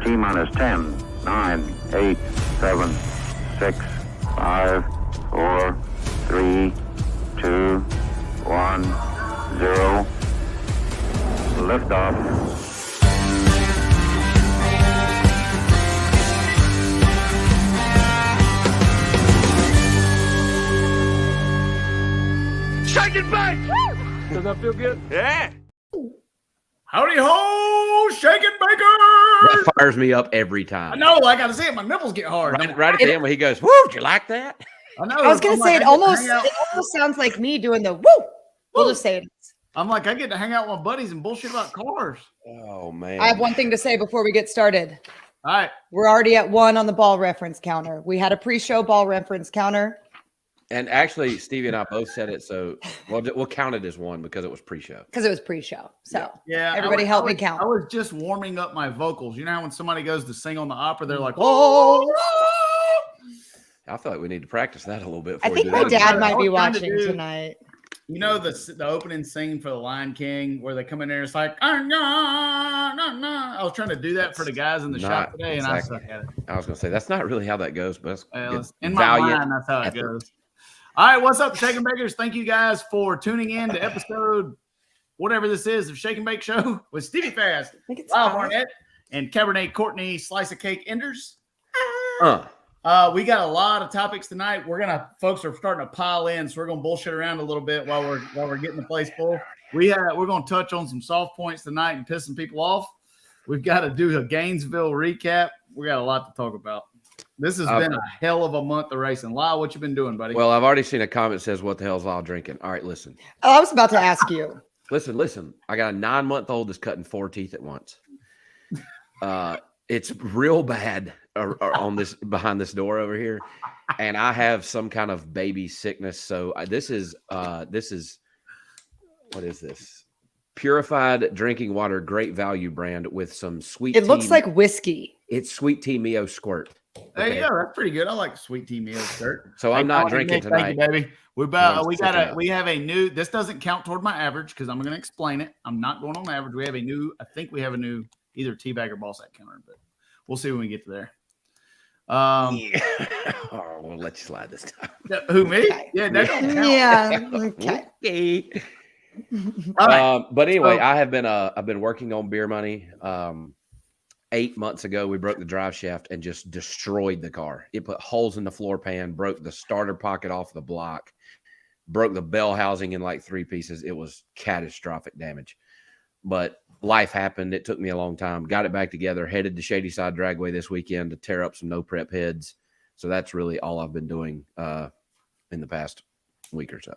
T-minus 10, 9, 8, 7, 6, 5, 4, 3, 2, 1, 0. Liftoff. Shake it back! Does that feel good? Yeah. Howdy ho, shake it baker! That fires me up every time. I know, I gotta see it. My nipples get hard. Right at the end when he goes, "Woo, did you like that?" I know. I was gonna say like, it almost sounds like me doing the woo. We'll just say it. I'm like, I get to hang out with my buddies and bullshit about cars. Oh man! I have one thing to say before we get started. All right. We're already at 1 on the ball reference counter. We had a pre-show ball reference counter. And actually, Stevie and I both said it, so we'll count it as 1 because it was pre-show. Because it was pre-show. So yeah, everybody help me count. I was just warming up my vocals. You know how when somebody goes to sing on the opera, they're like, oh. I feel like we need to practice that a little bit. I think my dad might be watching tonight. You know the opening scene for The Lion King where they come in there, it's like, oh, no. I was trying to do that for the guys in the shop today, and I suck at it. I was going to say, that's not really how that goes, but in my mind, that's how it goes. All right, what's up, Shake and Bakers? Thank you guys for tuning in to episode, whatever this is, of Shake and Bake Show with Stevie Fast, Lyle Barnett, and Cabernet Courtney Slice of Cake Enders. We got a lot of topics tonight. Folks are starting to pile in, so we're gonna bullshit around a little bit while we're getting the place full. We're gonna touch on some soft points tonight and piss some people off. We've got to do a Gainesville recap. We got a lot to talk about. This has been a hell of a month of racing. Lyle, what you been doing, buddy? Well, I've already seen a comment that says, "What the hell's Lyle drinking?" All right, listen. Oh, I was about to ask you. Listen. I got a 9-month-old that's cutting 4 teeth at once. It's real bad on this behind this door over here, and I have some kind of baby sickness. So this is what is this? Purified drinking water, great value brand with some sweet. It looks like whiskey. It's sweet tea Mio Squirt. There you go. That's pretty good. I like sweet tea meal skirt. So I'm not drinking tonight, thank you, baby. We have a new. This doesn't count toward my average because I'm going to explain it. I'm not going on average. I think we have a new either tea bag or ball sack counter, but we'll see when we get to there. We'll let you slide this time. Who, me? Okay. Yeah, that don't count. Yeah. Okay. Right. But anyway, I've been working on beer money. 8 months ago, we broke the drive shaft and just destroyed the car. It put holes in the floor pan, broke the starter pocket off the block, broke the bell housing in like 3 pieces. It was catastrophic damage. But life happened. It took me a long time. Got it back together, headed to Shady Side Dragway this weekend to tear up some no prep heads. So that's really all I've been doing in the past week or so.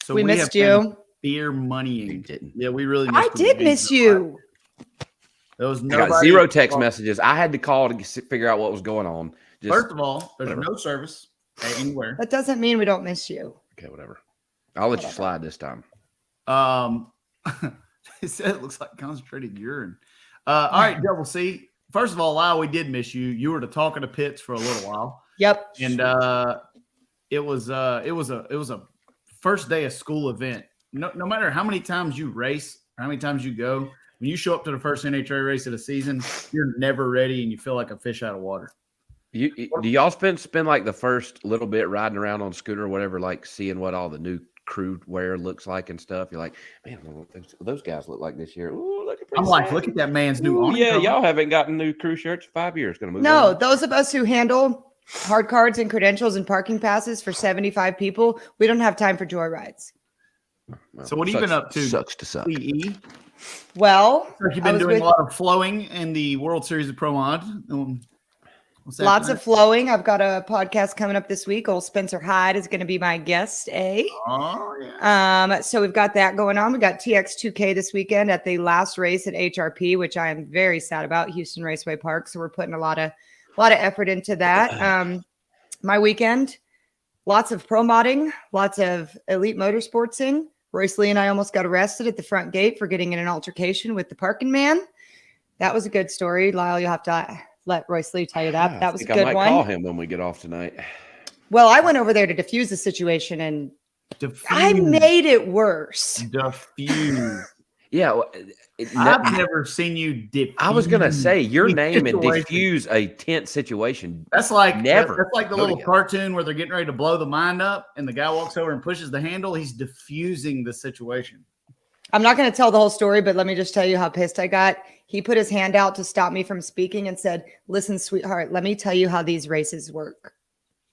So we missed you. Beer moneying. You didn't. Yeah, we really missed I did miss you. There was I got 0 text messages. I had to call to figure out what was going on. First of all, there's no service anywhere. That doesn't mean we don't miss you. Okay, whatever. I'll let you slide this time. It said it looks like concentrated urine. All right, Double C. First of all, Lyle, we did miss you. You were the talk of the pits for a little while. Yep. And it was a first day of school event. No matter how many times you race or how many times you go, when you show up to the first NHRA race of the season, you're never ready and you feel like a fish out of water. Do y'all spend like the first little bit riding around on scooter or whatever, like seeing what all the new crew wear looks like and stuff? You're like, man, those guys look like this year. Ooh, look at that man's new awning. Yeah, y'all haven't gotten new crew shirts in 5 years. Gonna move. No, on. those of us who handle hard cards and credentials and parking passes for 75 people, we don't have time for joyrides. Well, so what have you been up to? Sucks to suck. Well, you've been doing a lot of flowing in the World Series of Pro Mod. Lots of flowing. I've got a podcast coming up this week. Old Spencer Hyde is going to be my guest, Oh, yeah. So we've got that going on. We got TX2K this weekend at the last race at HRP, which I am very sad about, Houston Raceway Park. So we're putting a lot of effort into that. My weekend, lots of pro modding, lots of elite motorsportsing. Royce Lee and I almost got arrested at the front gate for getting in an altercation with the parking man. That was a good story. Lyle, you'll have to let Royce Lee tell you that. That was a good one. I might call him when we get off tonight. Well, I went over there to diffuse the situation and I made it worse. Diffuse. Yeah, I've never seen you diffuse. I was gonna say your name and situation. diffuse a tense situation. That's like never. That's like the go little together. cartoon where they're getting ready to blow the mind up, and the guy walks over and pushes the handle. He's diffusing the situation. I'm not going to tell the whole story, but let me just tell you how pissed I got. He put his hand out to stop me from speaking and said, "Listen, sweetheart, let me tell you how these races work."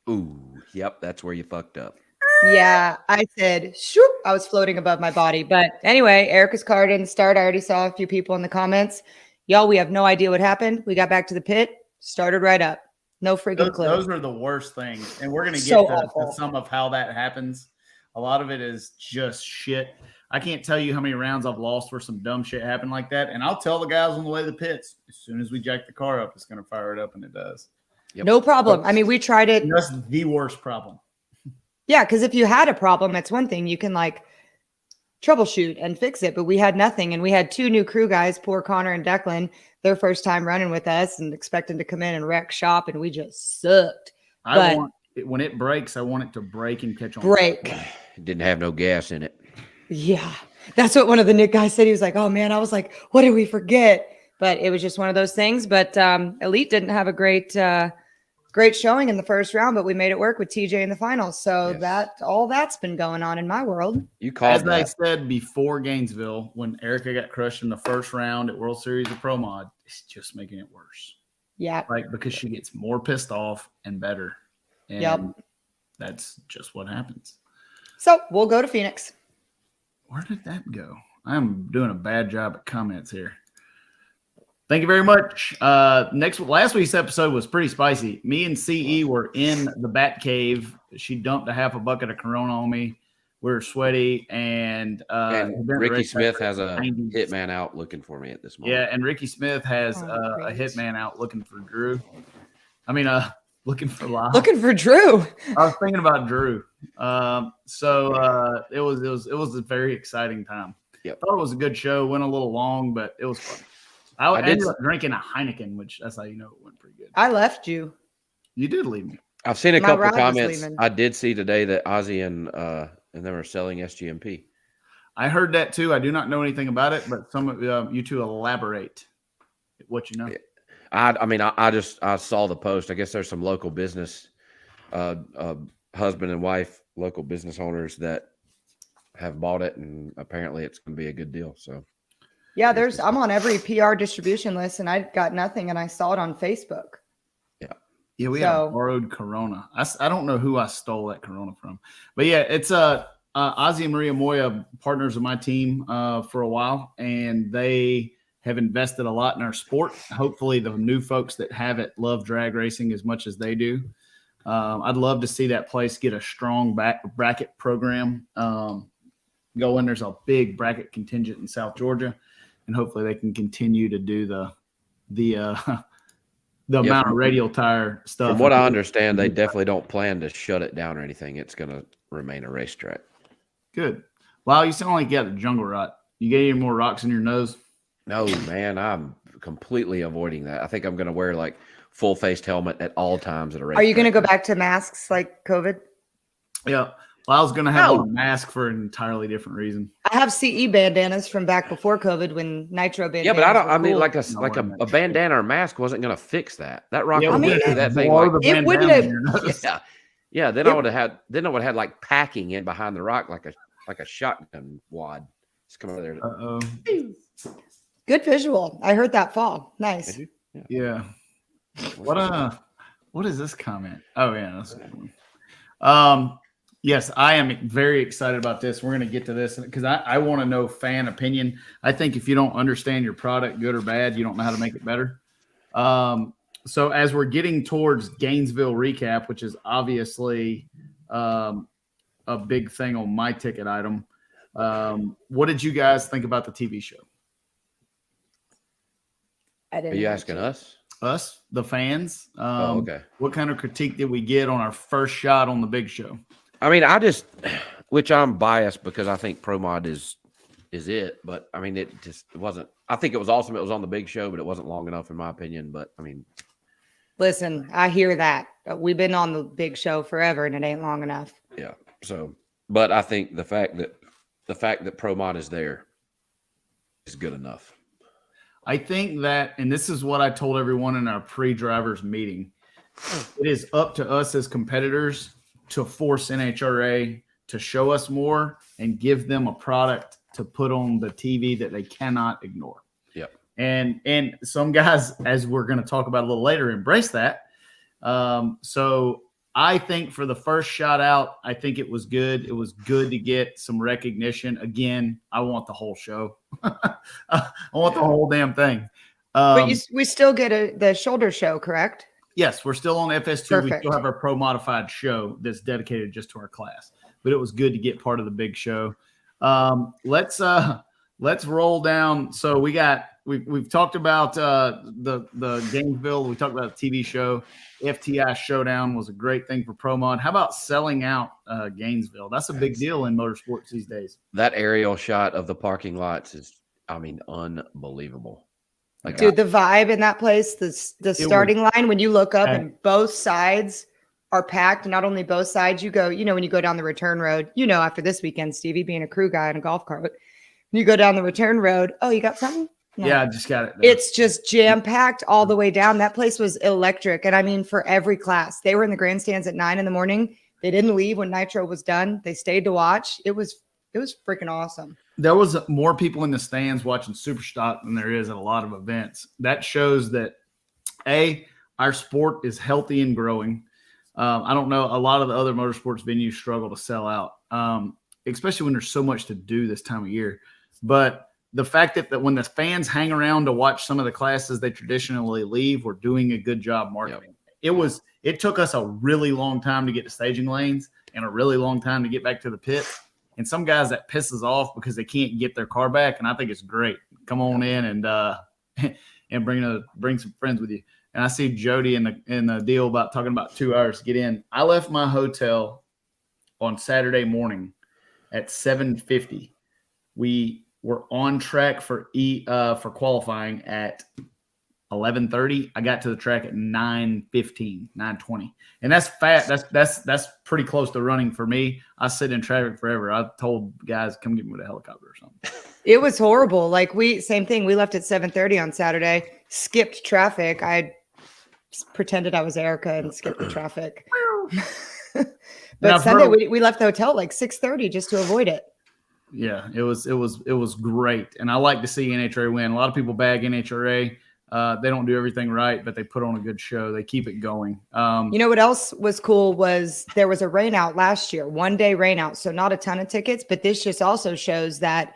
Ooh, yep, that's where you fucked up. Yeah, I said, shoop. I was floating above my body. But anyway, Erica's car didn't start. I already saw a few people in the comments. Y'all, we have no idea what happened. We got back to the pit, started right up. No freaking clue. Those are the worst things. And we're going to get to some of how that happens. A lot of it is just shit. I can't tell you how many rounds I've lost where some dumb shit happened like that. And I'll tell the guys on the way to the pits, as soon as we jack the car up, it's going to fire it up, and it does. Yep. No problem. I mean, we tried it. That's the worst problem. Yeah, because if you had a problem, it's one thing. You can like troubleshoot and fix it. But we had nothing. And we had 2 new crew guys, poor Connor and Declan, their first time running with us and expecting to come in and wreck shop. And we just sucked. When it breaks, I want it to break and catch on. Break. It didn't have no gas in it. Yeah, that's what one of the Nick guys said. He was like, "Oh man," I was like, "What did we forget?" But it was just one of those things. But Elite didn't have a great showing in the first round, but we made it work with TJ in the finals. So that's been going on in my world. You called that. As I said before Gainesville, when Erica got crushed in the first round at World Series of Pro Mod, it's just making it worse. Yeah, like because she gets more pissed off and better. And that's just what happens. So we'll go to Phoenix. Where did that go? I'm doing a bad job at comments here. Thank you very much. Last week's episode was pretty spicy. Me and CE were in the Bat Cave. She dumped a half a bucket of Corona on me. We were sweaty, and Ricky Smith has a hitman out looking for me at this moment. Yeah, and Ricky Smith has a hitman out looking for Drew. Looking for Lyle. Looking for Drew. I was thinking about Drew. So it was a very exciting time. Yep. Thought it was a good show. Went a little long, but it was fun. I ended up drinking a Heineken, which that's how you know it went pretty good. I left you. You did leave me. I've seen a couple of comments. I did see today that Ozzy and them are selling SGMP. I heard that too. I do not know anything about it, but some of you two elaborate what you know. Yeah. I saw the post. I guess there's some local business, husband and wife, local business owners that have bought it, and apparently it's going to be a good deal. So, yeah, I'm on every PR distribution list, and I got nothing, and I saw it on Facebook. Yeah, we have borrowed Corona. I don't know who I stole that Corona from, but yeah, it's Ozzy and Maria Moya, partners of my team for a while, and they have invested a lot in our sport. Hopefully the new folks that have it love drag racing as much as they do. I'd love to see that place get a strong bracket program going. There's a big bracket contingent in South Georgia, and hopefully they can continue to do the amount of radial tire stuff. From what I understand, they definitely don't plan to shut it down or anything. It's going to remain a racetrack. Good. Wow, you sound like you got a jungle rot. You get any more rocks in your nose? No, man, I'm completely avoiding that. I think I'm going to wear like full-faced helmet at all times at a race. Are you going to go back to masks like COVID? Yeah. Well, I was going to have a mask for an entirely different reason. I have CE bandanas from back before COVID when Nitro bandanas. Yeah, but I don't. I mean, like a bandana or mask wasn't going to fix that. That rock would do that thing. It wouldn't have. Yeah. Then I would have had like packing in behind the rock like a shotgun wad. Just come over there. Uh-oh. Good visual. I heard that fall. Nice. Yeah. What is this comment? Oh yeah, that's a good one. Yes, I am very excited about this. We're going to get to this because I want to know fan opinion. I think if you don't understand your product, good or bad, you don't know how to make it better. So as we're getting towards Gainesville recap, which is obviously a big thing on my ticket item, what did you guys think about the TV show? I didn't. Are you asking us? Us, the fans. Okay. What kind of critique did we get on our first shot on the big show? I mean, which I'm biased because I think Pro Mod is it, but I mean, it wasn't. I think it was awesome. It was on the big show, but it wasn't long enough in my opinion. But I mean, listen, I hear that. We've been on the big show forever, and it ain't long enough. Yeah. So, but I think the fact that Pro Mod is there good enough. I think that, and this is what I told everyone in our pre-drivers meeting, it is up to us as competitors to force NHRA to show us more and give them a product to put on the TV that they cannot ignore. Yep. And some guys, as we're going to talk about a little later, embrace that. So I think for the first shot out, I think it was good. It was good to get some recognition. Again, I want the whole show. I want the whole damn thing. But we still get the shoulder show, correct? Yes, we're still on FS2. Perfect. We still have our pro modified show that's dedicated just to our class. But it was good to get part of the big show. Let's roll down. So we've talked about the Gainesville. We talked about the TV show. FTI Showdown was a great thing for Pro Mod. How about selling out Gainesville? That's a big deal in motorsports these days. That aerial shot of the parking lots is, I mean, unbelievable. Like, Dude, the vibe in that place, the starting line, when you look up and both sides are packed, not only both sides, you go, when you go down the return road, after this weekend, Stevie, being a crew guy in a golf cart, when you go down the return road, oh, you got something? No. Yeah, I just got it there. It's just jam-packed all the way down. That place was electric. And I mean, for every class, they were in the grandstands at 9 a.m. They didn't leave when Nitro was done. They stayed to watch. It was freaking awesome. There was more people in the stands watching Superstock than there is at a lot of events. That shows that, our sport is healthy and growing. I don't know. A lot of the other motorsports venues struggle to sell out, especially when there's so much to do this time of year. But the fact that when the fans hang around to watch some of the classes they traditionally leave, we're doing a good job marketing. Yep. It took us a really long time to get to staging lanes and a really long time to get back to the pits. And some guys that pisses off because they can't get their car back. And I think it's great. Come on in and bring some friends with you. And I see Jody in the deal about talking about 2 hours to get in. I left my hotel on Saturday morning at 7:50. We were on track for qualifying at 11:30. I got to the track at 9:15, 9:20. And that's fast. That's pretty close to running for me. I sit in traffic forever. I told guys, come get me with a helicopter or something. It was horrible. Like same thing. We left at 7:30 on Saturday, skipped traffic. I pretended I was Erica and skipped the traffic. But now, Sunday we left the hotel at like 6:30 just to avoid it. Yeah, it was great. And I like to see NHRA win. A lot of people bag NHRA. They don't do everything right, but they put on a good show. They keep it going. What else was cool was there was a rain out last year, 1 day rain out. So not a ton of tickets, but this just also shows that,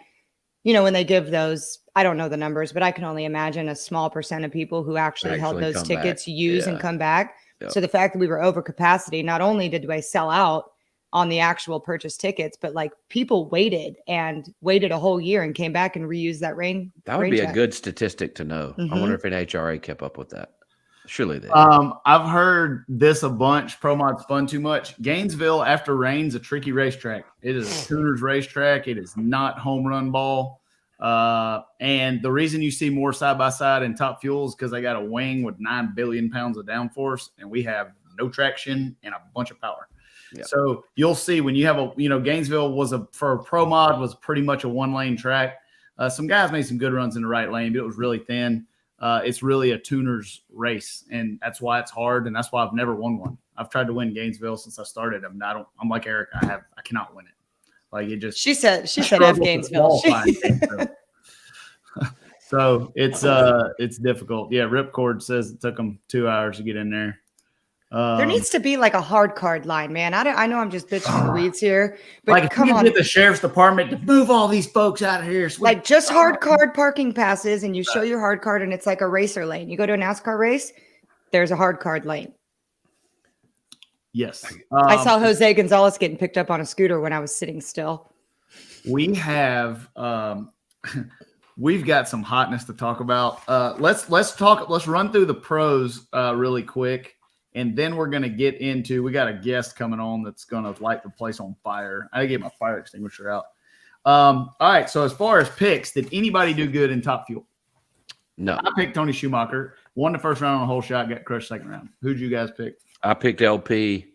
when they give those, I don't know the numbers, but I can only imagine a small percent of people who actually held those tickets use and come back. Yep. So the fact that we were over capacity, not only did we sell out on the actual purchase tickets, but like people waited a whole year and came back and reused that rain. That would be a good statistic to know. Mm-hmm. I wonder if NHRA kept up with that. Surely they did. I've heard this a bunch. Pro Mod's fun too much. Gainesville after rain's a tricky racetrack. It is a tuner's racetrack. It is not home run ball. And the reason you see more side-by-side and top fuel is because they got a wing with 9 billion pounds of downforce, and we have no traction and a bunch of power. Yep. So you'll see when you have Gainesville for a Pro Mod was pretty much a 1-lane track. Some guys made some good runs in the right lane, but it was really thin. It's really a tuner's race, and that's why it's hard, and that's why I've never won one. I've tried to win Gainesville since I started. I'm like Eric. I cannot win it. Like it just. She said F Gainesville. So it's difficult. Yeah, Ripcord says it took them 2 hours to get in there. There needs to be like a hard card line, man. I know I'm just bitching in the weeds here, but like come on. Get the sheriff's department to move all these folks out of here. Like just hard card parking passes, and you show your hard card, and it's like a racer lane. You go to a NASCAR race, there's a hard card lane. Yes. I saw Jose Gonzalez getting picked up on a scooter when I was sitting still. We have we've got some hotness to talk about. Let's run through the pros really quick. And then we're going to get into, we got a guest coming on that's going to light the place on fire. I get my fire extinguisher out. All right. So as far as picks, did anybody do good in Top Fuel? No. I picked Tony Schumacher. Won the first round on a whole shot, got crushed second round. Who'd you guys pick? I picked LP.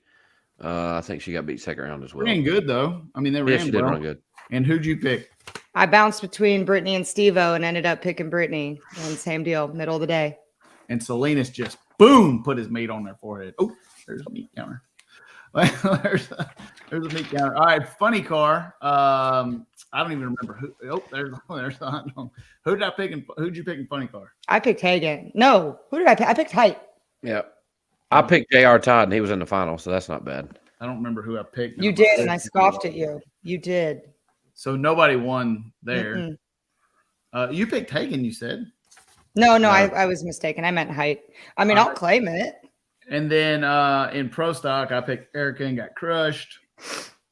I think she got beat second round as well. Ran good, though. I mean, they ran she did run good. And who'd you pick? I bounced between Brittany and Steve-O and ended up picking Brittany. And same deal, middle of the day. And Salinas just, boom, put his meat on their forehead. Oh, there's a meat counter. there's a meat counter. All right, funny car. I don't even remember who. Oh, there's the hot dog. Who did I pick? Who'd you pick in funny car? I picked Hagen. No, who did I pick? I picked Height. Yeah, I picked J.R. Todd, and he was in the final, so that's not bad. I don't remember who I picked. You did, and I scoffed at you. You did. So nobody won there. You picked Hagen, you said? No, I was mistaken. I meant Height. I mean, I'll claim it. And then in Pro Stock, I picked Erica and got crushed.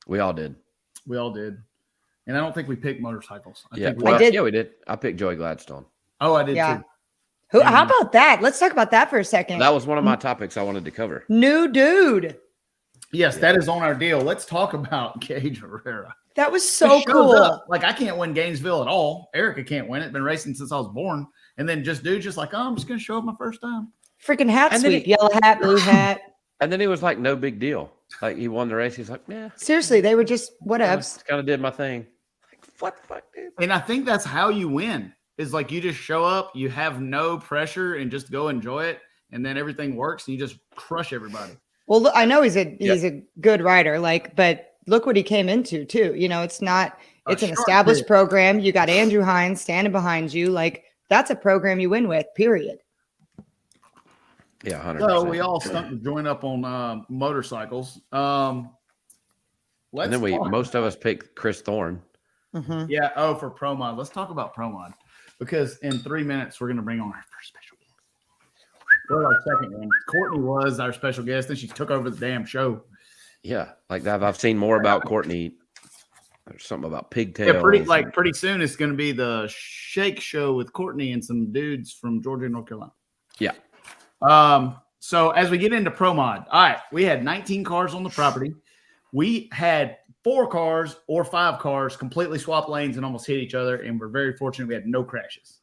We all did. And I don't think we picked motorcycles. I did. Yeah, we did. I picked Joey Gladstone. Oh, I did How too. about that? Let's talk about that for a second. That was one of my topics I wanted to cover. New dude. Yes, that is on our deal. Let's talk about Gage Herrera. That was so cool. Like, I can't win Gainesville at all. Erica can't win it. Been racing since I was born. And then just like, oh, I'm just going to show up my first time. Freaking hat sweep. Yellow hat, blue hat. And then he was like, no big deal. Like, he won the race. He's like, yeah. Seriously, they were just whatevs. Kind of did my thing. Like, what the fuck, dude? And I think that's how you win. Is like you just show up, you have no pressure, and just go enjoy it. And then everything works, and you just crush everybody. Well, look, I know he's a good rider, but look what he came into too. You know, it's an established program. You got Andrew Hines standing behind you. Like, that's a program you win with, period. Yeah, 100%. So we all stuck to join up on motorcycles. And then most of us picked Chris Thorne. Mm-hmm. Yeah. Oh, for Pro Mod. Let's talk about Pro Mod, because in 3 minutes we're going to bring on our first special guest. We're our second one. Courtney was our special guest, and she took over the damn show. Yeah, like I've seen more about Courtney. There's something about pigtails. Yeah, pretty soon it's going to be the Shake Show with Courtney and some dudes from Georgia and North Carolina. Yeah. So as we get into Pro Mod, all right, we had 19 cars on the property. We had 4 cars or 5 cars completely swap lanes and almost hit each other, and we're very fortunate we had no crashes.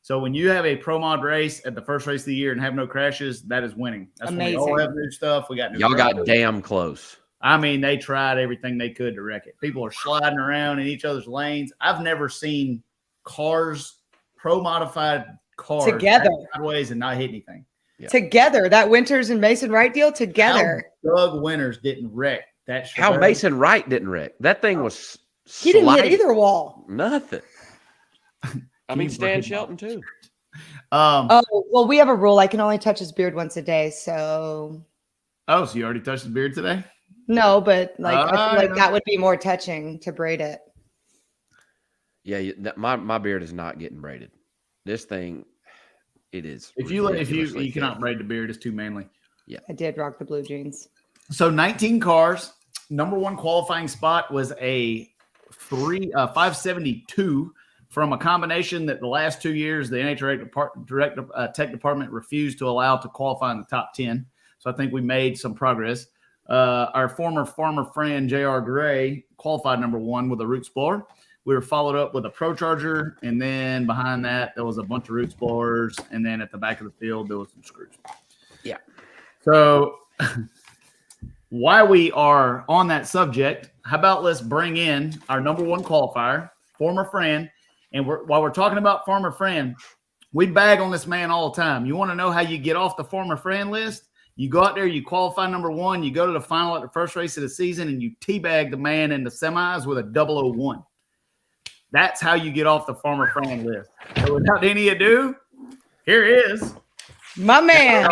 So when you have a Pro Mod race at the first race of the year and have no crashes, that is winning. That's amazing. When we all have new stuff. We got new Y'all got drivers. damn close. I mean, they tried everything they could to wreck it. People are sliding around in each other's lanes. I've never seen cars, Pro modified cars, together sideways and not hit anything. Yeah. Together. That Winters and Mason Wright deal together. How Doug Winters didn't wreck that. How Mason Wright didn't wreck. That thing was he didn't hit either wall. Nothing. I mean, Stan Shelton too. Well, we have a rule. I can only touch his beard once a day. So. Oh, so you already touched the beard today? No, but I feel like that would be more touching to braid it. Yeah, my beard is not getting braided. This thing, it is. If you cannot braid the beard, it's too manly. Yeah, I did rock the blue jeans. So 19 cars. Number one qualifying spot was a 572 from a combination that the last 2 years the NHRA Tech Department refused to allow to qualify in the top 10. So I think we made some progress. Our former farmer friend J.R. Gray qualified number 1 with a Root Explorer. We were followed up with a Pro Charger, and then behind that there was a bunch of Root Explorers, and then at the back of the field there was some screws. Yeah. So while we are on that subject, how about let's bring in our number 1 qualifier, former friend. And while we're talking about former friend, we bag on this man all the time. You want to know how you get off the former friend list? You go out there, you qualify number 1, you go to the final at the first race of the season, and you teabag the man in the semis with a 001. That's how you get off the former friend list. So without any ado, here is my man.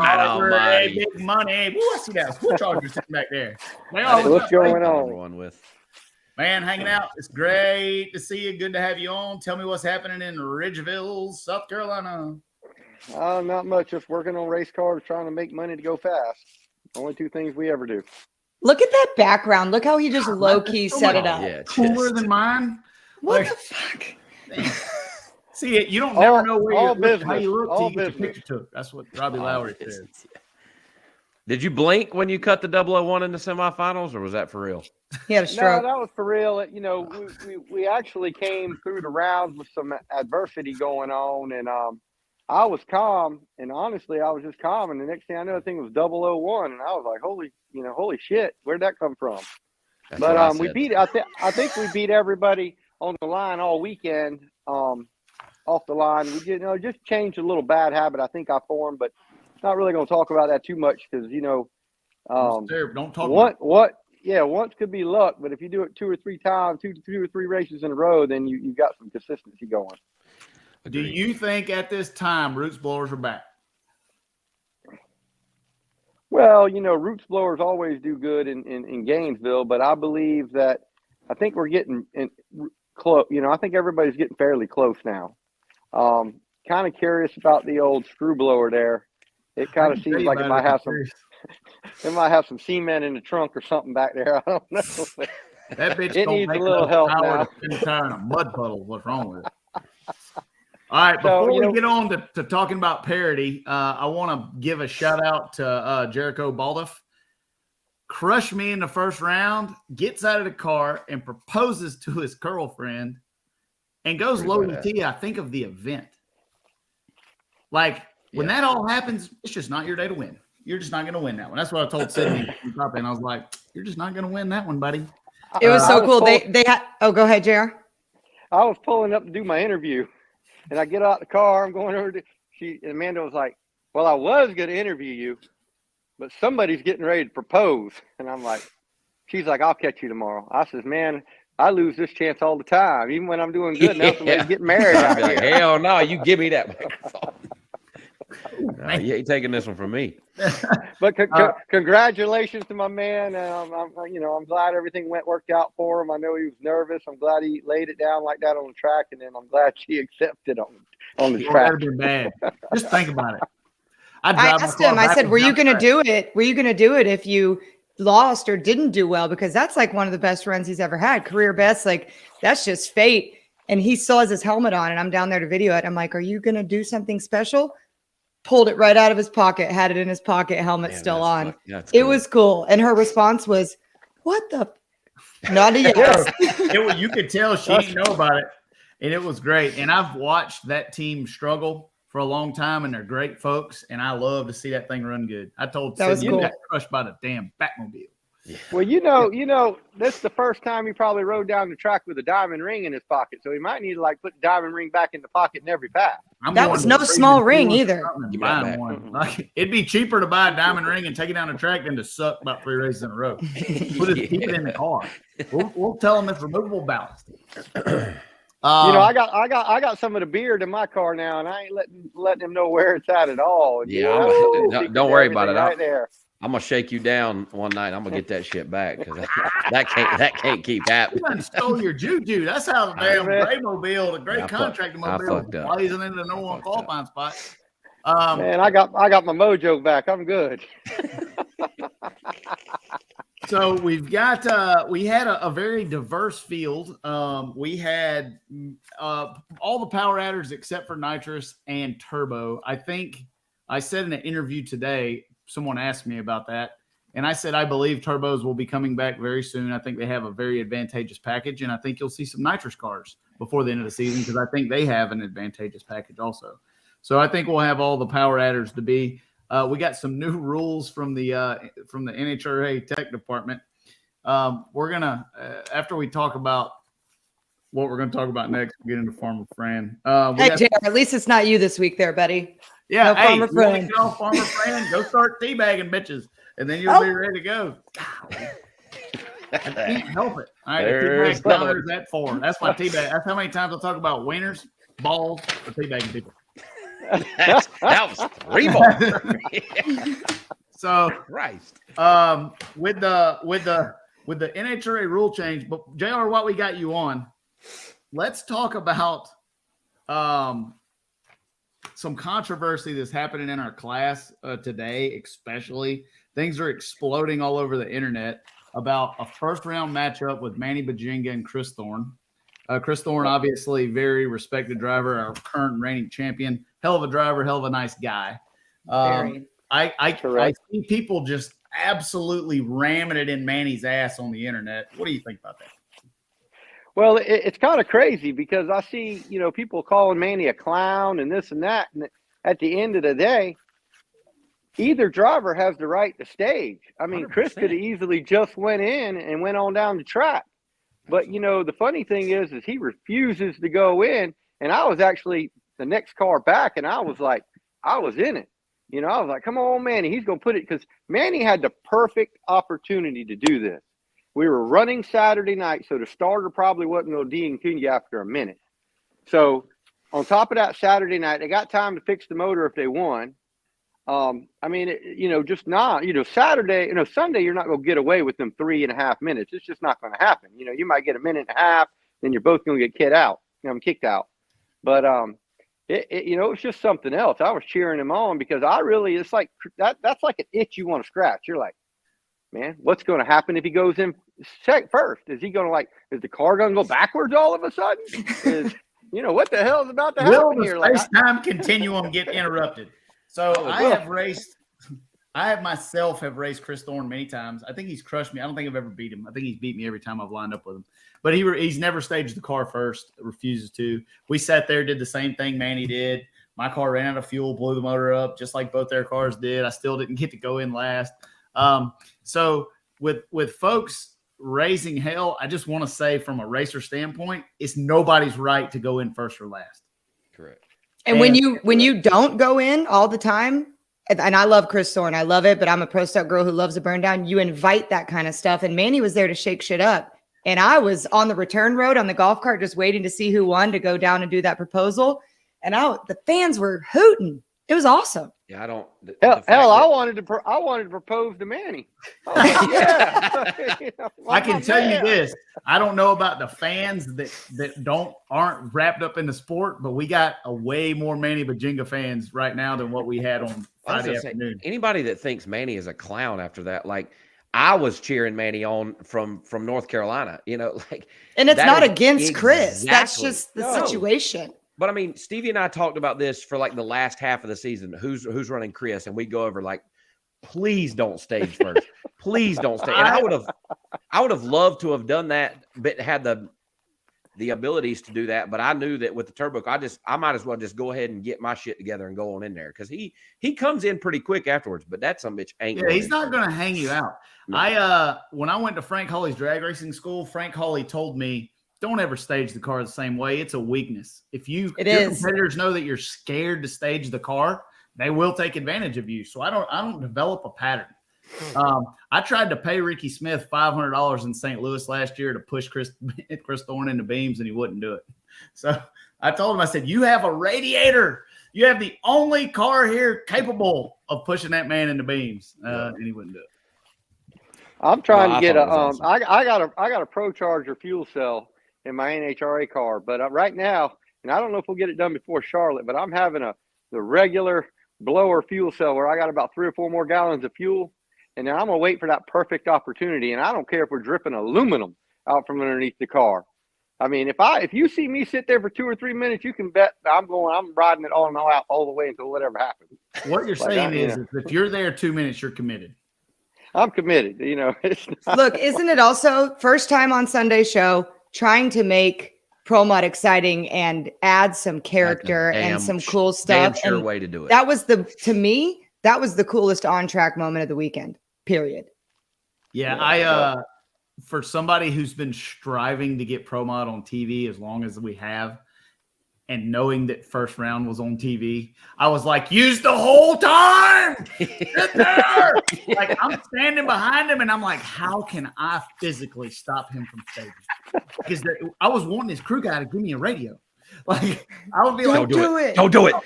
Big money. Woo, I see that. Foot Charger sitting back there. What's going on? Man, hanging out. It's great to see you. Good to have you on. Tell me what's happening in Ridgeville, South Carolina. Not much. Just working on race cars, trying to make money to go fast. Only 2 things we ever do. Look at that background. Look how he just low-key set it up. Yeah, cooler than mine. What the fuck? See it. You don't never know where how you look till you get your business. picture took. That's what Robbie Lowry said. Did you blink when you cut the 001 in the semifinals, or was that for real? He had a stroke. No, that was for real. You know, we actually came through the rounds with some adversity going on, and I was calm, and honestly, I was just calm. And the next thing I know, the thing was 001, and I was like, holy shit, where'd that come from? That's but what we beat. I think we beat everybody. on the line all weekend, off the line. We just changed a little bad habit I think I formed, but not really going to talk about that too much because don't talk. Once could be luck, but if you do it two or three races in a row, then you've got some consistency going. Do you think at this time roots blowers are back? Well, roots blowers always do good in Gainesville, but I believe that I think we're getting close. I think everybody's getting fairly close now. Kind of curious about the old screw blower there. It kind of seems like it might have some cement in the trunk or something back there. I don't know. That bitch it needs a little help now. In a mud puddle. What's wrong with it? All right, before we get on to talking about Parity, I want to give a shout out to Jericho Baldoff. Crushed me in the first round, gets out of the car and proposes to his girlfriend and goes low ET, I think, of the event. Like, when that all happens, it's just not your day to win. You're just not going to win that one. That's what I told Sydney. And I was like, you're just not going to win that one, buddy. It was so cool. They had – oh, go ahead, JR. I was pulling up to do my interview, and I get out the car. I'm going over to – Amanda was like, well, I was going to interview you, but somebody's getting ready to propose. And I'm like – she's like, I'll catch you tomorrow. I says, man, I lose this chance all the time. Even when I'm doing good, now somebody's getting married. I'd be like, hell no, you give me that microphone. No, you ain't taking this one from me. But congratulations to my man. I'm glad everything worked out for him. I know he was nervous. I'm glad he laid it down like that on the track, and then I'm glad she accepted on the track. That would be bad. Just think about it. I asked him. I said, "Were you going to do it? Were you going to do it if you lost or didn't do well?" Because that's like one of the best runs he's ever had, career best. Like that's just fate. And he still has his helmet on, and I'm down there to video it. I'm like, "Are you going to do something special?" Pulled it right out of his pocket, had it in his pocket, helmet still on. It was cool. And her response was, what the? Not a yes. You could tell she didn't know about it. And it was great. And I've watched that team struggle for a long time, and they're great folks. And I love to see that thing run good. I told Sydney you got crushed by the damn Batmobile. Yeah. Well, that's the first time he probably rode down the track with a diamond ring in his pocket. So he might need to put the diamond ring back in the pocket in every pass. That was no small ring either. It'd be cheaper to buy a diamond ring and take it down the track than to suck about 3 races in a row. We'll just keep it in the car. We'll tell them it's removable ballast. I got some of the beard in my car now, and I ain't letting them know where it's at all. Don't worry about it. Right there. I'm gonna shake you down one night. I'm gonna get that shit back because that can't keep happening. You stole your juju. That's how the damn Braymobile, the great contractor mobile, blazing into the number one qualifying spot. Man, I got my mojo back. I'm good. So we've got we had a very diverse field. We had all the power adders except for nitrous and turbo. I think I said in an interview today. Someone asked me about that, and I said I believe turbos will be coming back very soon. I think they have a very advantageous package, and I think you'll see some nitrous cars before the end of the season because I think they have an advantageous package also. So I think we'll have all the power adders to be. We got some new rules from the NHRA tech department. We're gonna after we talk about what we're gonna talk about next, we'll get into Farmer Fran. At least it's not you this week, there, buddy. Yeah, no Farmer Fran. Farmer Fran, go start teabagging bitches, and then you'll be ready to go. I can't help it. All right, teabag counters at 4. That's my teabag. That's how many times I talk about wieners, balls, or teabagging people. that was 3 balls. So, Christ. With the NHRA rule change, but JR, what we got you on? Let's talk about some controversy that's happening in our class today, especially. Things are exploding all over the internet about a first-round matchup with Manny Buginga and Chris Thorne. Chris Thorne, obviously, very respected driver, our current reigning champion. Hell of a driver, hell of a nice guy. I see people just absolutely ramming it in Manny's ass on the internet. What do you think about that? Well, it's kind of crazy because I see, people calling Manny a clown and this and that. And at the end of the day, either driver has the right to stage. I mean, 100%. Chris could have easily just went in and went on down the track. But, you know, the funny thing is he refuses to go in. And I was actually the next car back, and I was in it. You know, I was like, come on, Manny. He's going to put it, because Manny had the perfect opportunity to do this. We were running Saturday night, so the starter probably wasn't going to DNQ you after a minute. So on top of that Saturday night, they got time to fix the motor if they won. I mean, Saturday, Sunday, you're not going to get away with them 3.5 minutes. It's just not going to happen. You know, you might get a minute and a half, then you're both going to get kicked out. But, it's just something else. I was cheering him on because it's like that's like an itch you want to scratch. You're like, man, what's going to happen if he goes in first? Is he going to is the car going to go backwards all of a sudden? What the hell is about to happen here? Will the space-time continuum get interrupted? So I have raced Chris Thorne many times. I think he's crushed me. I don't think I've ever beat him. I think he's beat me every time I've lined up with him. But he's never staged the car first, refuses to. We sat there, did the same thing Manny did. My car ran out of fuel, blew the motor up, just like both their cars did. I still didn't get to go in last. So with folks raising hell, I just want to say from a racer standpoint, it's nobody's right to go in first or last. Correct. And when you don't go in all the time, and I love Chris Thorne, I love it, but I'm a pro stock girl who loves a burn down. You invite that kind of stuff. And Manny was there to shake shit up. And I was on the return road on the golf cart, just waiting to see who won to go down and do that proposal. And the fans were hooting. It was awesome. Yeah, I don't. I wanted to propose to Manny. Oh, yeah. I can tell you this. I don't know about the fans that aren't wrapped up in the sport, but we got a way more Manny Buginga fans right now than what we had on Friday afternoon. Anybody that thinks Manny is a clown after that, I was cheering Manny on from North Carolina, and it's not against Chris. That's just the situation. But I mean, Stevie and I talked about this for the last half of the season. Who's running Chris? And we go over please don't stage first. Please don't stage. And I would have loved to have done that, but had the abilities to do that. But I knew that with the turbo, I might as well just go ahead and get my shit together and go on in there, because he comes in pretty quick afterwards. But that some bitch ain't. Yeah, he's not going to hang you out. No. When I went to Frank Hawley's drag racing school, Frank Hawley told me, don't ever stage the car the same way. It's a weakness. If your competitors know that you're scared to stage the car, they will take advantage of you. So I don't develop a pattern. I tried to pay Ricky Smith $500 in St. Louis last year to push Chris Thorne into beams, and he wouldn't do it. So I told him, I said, you have a radiator. You have the only car here capable of pushing that man into beams. And he wouldn't do it. I'm trying to get awesome. I got a Pro Charger fuel cell in my NHRA car, but right now, and I don't know if we'll get it done before Charlotte, but I'm having the regular blower fuel cell where I got about 3 or 4 more gallons of fuel, and then I'm gonna wait for that perfect opportunity. And I don't care if we're dripping aluminum out from underneath the car. I mean, if you see me sit there for 2 or 3 minutes, you can bet I'm riding it all out all the way until whatever happens. What you're saying is if you're there 2 minutes, you're committed. I'm committed. Look, isn't it also first time on Sunday show? Trying to make Pro Mod exciting and add some character and some cool stuff. Damn sure way to do it. That was to me, that was the coolest on-track moment of the weekend, period. Yeah, for somebody who's been striving to get Pro Mod on TV as long as we have, and knowing that first round was on TV, I was like, use the whole time. Sit there. I'm standing behind him, and I'm like, how can I physically stop him from staging? Because I was wanting his crew guy to give me a radio. I would be Don't do it. Don't do it.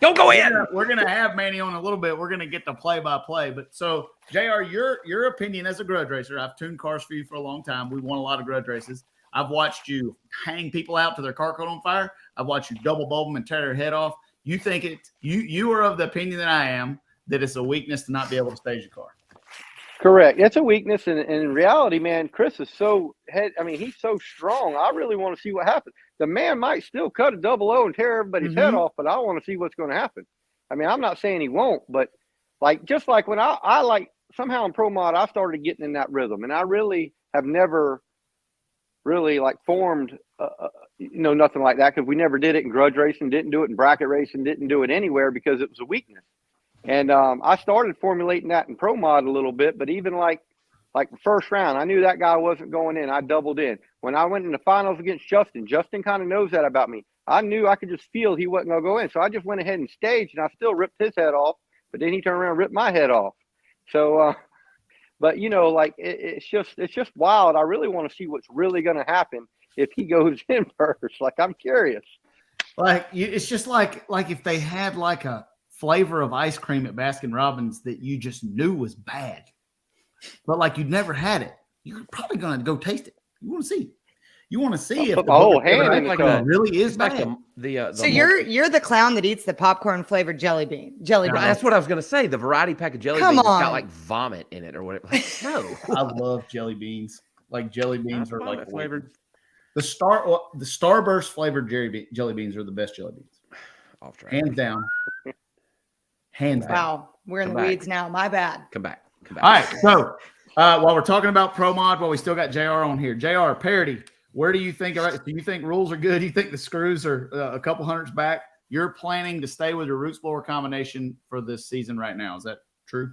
Don't go in. We're gonna have Manny on a little bit. We're gonna get the play-by-play. But so, JR, your opinion as a grudge racer. I've tuned cars for you for a long time. We won a lot of grudge races. I've watched you hang people out to their car caught on fire. I've watched you double bulb them and tear their head off. You think you are of the opinion that I am that it's a weakness to not be able to stage a car. Correct. It's a weakness, and in reality, man, Chris is he's so strong. I really want to see what happens. The man might still cut a 00 and tear everybody's head off, but I want to see what's going to happen. I mean, I'm not saying he won't, but just like when I somehow in Pro Mod, I started getting in that rhythm, and I really have never really formed, nothing like that, because we never did it in grudge racing, didn't do it in bracket racing, didn't do it anywhere because it was a weakness. And I started formulating that in Pro Mod a little bit, but even like like the first round, I knew that guy wasn't going in. I doubled in. When I went in the finals against Justin kind of knows that about me. I knew I could just feel he wasn't going to go in. So I just went ahead and staged, and I still ripped his head off. But then he turned around and ripped my head off. So, but, you know, like it's just wild. I really want to see what's really going to happen if he goes in first. Like, I'm curious. Like, it's just like if they had like a flavor of ice cream at Baskin Robbins that you just knew was bad, but like you'd never had it, you're probably going to go taste it. You want to see. You want to see if the whole hand in like the really is like bad. So you're the clown that eats the popcorn flavored jelly bean. That's what I was gonna say. The variety pack of jelly beans has got like vomit in it or whatever. Like, no, I love jelly beans. Like jelly beans are like flavored. The Starburst flavored jelly beans are the best jelly beans. Off track. Hands down. Hands down. Wow, we're in the weeds now. My bad. Come back. All right. So while we're talking about Pro Mod, while we still got JR on here, JR, Parity. Where do you think? Do you think rules are good? Do you think the screws are a couple hundreds back? You're planning to stay with your roots blower combination for this season right now. Is that true?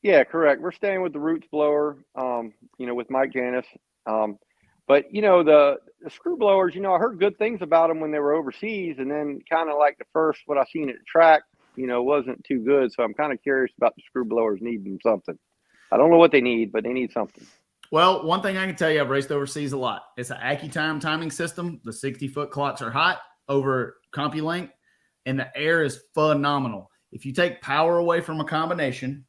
Yeah, correct. We're staying with the roots blower, you know, with Mike Janis. But, you know, the screw blowers, you know, I heard good things about them when they were overseas. And then kind of like the first, what I seen at the track, you know, wasn't too good. So I'm kind of curious about the screw blowers needing something. I don't know what they need, but they need something. Well, one thing I can tell you, I've raced overseas a lot. It's an AccuTime timing system. The 60-foot clocks are hot over CompuLink, and the air is phenomenal. If you take power away from a combination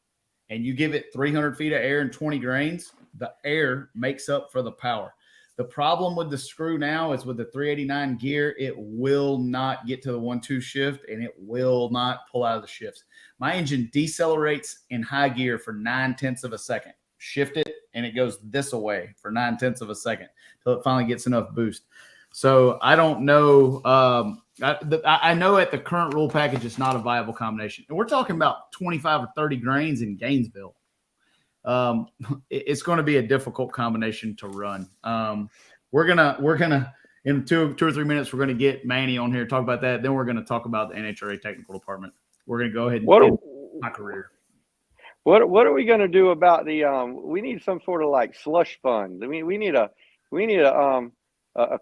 and you give it 300 feet of air and 20 grains, the air makes up for the power. The problem with the screw now is with the 389 gear, it will not get to the 1-2 shift, and it will not pull out of the shifts. My engine decelerates in high gear for 9/10 of a second. Shift it, and it goes this away for 9/10 of a second till it finally gets enough boost. So I don't know. I know at the current rule package, it's not a viable combination. And we're talking about 25 or 30 grains in Gainesville. It's going to be a difficult combination to run. We're gonna in two or 3 minutes, we're going to get Manny on here to talk about that. Then we're going to talk about the NHRA technical department. We're going to go ahead and end my career. What are we going to do about the we need some sort of like slush fund. I mean, we need a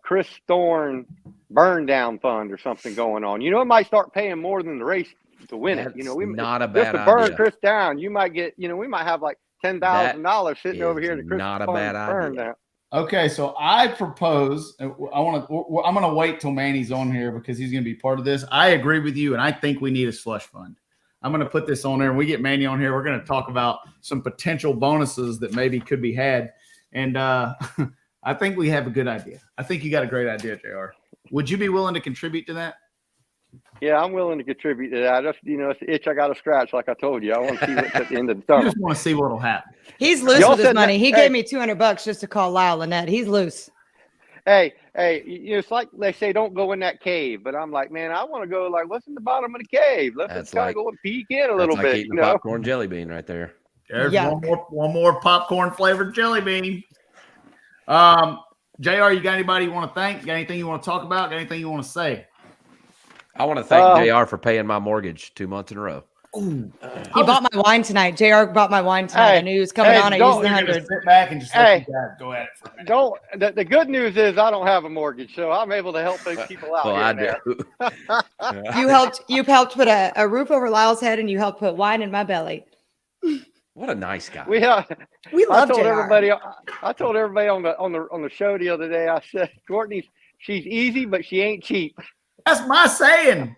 Chris Thorne burn down fund or something going on. You know, it might start paying more than the race to win it. You know, not a bad just to burn idea. Chris down, you might get, you know, we might have like $10,000 sitting over here to Chris not a Thorne bad burn idea. down. Okay, so I propose. I'm going to wait till Manny's on here because he's going to be part of this. I agree with you, and I think we need a slush fund. I'm going to put this on there, and we get Manny on here. We're going to talk about some potential bonuses that maybe could be had, and I think we have a good idea. I think you got a great idea, JR. Would you be willing to contribute to that? Yeah, I'm willing to contribute to that. Just, you know, it's the itch I got to scratch, like I told you. I want to see what's at the end of the tunnel. I just want to see what'll happen. He's loose with his money. He gave me $200 just to call Lyle Lynette. He's loose. Hey, you know, it's like they say, don't go in that cave. But I'm like, man, I want to go like, what's in the bottom of the cave? Let's kind of go and peek in a little bit. Eating popcorn jelly bean right there. There's one more popcorn flavored jelly bean. JR, you got anybody you want to thank? Got anything you want to talk about? Got anything you want to say? I want to thank JR for paying my mortgage 2 months in a row. He bought my wine tonight. JR bought my wine tonight. I knew he was coming on. I used the 100. Sit back and just let you guys go at it for a minute. The good news is I don't have a mortgage, so I'm able to help those people out. Well, I do. You helped put a roof over Lyle's head, and you helped put wine in my belly. What a nice guy. We love I told JR. everybody on the show the other day. I said, Courtney, she's easy, but she ain't cheap. That's my saying.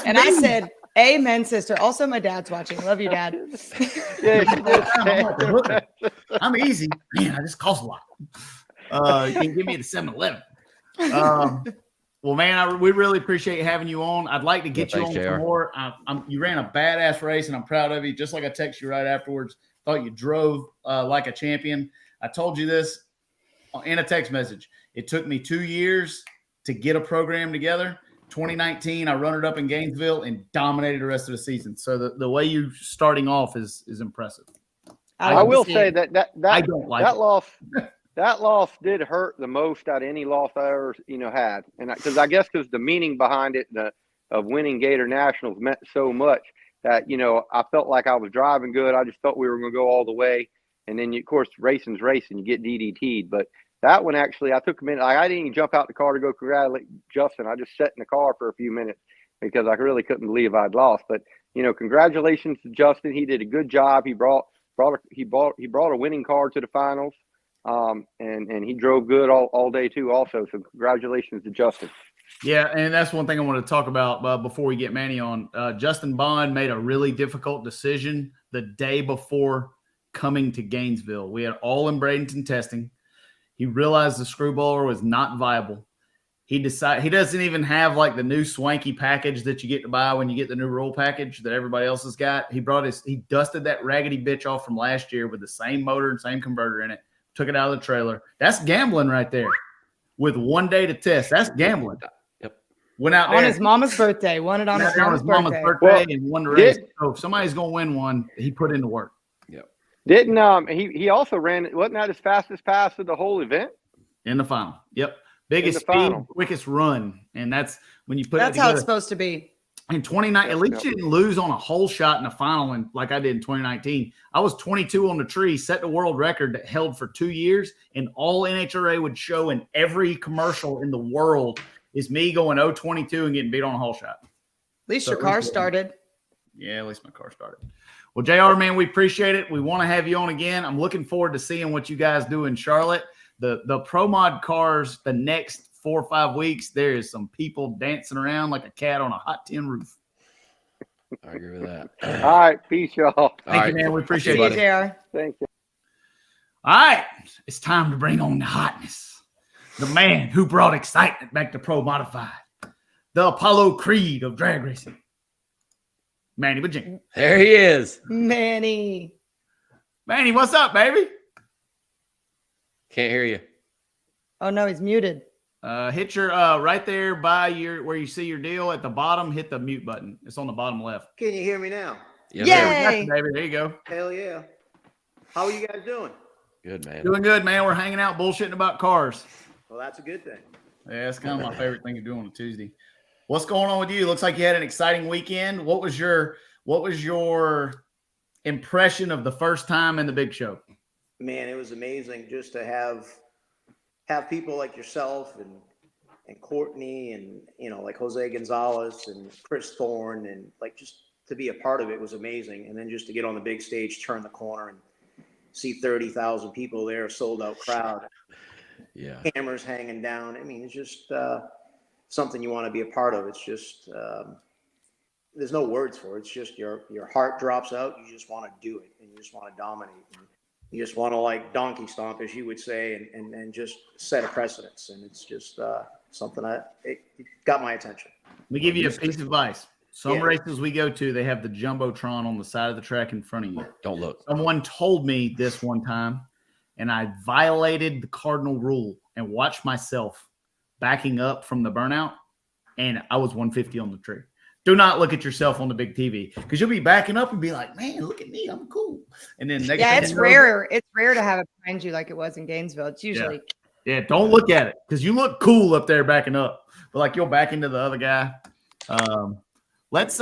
And I said, amen, sister. Also, my dad's watching. Love you, Dad. I'm easy. Man, I just cost a lot. You can give me the 7-Eleven. Well, man, we really appreciate having you on. I'd like to get you on for more. You ran a badass race, and I'm proud of you. Just like I texted you right afterwards. Thought you drove like a champion. I told you this in a text message. It took me 2 years to get a program together. 2019, I run it up in Gainesville and dominated the rest of the season. So the way you starting off is impressive. I will say that I don't like that loss. That loss did hurt the most out of any loss I ever had, and because I guess the meaning behind it, of winning Gator Nationals meant so much that I felt like I was driving good. I just felt we were going to go all the way, and then of course racing's racing, you get DDT'd. But that one actually, I took a minute. I didn't even jump out the car to go congratulate Justin. I just sat in the car for a few minutes because I really couldn't believe I'd lost. But congratulations to Justin. He did a good job. He brought a winning car to the finals, and he drove good all day too. Also, so congratulations to Justin. Yeah, and that's one thing I want to talk about before we get Manny on. Justin Bond made a really difficult decision the day before coming to Gainesville. We had all in Bradenton testing. He realized the screwballer was not viable. He decided he doesn't even have like the new swanky package that you get to buy when you get the new roll package that everybody else has got. He dusted that raggedy bitch off from last year with the same motor and same converter in it, took it out of the trailer. That's gambling right there. With 1 day to test, that's gambling. Yep. Went out there on his mama's birthday. Won it on his mama's birthday. Well, and won the race. So if somebody's gonna win one, he put in the work. Yep. Didn't he also ran? Wasn't that his fastest pass of the whole event? In the final. Yep. Biggest speed, quickest run. And that's when you put That's how it's supposed to be. In 2019, at least you didn't lose on a whole shot in the final and like I did in 2019. I was 22 on the tree, set the world record that held for 2 years, and all NHRA would show in every commercial in the world is me going 0-22 and getting beat on a whole shot. At least your car started. Yeah, at least my car started. Well, JR, man, we appreciate it. We want to have you on again. I'm looking forward to seeing what you guys do in Charlotte. The Pro Mod cars, the next 4 or 5 weeks, there is some people dancing around like a cat on a hot tin roof. I agree with that. All right. Peace, y'all. Thank you, man. We appreciate See it. you, JR. Thank you. All right. It's time to bring on the hotness. The man who brought excitement back to Pro Modified. The Apollo Creed of drag racing. Manny Buginga. There he is. Manny, what's up, baby? Can't hear you. oh no, he's muted. Hit your right there by where you see your deal at the bottom. Hit the mute button. It's on the bottom left. Can you hear me now? Yes, Yay! sir. Baby, there you go. Hell yeah. How are you guys doing? Good, man. Doing good, man. We're hanging out, bullshitting about cars. Well, that's a good thing. Yeah, it's kind of my favorite thing to do on a Tuesday. What's going on with you? Looks like you had an exciting weekend. What was your impression of the first time in the big show? Man, it was amazing just to have people like yourself and Courtney and like Jose Gonzalez and Chris Thorne, and like just to be a part of it was amazing. And then just to get on the big stage, turn the corner and see 30,000 people there, sold out crowd. Yeah. Cameras hanging down. I mean, it's just something you want to be a part of. It's just there's no words for it. It's just your heart drops out. You just want to do it, and you just want to dominate. And you just want to like donkey stomp, as you would say, and just set a precedence. And it's just something it got my attention. Let me give you a piece of advice. Some races we go to, they have the Jumbotron on the side of the track in front of you. Don't look. Someone told me this one time, and I violated the cardinal rule and watched myself backing up from the burnout, and I was 150 on the tree. Do not look at yourself on the big TV because you'll be backing up and be like, man, look at me. I'm cool. And then it's rare. It's rare to have it behind you like it was in Gainesville. It's usually. Yeah, don't look at it because you look cool up there backing up. But like you'll back into the other guy. Let's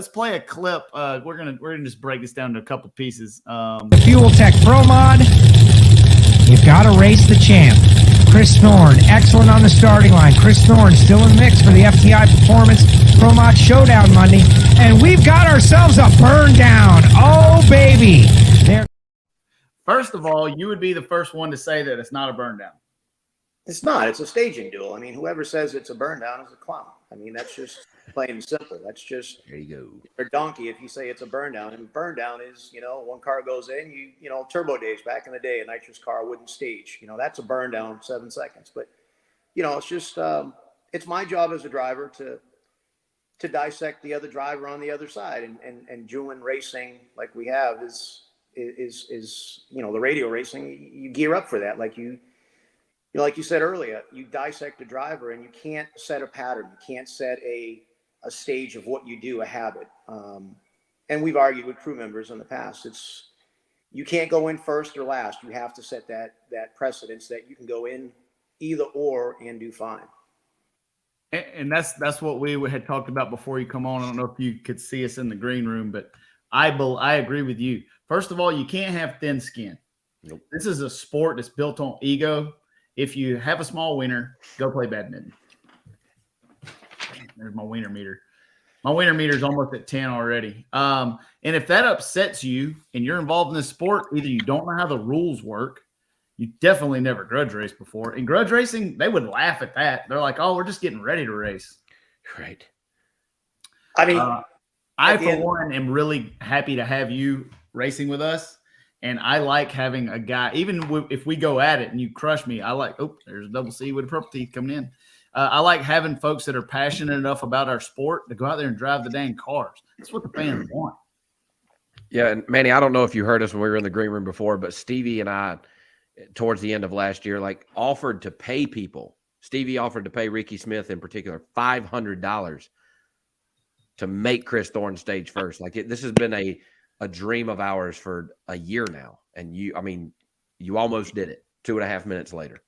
play a clip. We're gonna just break this down to a couple pieces. Fuel Tech Pro Mod. You've got to race the champ. Chris Thorne, excellent on the starting line. Chris Thorne still in the mix for the FTI Performance Pro Mod Showdown Monday. And we've got ourselves a burn down. Oh, baby. First of all, you would be the first one to say that it's not a burn down. It's not. It's a staging duel. I mean, whoever says it's a burn down is a clown. I mean, that's just plain and simple. That's just there you go. You're a donkey if you say it's a burn down. And burn down is, one car goes in, turbo days back in the day, a nitrous car wouldn't stage. That's a burn down 7 seconds. But, it's just it's my job as a driver to dissect the other driver on the other side. And doing racing like we have is the radio racing, you gear up for that. Like like you said earlier, you dissect a driver and you can't set a pattern. You can't set a stage of what you do, a habit. And we've argued with crew members in the past. You can't go in first or last. You have to set that precedence that you can go in either or and do fine. And that's what we had talked about before you come on. I don't know if you could see us in the green room, but I agree with you. First of all, you can't have thin skin. Nope. This is a sport that's built on ego. If you have a small wiener, go play badminton. There's my wiener meter. My wiener meter is almost at 10 already. And if that upsets you and you're involved in this sport, either you don't know how the rules work, you definitely never grudge raced before. In grudge racing, they would laugh at that. They're like, oh, we're just getting ready to race. Right. I mean, I, for one, am really happy to have you racing with us. And I like having a guy, even if we go at it and you crush me, I like, oh, there's a double C with a purple teeth coming in. I like having folks that are passionate enough about our sport to go out there and drive the dang cars. That's what the fans want. Yeah, and Manny, I don't know if you heard us when we were in the green room before, but Stevie and I, towards the end of last year, like offered to pay people. Stevie offered to pay Ricky Smith in particular $500 to make Chris Thorne stage first. Like this has been a dream of ours for a year now. And you almost did it 2.5 minutes later.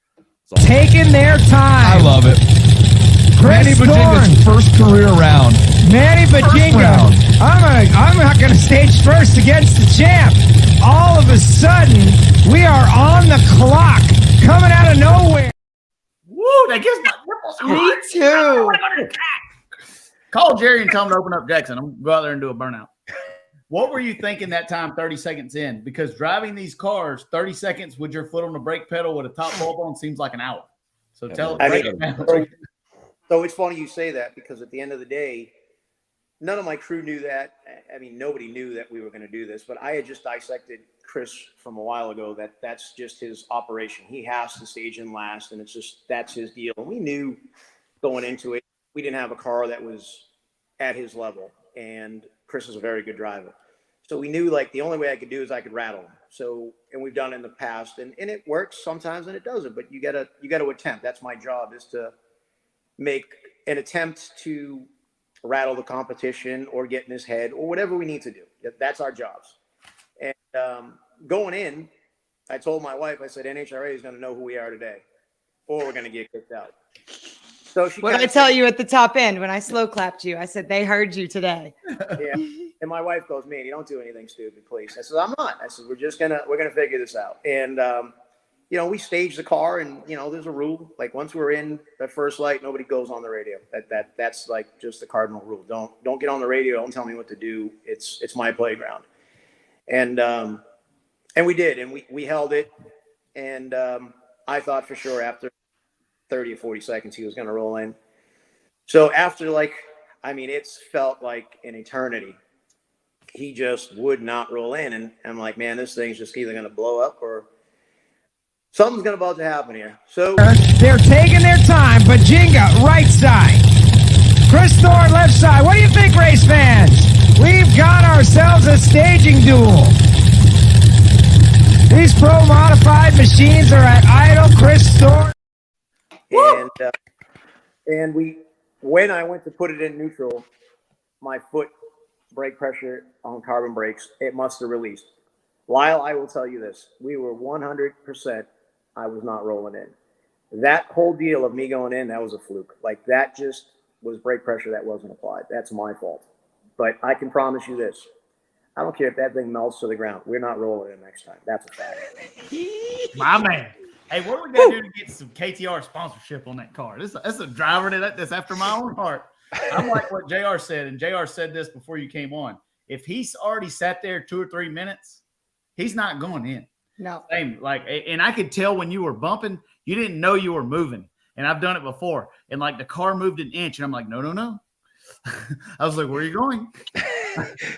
So, Taking their time. I love it. Manny Buginga's first career round. Manny Buginga. I'm not going to stage first against the champ. All of a sudden, we are on the clock, coming out of nowhere. Woo, that gives my nipples Me too. Call Jerry and tell him to open up Jackson. I'm going to go out there and do a burnout. What were you thinking that time 30 seconds in? Because driving these cars, 30 seconds with your foot on the brake pedal with a top bulb on seems like an hour. So tell it. So it's funny you say that, because at the end of the day, none of my crew knew that. I mean, nobody knew that we were going to do this, but I had just dissected Chris from a while ago that's just his operation. He has to stage in last, and that's his deal. And we knew going into it, we didn't have a car that was at his level, and Chris is a very good driver. So we knew like the only way I could do is I could rattle him. So, and we've done it in the past, and it works sometimes and it doesn't, but you gotta attempt. That's my job, is to make an attempt to rattle the competition or get in his head or whatever we need to do. That's our jobs. And going in, I told my wife, I said, NHRA is going to know who we are today, or we're going to get kicked out. So she. What did I tell you at the top end when I slow clapped you? I said, they heard you today. Yeah. And my wife goes, man, you don't do anything stupid, please. I said, I'm not. I said, we're going to figure this out. And, we staged the car, and, there's a rule. Like once we're in the first light, nobody goes on the radio. That's like just the cardinal rule. Don't get on the radio. Don't tell me what to do. It's my playground. And we did, and we held it. And I thought for sure after 30 or 40 seconds, he was going to roll in. So after it's felt like an eternity. He just would not roll in. And I'm like, man, this thing's just either going to blow up or something's about to happen here. So they're taking their time. Buginga, right side. Chris Thorne, left side. What do you think, race fans? We've got ourselves a staging duel. These pro modified machines are at idle. Chris Thorne. And when I went to put it in neutral, my foot brake pressure on carbon brakes, it must have released. Lyle, I will tell you this. We were 100%. I was not rolling in. That whole deal of me going in, that was a fluke. Like that just was brake pressure that wasn't applied. That's my fault. But I can promise you this. I don't care if that thing melts to the ground. We're not rolling in next time. That's a fact. My man. Hey, what are we going to do to get some KTR sponsorship on that car? That's a driver that's after my own heart. I'm like what JR said, and JR said this before you came on. If he's already sat there 2 or 3 minutes, he's not going in. No. Same, and I could tell when you were bumping, you didn't know you were moving. And I've done it before. And the car moved an inch, and I'm like, no. I was like, where are you going?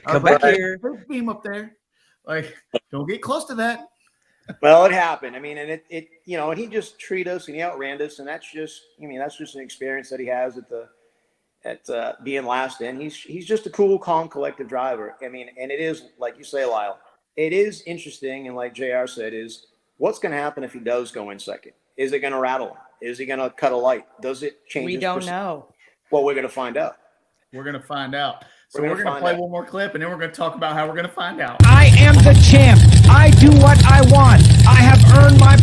Come back here. Beam up there. Don't get close to that. Well, it happened. I mean, and it and he just treated us and he outran us, and that's just an experience that he has at being last in. He's just a cool, calm, collective driver. I mean, and it is like you say, Lyle. It is interesting, and like JR said, is what's going to happen if he does go in second? Is it going to rattle him? Is he going to cut a light? Does it change? We don't know. Well, we're going to find out. We're going to find out. So we're going to play one more clip, and then we're going to talk about how we're going to find out. I am the champ. I do what I want. I have earned my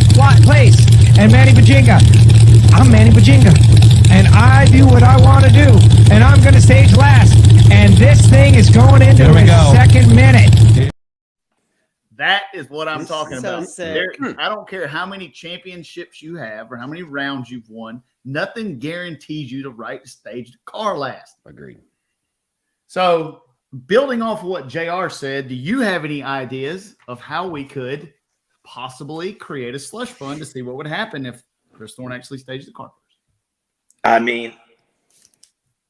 place. And Manny Buginga, I'm Manny Buginga. And I do what I want to do. And I'm going to stage last. And this thing is going into the second minute. That is what I'm This talking is so about. sick. I don't care how many championships you have or how many rounds you've won. Nothing guarantees you the right to stage the car last. Agreed. So, building off of what JR said, do you have any ideas of how we could possibly create a slush fund to see what would happen if Chris Thorne actually staged the car first? I mean,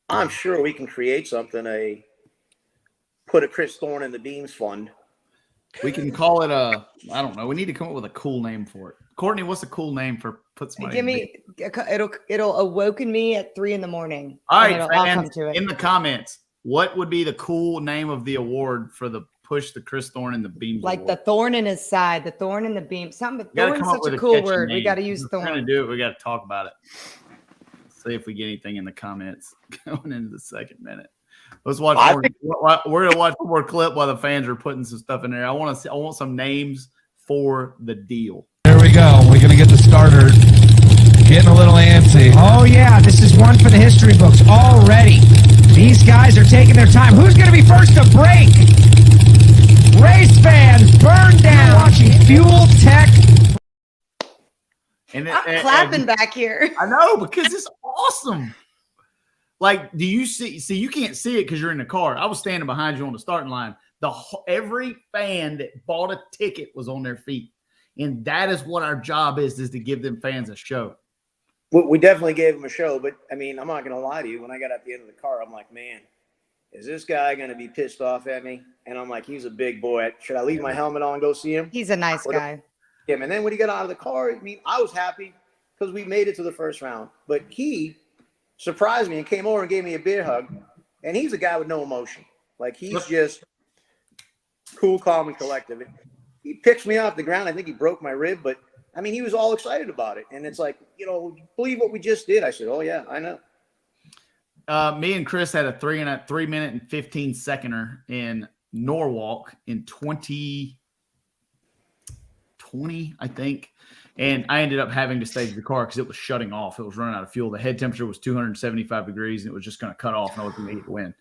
I'm sure we can create something, put a Chris Thorne in the Beams fund. We can call it I don't know. We need to come up with a cool name for it. Courtney, what's a cool name for put somebody? Give me it'll awoken me at 3 a.m. All right, I'll fans, come to it. in the comments, what would be the cool name of the award for the push the Chris Thorne in the Beams? Like award? the thorn in his side, the thorn in the beam. Something. We gotta Thorn's come up such with a cool catchy word. We name. got to use If we're thorn. gonna do it. We got to talk about it. See if we get anything in the comments going into the second minute. Let's watch. We're gonna watch one more clip while the fans are putting some stuff in there. I want some names for the deal. There we go. We're going to get the starter getting a little antsy. Oh, yeah, this is one for the history books already. These guys are taking their time. Who's going to be first to break? Race fans, burn down. Watching Fuel Tech. And I'm clapping back here. I know, because it's awesome. Like, do you see? You can't see it because you're in the car. I was standing behind you on the starting line. Every fan that bought a ticket was on their feet, and that is what our job is to give them fans a show. We definitely gave them a show, but I mean, I'm not going to lie to you. When I got at the end of the car, I'm like, man, is this guy going to be pissed off at me? And I'm like, he's a big boy. Should I leave my helmet on and go see him? He's a nice guy. Yeah, and then when he got out of the car, I mean, I was happy because we made it to the first round. But he surprised me and came over and gave me a beer hug. And he's a guy with no emotion. Like, he's just cool, calm, and collective. He picked me off the ground. I think he broke my rib, but I mean, he was all excited about it. And it's like, believe what we just did. I said, oh yeah, I know. Me and Chris had a 3 minute and 15 seconder in Norwalk in 2020, I think. And I ended up having to stage the car because it was shutting off. It was running out of fuel. The head temperature was 275 degrees, and it was just going to cut off, and I was going to get the win.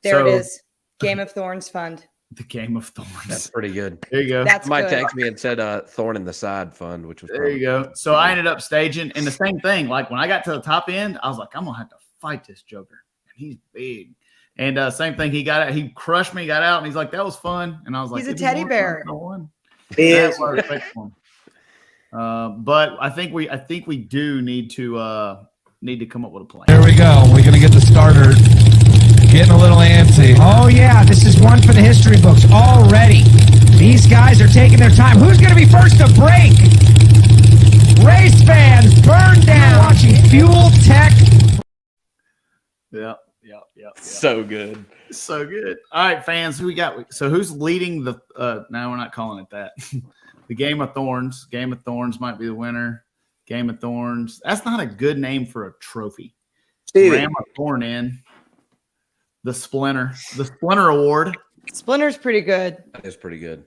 There it is. Game of Thorns fund. The Game of Thorns. That's pretty good. There you go. That's Mike good. texted me and said Thorn in the Side fund, which was there you go. So I ended up staging, and the same thing. Like when I got to the top end, I was like, I'm gonna have to fight this Joker, and he's big. And same thing. He got out. He crushed me. Got out, and he's like, that was fun. And I was like, He's a teddy bear. He is. But I think we do need to come up with a plan. Here we go. We're going to get the starter getting a little antsy. Oh, yeah, this is one for the history books already. These guys are taking their time. Who's going to be first to break? Race fans, burn down. Watching Fuel Tech. Yep. so good. So good. All right, fans, who we got? So who's leading the no, we're not calling it that. The Game of Thorns. Game of Thorns might be the winner. Game of Thorns. That's not a good name for a trophy. Stevie. Ram a thorn in. The Splinter. The Splinter Award. Splinter's pretty good. That is pretty good.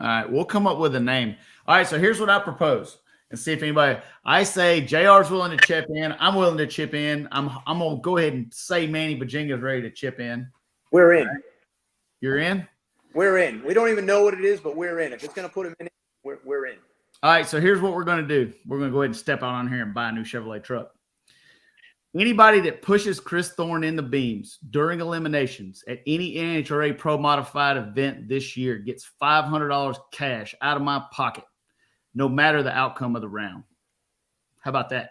All right, we'll come up with a name. All right, so here's what I propose. And see if anybody. I say JR's willing to chip in. I'm willing to chip in. I'm gonna go ahead and say Manny Buginga is ready to chip in. We're in. You're in? We're in. We don't even know what it is, but we're in. If it's going to put him in, we're in. All right, so here's what we're going to do. We're going to go ahead and step out on here and buy a new Chevrolet truck. Anybody that pushes Chris Thorne in the beams during eliminations at any NHRA Pro Modified event this year gets $500 cash out of my pocket, no matter the outcome of the round. How about that?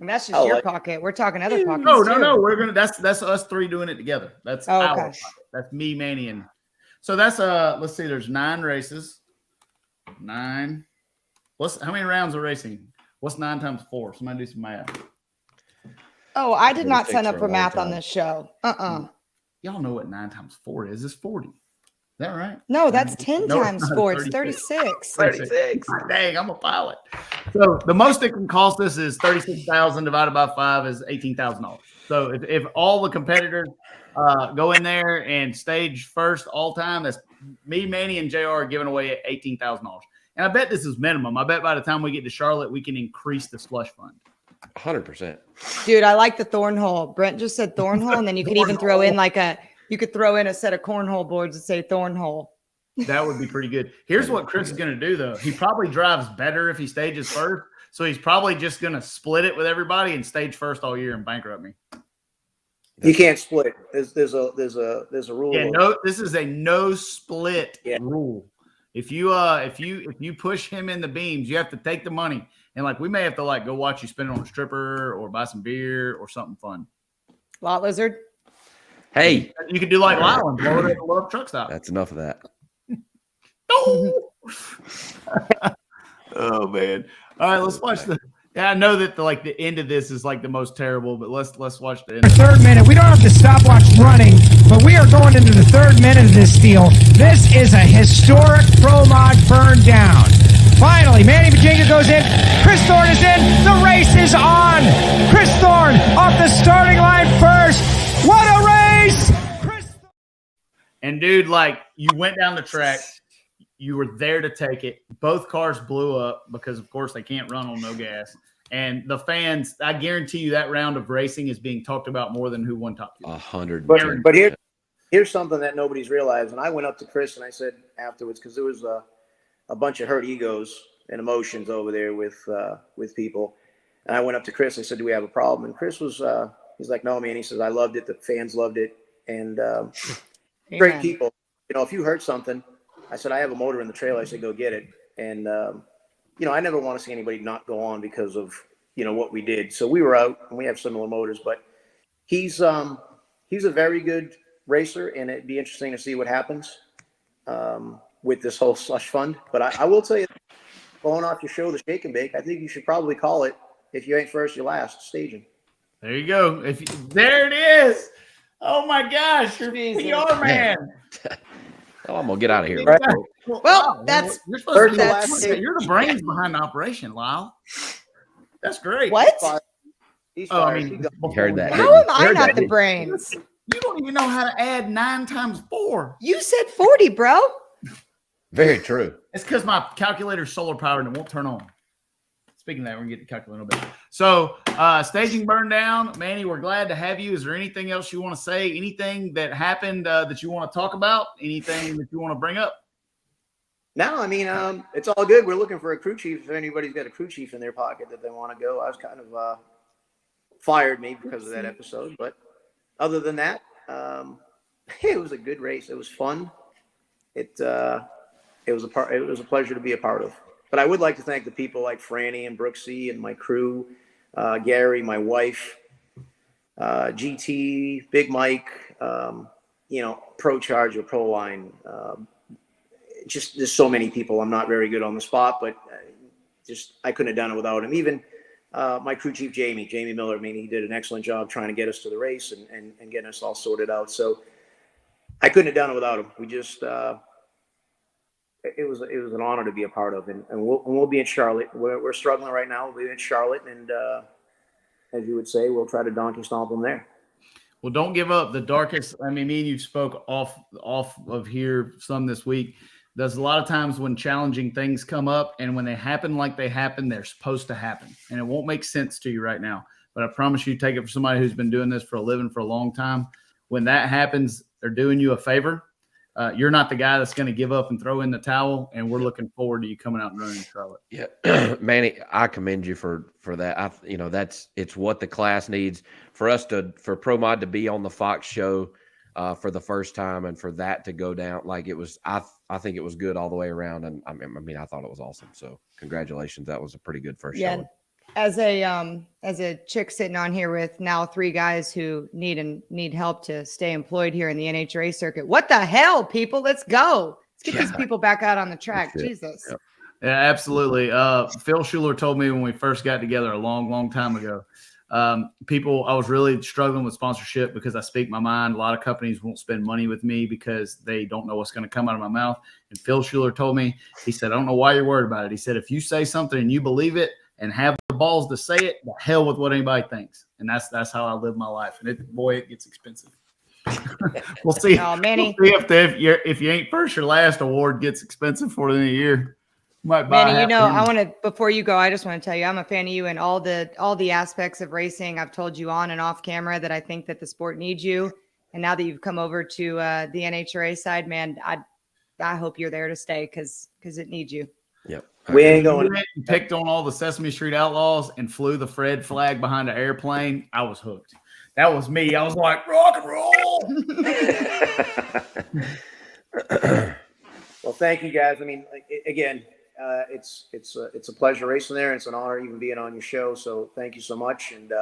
And that's just your pocket. We're talking other pockets. No. too. We're that's us three doing it together. That's Oh, our okay. pocket. That's me, Manny, and so that's let's see, there's 9 races. 9. How many rounds of racing? What's 9 times 4? Somebody do some math. Oh, I did not 36 sign up for for a long math on time. this show. Y'all know what 9 times 4 is. It's 40. Is that right? No, that's 10 No, times it's not. 4. It's 36. 36. Dang, I'm a pilot. So the most it can cost us is $36,000 divided by 5 is $18,000. So if all the competitors go in there and stage first all time, that's me, Manny, and JR are giving away $18,000. And I bet this is minimum. I bet by the time we get to Charlotte, we can increase the slush fund. 100%. Dude, I like the thornhole. Brent just said thornhole, and then you could even throw in you could throw in a set of cornhole boards that say thornhole. That would be pretty good. Here's what Chris is going to do, though. He probably drives better if he stages first. So he's probably just going to split it with everybody and stage first all year and bankrupt me. You can't split. There's a rule. Yeah, no, this is a no split rule. If you push him in the beams, you have to take the money. And like we may have to like go watch you spend it on a stripper or buy some beer or something fun. Lot Lizard. Hey, you could do like Lyle and blow it at the Love Truck Stop. That's enough of that. Oh man! All right, let's watch the. Yeah, I know that the end of this is like the most terrible, but let's watch the end. The third minute. We don't have the stopwatch running, but we are going into the third minute of this deal. This is a historic Pro Mod burn down. Finally, Manny Buginga goes in. Chris Thorne is in. The race is on. Chris Thorne off the starting line first. What a race! And dude, like you went down the track. You were there to take it. Both cars blew up because, of course, they can't run on no gas. And the fans, I guarantee you that round of racing is being talked about more than who won Top Gear. 100%. But here's something that nobody's realized. And I went up to Chris and I said afterwards, because there was a bunch of hurt egos and emotions over there with people. And I went up to Chris. I said, "Do we have a problem?" And Chris was, he's like, "No, man." He says, "I loved it. The fans loved it." And great people. You know, if you heard something, I said, "I have a motor in the trailer." I said, "Go get it." And, you know, I never want to see anybody not go on because of, you know, what we did. So we were out and we have similar motors, but he's a very good racer, and it'd be interesting to see what happens with this whole slush fund. But I will tell you, going off your show, the Shake and Bake, I think you should probably call it, if you ain't first, you're last, staging. There you go. There it is. Oh my gosh, you're PR man. Oh, I'm gonna get out of here. Right. Well, that's you're the brains behind the operation, Lyle. That's great. what? He's Oh, I fired. mean, You heard that. How am I Heard not that, the didn't brains? you don't even know how to add 9 times 4. You said 40, bro. Very true. It's because my calculator's solar powered and it won't turn on. Speaking of that, we're going to get the calculator in a bit. So, staging burn down. Manny, we're glad to have you. Is there anything else you want to say? Anything that happened that you want to talk about? Anything that you want to bring up? No, I mean, it's all good. We're looking for a crew chief. If anybody's got a crew chief in their pocket that they want to go, I was kind of fired me because of that episode. But other than that, it was a good race. It was fun. It was a pleasure to be a part of. But I would like to thank the people like Franny and Brooksy and my crew, Gary, my wife, GT, Big Mike, you know, Pro Charger, Pro Line. Just there's so many people. I'm not very good on the spot, but I couldn't have done it without him. Even my crew chief, Jamie Miller, I mean, he did an excellent job trying to get us to the race and getting us all sorted out. So I couldn't have done it without him. We just it was an honor to be a part of, and we'll be in Charlotte. We're struggling right now. We'll be in Charlotte, and as you would say, we'll try to donkey stomp them there. Well, don't give up. The darkest. I mean, me and you spoke off of here some this week. There's a lot of times when challenging things come up, and when they happen like they happen, they're supposed to happen, and it won't make sense to you right now. But I promise you, take it from somebody who's been doing this for a living for a long time. When that happens, they're doing you a favor. You're not the guy that's going to give up and throw in the towel, and we're looking forward to you coming out and running in Charlotte. Yeah, Manny, I commend you for that. It's what the class needs for for Pro Mod to be on the Fox show for the first time, and for that to go down like it was. I think it was good all the way around, and I mean, I thought it was awesome. So congratulations, that was a pretty good first show. As a chick sitting on here with now 3 guys who need help to stay employed here in the NHRA circuit. What the hell, people? Let's go. Let's get these people back out on the track. Jesus. Yep. Yeah, absolutely. Phil Schuler told me when we first got together a long, long time ago, I was really struggling with sponsorship because I speak my mind. A lot of companies won't spend money with me because they don't know what's going to come out of my mouth. And Phil Schuler told me, he said, "I don't know why you're worried about it." He said, "If you say something and you believe it and have the balls to say it, the hell with what anybody thinks." And that's how I live my life. And it gets expensive. We'll see. Oh, Manny. We'll see if you ain't first or last award gets expensive for the end of the year. Might buy Manny, I want to, before you go, I just want to tell you, I'm a fan of you and all the aspects of racing. I've told you on and off camera that I think that the sport needs you. And now that you've come over to the NHRA side, man, I hope you're there to stay because it needs you. Yep. We ain't going. You picked on all the Sesame Street Outlaws and flew the Fred flag behind an airplane. I was hooked. That was me. I was like, rock and roll. Well, thank you guys. I mean, again, it's a pleasure racing there. It's an honor even being on your show. So thank you so much. And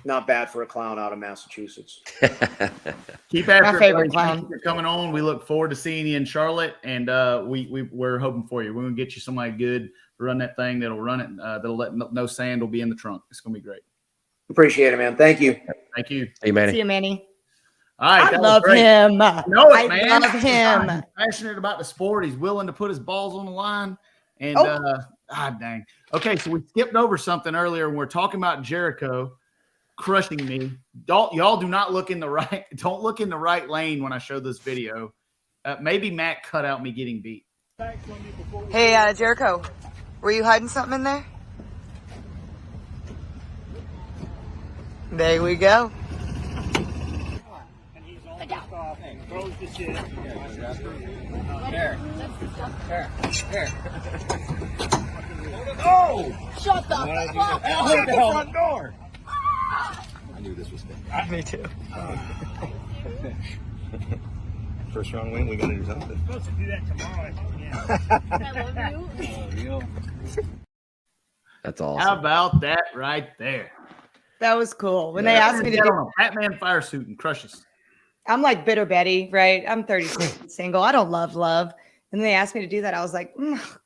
not bad for a clown out of Massachusetts. Keep after My favorite it. clown. You're coming on. We look forward to seeing you in Charlotte, and we're hoping for you. We're gonna get you somebody good to run that thing. That'll run it. That'll let no sand will be in the trunk. It's gonna be great. Appreciate it, man. Thank you. Thank you. Hey, Manny. See you, Manny. All right, I love him. No, I man. love him. He's passionate about the sport. He's willing to put his balls on the line. And dang. Okay, so we skipped over something earlier, and we're talking about Jericho crushing me. Y'all do not look in the right. Don't look in the right lane when I show this video. Maybe Matt cut out me getting beat. Hey, Jericho, were you hiding something in there? There we go. Shut the fuck up! Out the front door. I knew this was bad. Me too. First round win, we gotta do something. Supposed to do that tomorrow. I love you. That's awesome. How about that right there? That was cool. When they asked me to do, a Batman fire suit and crush us. I'm like Bitter Betty, right? I'm 36 and single. I don't love. And they asked me to do that. I was like,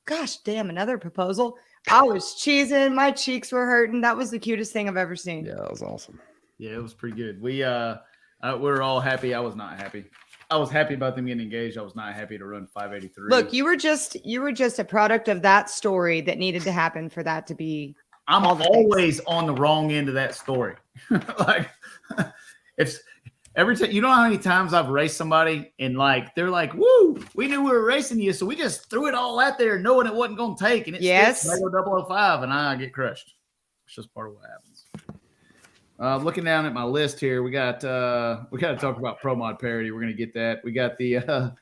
gosh, damn, another proposal. I was cheesing. My cheeks were hurting. That was the cutest thing I've ever seen. Yeah, that was awesome. Yeah, it was pretty good. We were all happy. I was not happy. I was happy about them getting engaged. I was not happy to run 583. Look, you were just a product of that story that needed to happen for that to be. I'm always on the wrong end of that story. Like, it's every time. You know how many times I've raced somebody and like they're like, "Woo, we knew we were racing you, so we just threw it all out there, knowing it wasn't going to take." And it's 005, and I get crushed. It's just part of what happens. Looking down at my list here, we got to talk about Pro Mod Parity. We're gonna get that. We got the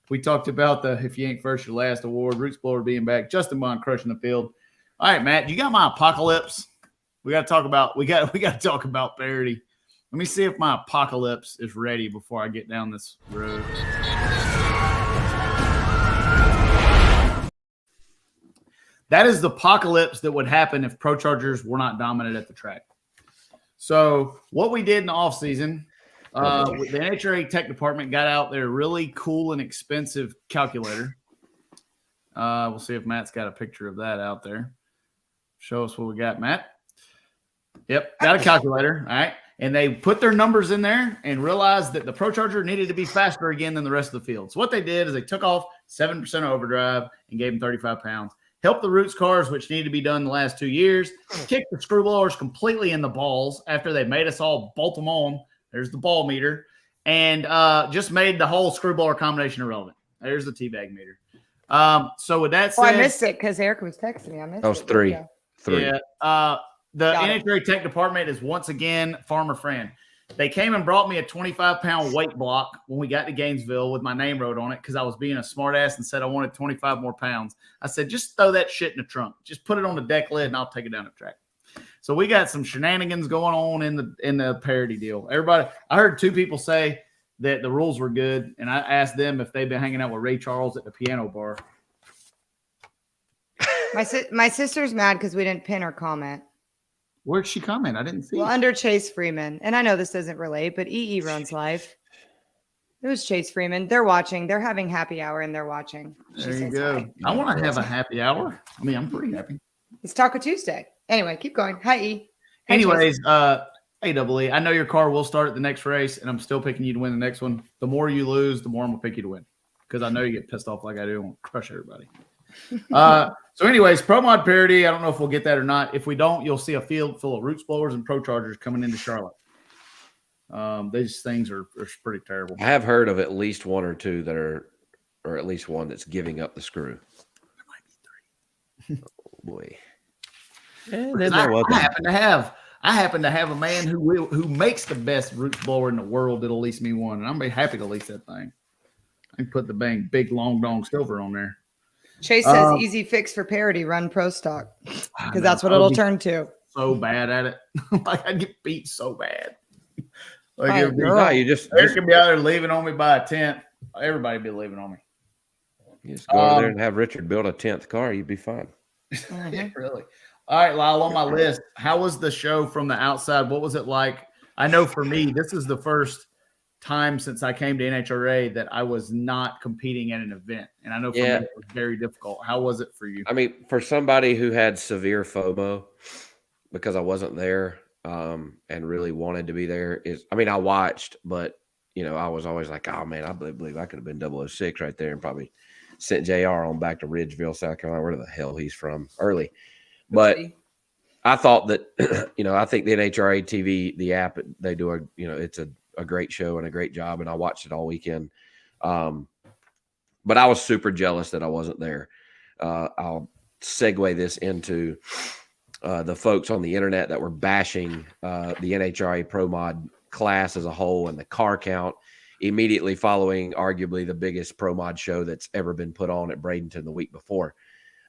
we talked about the if you ain't first, your last award. Roots Blower being back. Justin Bond crushing the field. All right, Matt, you got my apocalypse. We got to talk about Parity. Let me see if my apocalypse is ready before I get down this road. That is the apocalypse that would happen if Pro Chargers were not dominant at the track. So what we did in the offseason, the NHRA tech department got out their really cool and expensive calculator. We'll see if Matt's got a picture of that out there. Show us what we got, Matt. Yep, got a calculator. All right. And they put their numbers in there and realized that the Pro Charger needed to be faster again than the rest of the field. So what they did is they took off 7% of overdrive and gave them 35 pounds. Helped the Roots cars, which needed to be done the last 2 years. Kicked the screw blowers completely in the balls after they made us all bolt them on. There's the ball meter. And just made the whole screw blower combination irrelevant. There's the teabag meter. So with that said, I missed it because Eric was texting me. I missed it. That was three. Yeah. The NHRA tech department is once again farmer friend. They came and brought me a 25-pound weight block when we got to Gainesville with my name wrote on it because I was being a smartass and said I wanted 25 more pounds. I said, just throw that shit in the trunk. Just put it on the deck lid and I'll take it down the track. So we got some shenanigans going on in the Parity deal. Everybody, I heard 2 people say that the rules were good, and I asked them if they've been hanging out with Ray Charles at the piano bar. My sister's mad because we didn't pin her comment. Where'd she comment? I didn't see. Well, under Chase Freeman. And I know this doesn't relate, but EE runs live. It was Chase Freeman. They're watching. They're having happy hour and they're watching. There you go. Hi. I want to have a happy hour. I mean, I'm pretty happy. It's Taco Tuesday. Anyway, keep going. Hi, E. Hi, anyways, AEE, I know your car will start at the next race, and I'm still picking you to win the next one. The more you lose, the more I'm going to pick you to win because I know you get pissed off like I do and crush everybody. So anyways, Pro Mod Parity, I don't know if we'll get that or not. If we don't, you'll see a field full of Roots blowers and Pro Chargers coming into Charlotte. These things are pretty terrible. I have heard of at least 1 or 2 that are, or at least one that's giving up the screw. There might be 3. Oh boy. I happen to have a man who makes the best Roots blower in the world that'll lease me one, and I'm be happy to lease that thing. And put the big long dong silver on there. Chase says easy fix for Parity, run pro stock. Because that's what it'll turn to. So bad at it. Like I'd get beat so bad. Like Eric could be out there leaving on me by a 10th. Everybody be leaving on me. You just go over there and have Richard build a 10th car, you'd be fine. Yeah, really. All right, Lyle, on my list, how was the show from the outside? What was it like? I know for me, this is the first time since I came to NHRA that I was not competing at an event. And I know for me it was very difficult. How was it for you? I mean, for somebody who had severe FOMO because I wasn't there and really wanted to be there I watched, but I was always like, oh man, I believe I could have been 006 right there and probably sent JR on back to Ridgeville, South Carolina, where the hell he's from early. But I thought that, I think the NHRA TV, the app, they do it's a great show and a great job. And I watched it all weekend. But I was super jealous that I wasn't there. I'll segue this into the folks on the internet that were bashing the NHRA Pro Mod class as a whole and the car count immediately following arguably the biggest Pro Mod show that's ever been put on at Bradenton the week before.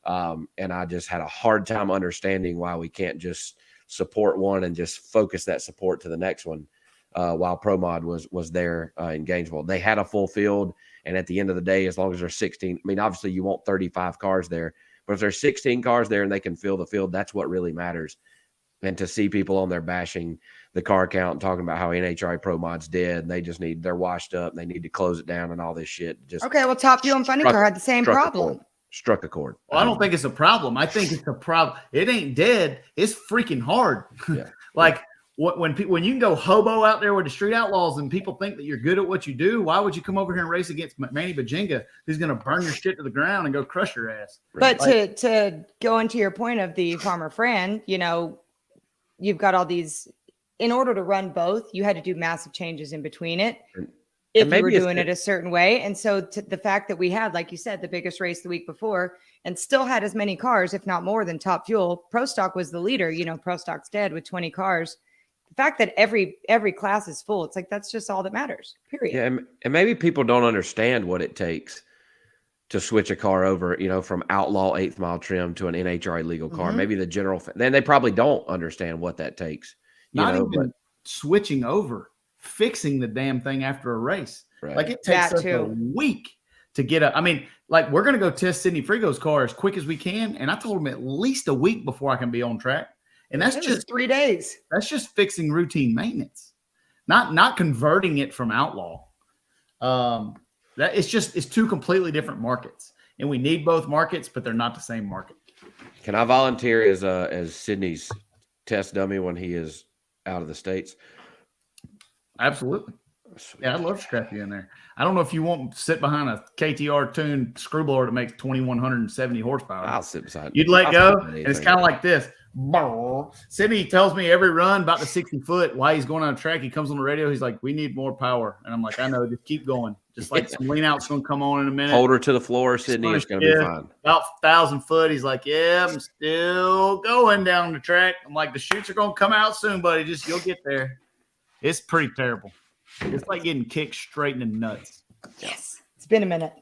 And I just had a hard time understanding why we can't just support one and just focus that support to the next one. While Pro Mod was there in Gainesville, they had a full field. And at the end of the day, as long as there's 16, obviously you want 35 cars there, but if there's 16 cars there and they can fill the field, that's what really matters. And to see people on there bashing the car count and talking about how NHRA Pro Mod's dead and they're washed up and they need to close it down and all this shit. Okay, well, Top Fuel and Funny Car had the same problem. Struck a chord. Well, I don't think it's a problem. I think it's a problem. It ain't dead. It's freaking hard. Yeah. When you can go hobo out there with the street outlaws and people think that you're good at what you do, why would you come over here and race against Manny Buginga, who's going to burn your shit to the ground and go crush your ass? But to go into your point of the Farmer Fran, you've got all these. In order to run both, you had to do massive changes in between it. If you were doing it a certain way. And so the fact that we had, like you said, the biggest race the week before and still had as many cars, if not more than Top Fuel, Pro Stock was the leader. Pro Stock's dead with 20 cars. The fact that every class is full, it's like, that's just all that matters, period. Yeah. And maybe people don't understand what it takes to switch a car over, from outlaw 8th mile trim to an NHRA legal car. Maybe the general, then they probably don't understand what that takes. Not even switching over, fixing the damn thing after a race. Right. Like it takes us a week to get up. We're going to go test Sidney Frigo's car as quick as we can. And I told him at least a week before I can be on track. And that's just 3 days. That's just fixing routine maintenance, not converting it from outlaw. It's two completely different markets, and we need both markets, but they're not the same market. Can I volunteer as Sydney's test dummy when he is out of the States? Absolutely. Yeah, I'd love to strap you in there. I don't know if you want to sit behind a KTR tuned screwblower that makes 2,170 horsepower. I'll sit beside. You'd let go, and it's kind of like this. Sydney tells me every run about the 60 foot while he's going on a track. He comes on the radio. He's like, "We need more power," and I'm like, "I know. Just keep going. Just like some lean out's going to come on in a minute. Hold her to the floor, Sydney. It's going to be fine." About 1,000 foot. He's like, "Yeah, I'm still going down the track." I'm like, "The chutes are going to come out soon, buddy. Just you'll get there." It's pretty terrible. It's like getting kicked straight in the nuts. Yes, it's been a minute.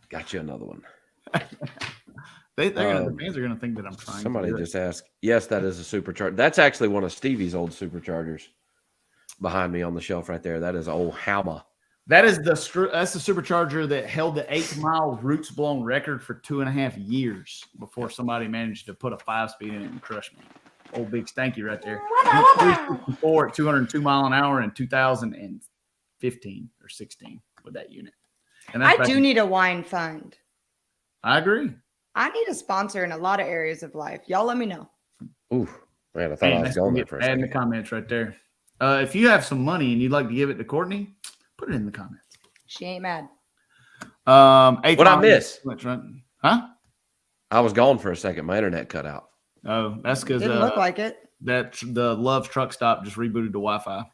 Got you another one. The fans are going to think that I'm trying. Somebody just asked. Yes, that is a supercharger. That's actually one of Stevie's old superchargers behind me on the shelf right there. That is old Halma. That's the supercharger that held the 8 mile roots blown record for 2.5 years before somebody managed to put a 5-speed in it and crush me. Old big stanky right there. 364 at 202 mile an hour in 2015 or 16 with that unit. And I do need a wine fund. I agree. I need a sponsor in a lot of areas of life. Y'all let me know. Ooh, man, I thought I was going there for a second. Add in the comments right there. If you have some money and you'd like to give it to Courtney, put it in the comments. She ain't mad. What I miss? Huh? I was gone for a second. My internet cut out. Oh, that's because didn't look like it. That the Love's truck stop just rebooted the Wi-Fi.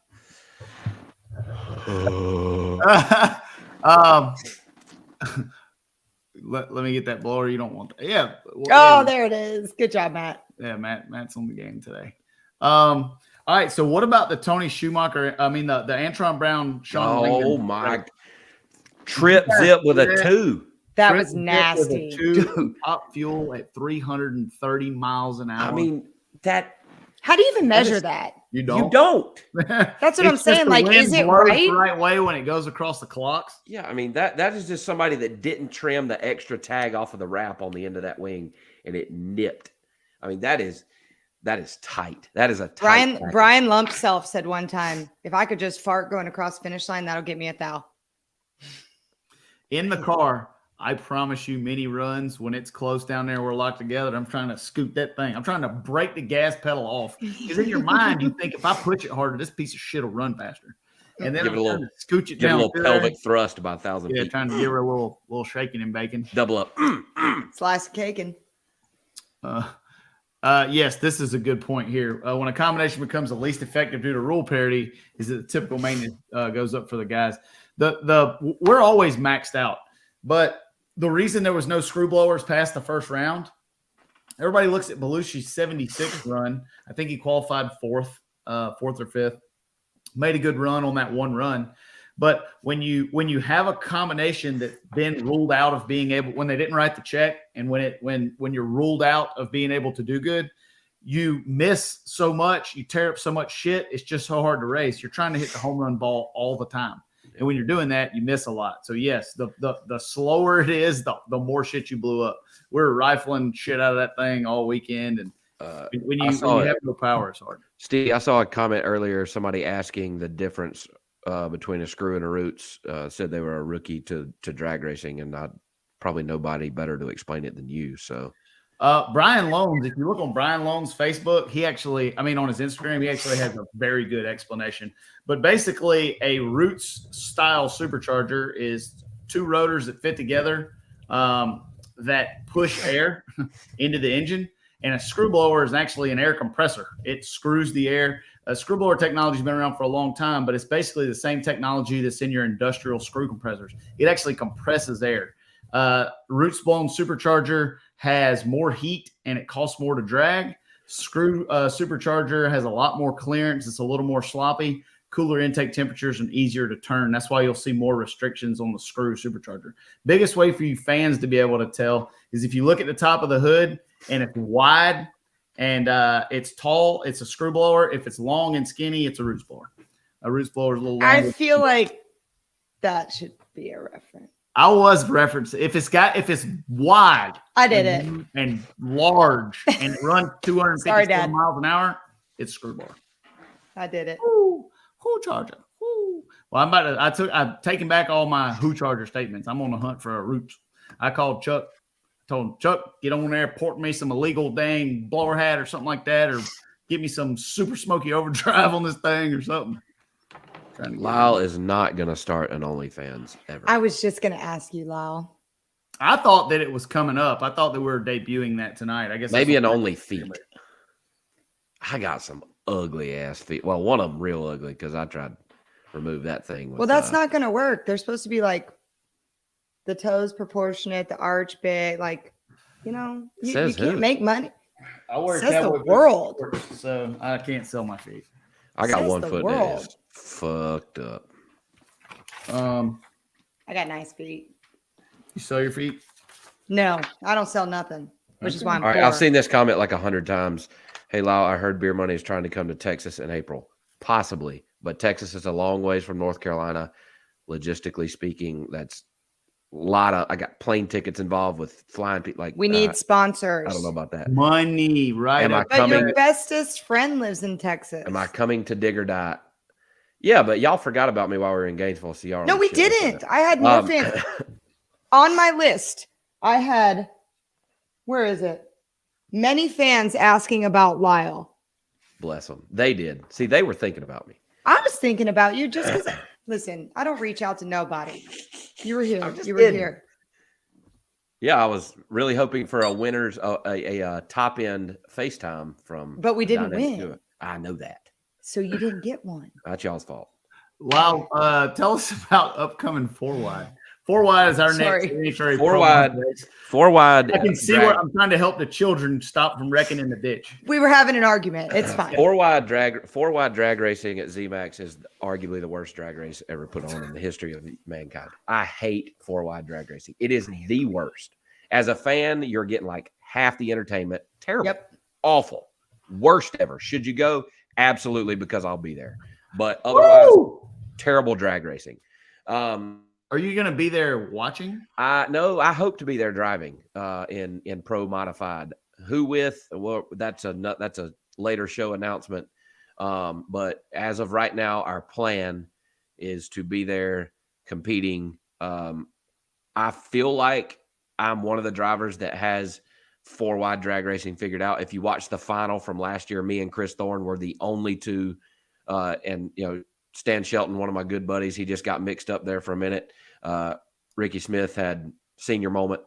Let me get that blower. You don't want that. Yeah. Oh, there it is. Good job, Matt. Yeah, Matt's on the game today. All right. So what about the Tony Schumacher? I mean, the Antron Brown, Sean Lincoln. My. Trip zip with a 2. That Trip was zip with a nasty. 2, top fuel at 330 miles an hour. I mean, that How do you even measure that? you don't. you don't. That's what I'm It's just saying. the Like, wind is it blows right? the right way when it goes across the clocks? Yeah, I mean that is just somebody that didn't trim the extra tag off of the wrap on the end of that wing, and it nipped. I mean that is tight. That is a tight package. Brian Lumpself said one time, if I could just fart going across the finish line, that'll get me a thou. In the car, I promise you, many runs when it's close down there, we're locked together. I'm trying to scoot that thing. I'm trying to break the gas pedal off because in your mind you think if I push it harder, this piece of shit will run faster. And then Give it a little, scooch it give it a down. little pelvic thrust about 1,000 Yeah, feet. trying to give her a little shaking and bacon. Double up. Slice of cake and Yes, this is a good point here. When a combination becomes the least effective due to rule parity, is that the typical maintenance goes up for the guys. We're always maxed out, but the reason there was no screw blowers past the first round, everybody looks at Belushi's 76 run. I think he qualified fourth or fifth. Made a good run on that one run. But when you have a combination that's been ruled out of being able, when they didn't write the check, and when you're ruled out of being able to do good, you miss so much, you tear up so much shit. It's just so hard to race. You're trying to hit the home run ball all the time, and when you're doing that, you miss a lot. So yes, the slower it is, the more shit you blew up. We're rifling shit out of that thing all weekend, and when you have no power, it's hard. Steve, I saw a comment earlier. Somebody asking the difference between a screw and a roots. Said they were a rookie to drag racing, and probably nobody better to explain it than you. So, Brian Loans, if you look on Brian Loans' Facebook, on his Instagram, he actually has a very good explanation. But basically, a roots style supercharger is two rotors that fit together that push air into the engine. And a screw blower is actually an air compressor. It screws the air. Screw blower technology has been around for a long time, but it's basically the same technology that's in your industrial screw compressors. It actually compresses air. Roots blown supercharger has more heat and it costs more to drag. Screw supercharger has a lot more clearance. It's a little more sloppy, cooler intake temperatures, and easier to turn. That's why you'll see more restrictions on the screw supercharger. Biggest way for you fans to be able to tell is if you look at the top of the hood and it's wide and it's tall, it's a screw blower. If it's long and skinny, it's a roots blower. A roots blower is a little longer. I feel like that should be a reference. I was referencing if it's wide. I did it. And large and it runs 250 miles an hour, it's screw blower. I did it. Who charger? Who? Well, I've taken back all my who charger statements. I'm on the hunt for a roots. I called Chuck. Told him, Chuck, get on there, port me some illegal dang blower hat or something like that, or give me some super smoky overdrive on this thing or something. Lyle is not going to start an OnlyFans ever. I was just going to ask you, Lyle. I thought that it was coming up. I thought that we were debuting that tonight. I guess maybe an Only Feet. I got some ugly ass feet. Well, one of them real ugly because I tried to remove that thing. Well, that's not going to work. They're supposed to be like the toes proportionate, the arch big, like, you can't make money. I wear says the world, so I can't sell my feet. I got one foot that is fucked up. I got nice feet. You sell your feet? No, I don't sell nothing, which is why I'm all right. poor. I've seen this comment like 100 times. Hey, Lyle, I heard Beer Money is trying to come to Texas in April. Possibly, but Texas is a long ways from North Carolina. Logistically speaking, that's I got plane tickets involved with flying people. Like we need sponsors. I don't know about that. Money, right? But your bestest friend lives in Texas. Am I coming to Dig or Die? Yeah, but y'all forgot about me while we were in Gainesville. So y'all. No, we didn't. I had more fans on my list. I had, where is it? Many fans asking about Lyle. Bless them. They did. See, they were thinking about me. I was thinking about you just because. Listen, I don't reach out to nobody. You were here. You were here. Yeah, I was really hoping for a winner's a top end FaceTime from. But we didn't win. I know that. So you didn't get one. That's y'all's fault. Wow. Tell us about upcoming 4 wide. 4 wide is our Sorry. next NHRA 4 Pro wide. race. 4 wide. I can see drag, where I'm trying to help the children stop from wrecking in the ditch. We were having an argument. It's fine. 4 wide drag racing at ZMAX is arguably the worst drag race ever put on in the history of mankind. I hate 4 wide drag racing. It is the worst. As a fan, you're getting like half the entertainment. Terrible. Yep. Awful. Worst ever. Should you go? Absolutely, because I'll be there. But otherwise, terrible drag racing. Are you going to be there watching? No, I hope to be there driving in pro modified. Who with? Well, that's a later show announcement. But as of right now, our plan is to be there competing. I feel like I'm one of the drivers that has 4 wide drag racing figured out. If you watch the final from last year, me and Chris Thorne were the only two, and Stan Shelton, one of my good buddies, he just got mixed up there for a minute. Ricky Smith had senior moment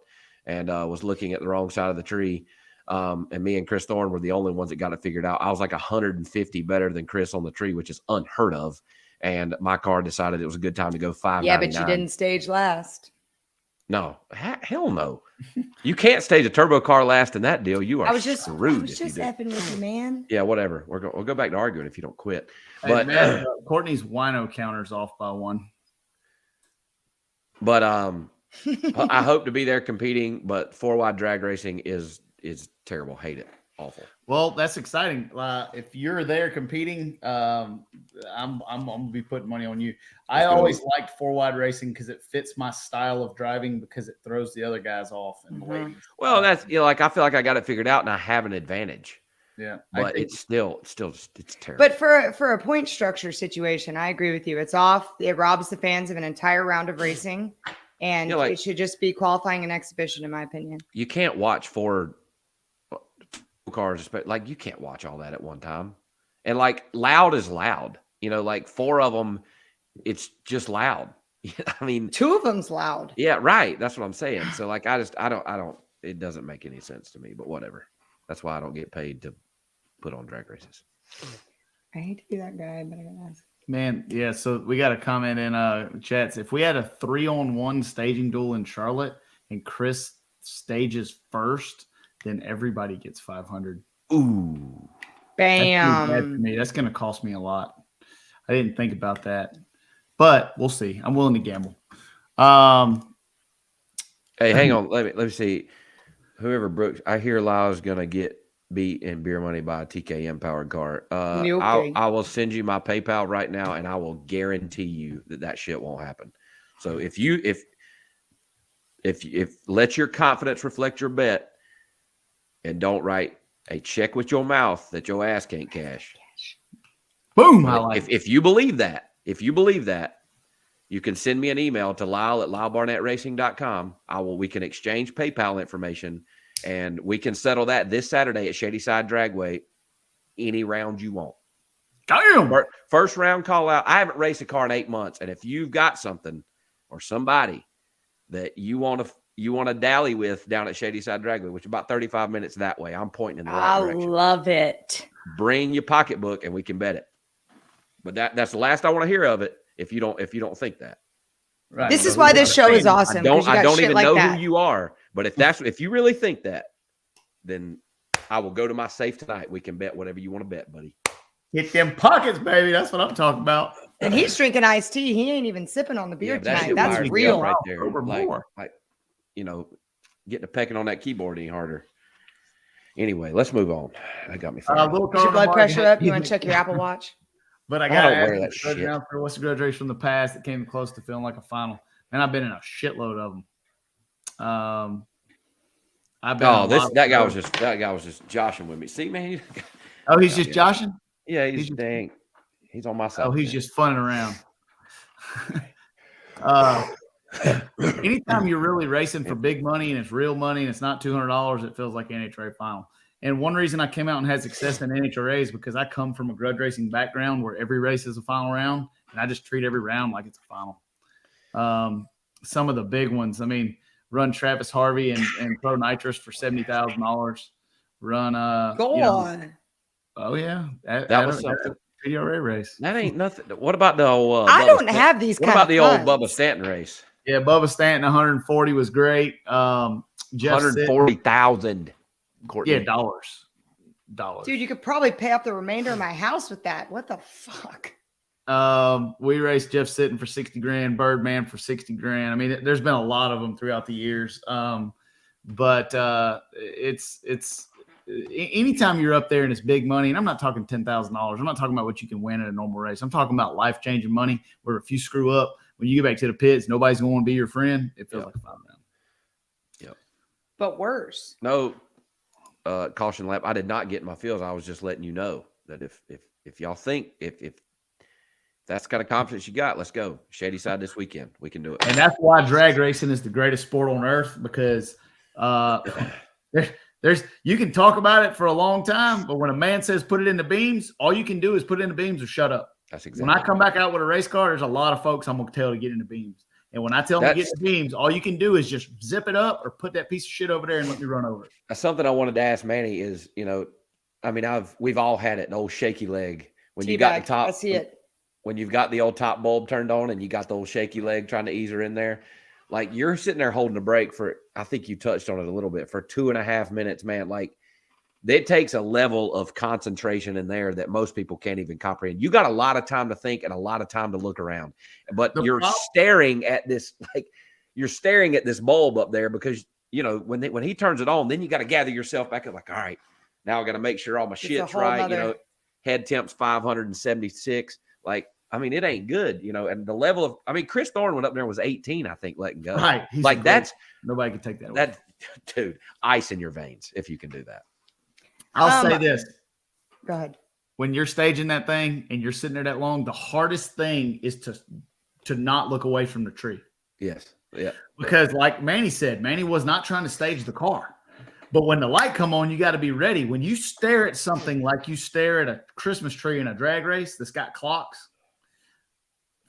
and was looking at the wrong side of the tree. And me and Chris Thorne were the only ones that got it figured out. I was like 150 better than Chris on the tree, which is unheard of. And my car decided it was a good time to go 599. Yeah, but you didn't stage last. No, hell no. You can't stage a turbo car last in that deal. You are screwed. I was just effing with you, man. Yeah, whatever. We'll go back to arguing if you don't quit. Hey, But man, Courtney's wino counter's off by 1. But I hope to be there competing. But 4 wide drag racing is terrible. Hate it. Awful. Well, that's exciting. If you're there competing, I'm gonna be putting money on you. I always liked 4 wide racing because it fits my style of driving because it throws the other guys off and the ladies. Well, that's like I feel like I got it figured out and I have an advantage. Yeah, But it's terrible. But for a point structure situation, I agree with you. It's off. It robs the fans of an entire round of racing, and it should just be qualifying and exhibition, in my opinion. You can't watch 4 cars, like you can't watch all that at one time. And like loud is loud. Like 4 of them, it's just loud. I mean, 2 of them's loud. Yeah, right. That's what I'm saying. So like I don't. It doesn't make any sense to me. But whatever. That's why I don't get paid to put on drag races. I hate to be that guy, but I gotta ask. Man, yeah. So we got a comment in chats. If we had a 3-on-1 staging duel in Charlotte and Chris stages first, then everybody gets 500. Ooh, bam! That's for me. That's going to cost me a lot. I didn't think about that, but we'll see. I'm willing to gamble. Hey, hang on. Let me see. Whoever Brooks, I hear Lyle's gonna get beat in beer money by a TKM powered car. I will send you my PayPal right now, and I will guarantee you that shit won't happen. So if let your confidence reflect your bet, and don't write a check with your mouth that your ass can't cash. Boom! If you believe that, you can send me an email to Lyle@LyleBarnettRacing.com. We can exchange PayPal information, and we can settle that this Saturday at Shadyside Dragway. Any round you want. Damn! First round call out. I haven't raced a car in 8 months, and if you've got something or somebody that you want to dally with down at Shadyside Dragway, which is about 35 minutes that way, I'm pointing in the right direction. I love it. Bring your pocketbook, and we can bet it. But that's the last I want to hear of it. If you don't think that, right. This is why this show is awesome. I don't even know who you are, but if you really think that, then I will go to my safe tonight. We can bet whatever you want to bet, buddy. Hit them pockets, baby. That's what I'm talking about. And he's drinking iced tea. He ain't even sipping on the beer tonight. That's real, right there. Like getting a pecking on that keyboard any harder. Anyway, let's move on. That got me. Is your blood pressure up? You want to check your Apple Watch? But I got to ask that shit. What's the grudge race from the past that came close to feeling like a final? And I've been in a shitload of them. That guy was just joshing with me. See, man. Oh, he's just joshing? Yeah, he's dang. He's on my side. Oh, he's just funning around. Anytime you're really racing for big money and it's real money and it's not $200, it feels like an NHRA final. And one reason I came out and had success in NHRA is because I come from a grudge racing background where every race is a final round, and I just treat every round like it's a final. Some of the big ones, I mean, run Travis Harvey and Pro Nitrous for $70,000. Run Go on. Oh yeah, that was something. PDRA race. That ain't nothing. What about the old? I don't have these. What about the old Bubba Stanton race? Yeah, Bubba Stanton 140 was great. Jeff 140,000. Yeah, dollars. Dude, you could probably pay off the remainder of my house with that. What the fuck? We raced Jeff Sitton for 60 grand, Birdman for 60 grand. I mean, there's been a lot of them throughout the years. But it's anytime you're up there and it's big money, and I'm not talking $10,000. I'm not talking about what you can win at a normal race. I'm talking about life-changing money where if you screw up, when you get back to the pits, nobody's going to be your friend. It feels like a $5 round. Yep. But worse. No, caution lap. I did not get in my feels. I was just letting you know that if y'all think if that's the kind of confidence you got, let's go. Shady Side this weekend. We can do it. And that's why drag racing is the greatest sport on earth, because there's you can talk about it for a long time, but when a man says put it in the beams, all you can do is put it in the beams or shut up. That's exactly. When I come back out with a race car, there's a lot of folks I'm going to tell to get in the beams. And when I tell them to get in the beams, all you can do is just zip it up or put that piece of shit over there and let me run over it. That's something I wanted to ask Manny is, we've all had it, the old shaky leg. When you got the top, I see it. When you've got the old top bulb turned on and you got the old shaky leg trying to ease her in there, like you're sitting there holding the brake for, I think you touched on it a little bit, for 2.5 minutes, man. Like it takes a level of concentration in there that most people can't even comprehend. You got a lot of time to think and a lot of time to look around, but you're staring at this bulb up there because, when he turns it on, then you got to gather yourself back up like, all right, now I got to make sure all my shit's right. Head temp's 576. Like, I mean, it ain't good, and the level of, Chris Thorne went up there and was 18, I think, letting go. Right. Like that's, nobody can take that away. That, dude, ice in your veins if you can do that. I'll say this. Go ahead. When you're staging that thing and you're sitting there that long, the hardest thing is to not look away from the tree. Yes. Yeah. Because like Manny said, Manny was not trying to stage the car. But when the light come on, you got to be ready. When you stare at something like you stare at a Christmas tree in a drag race that's got clocks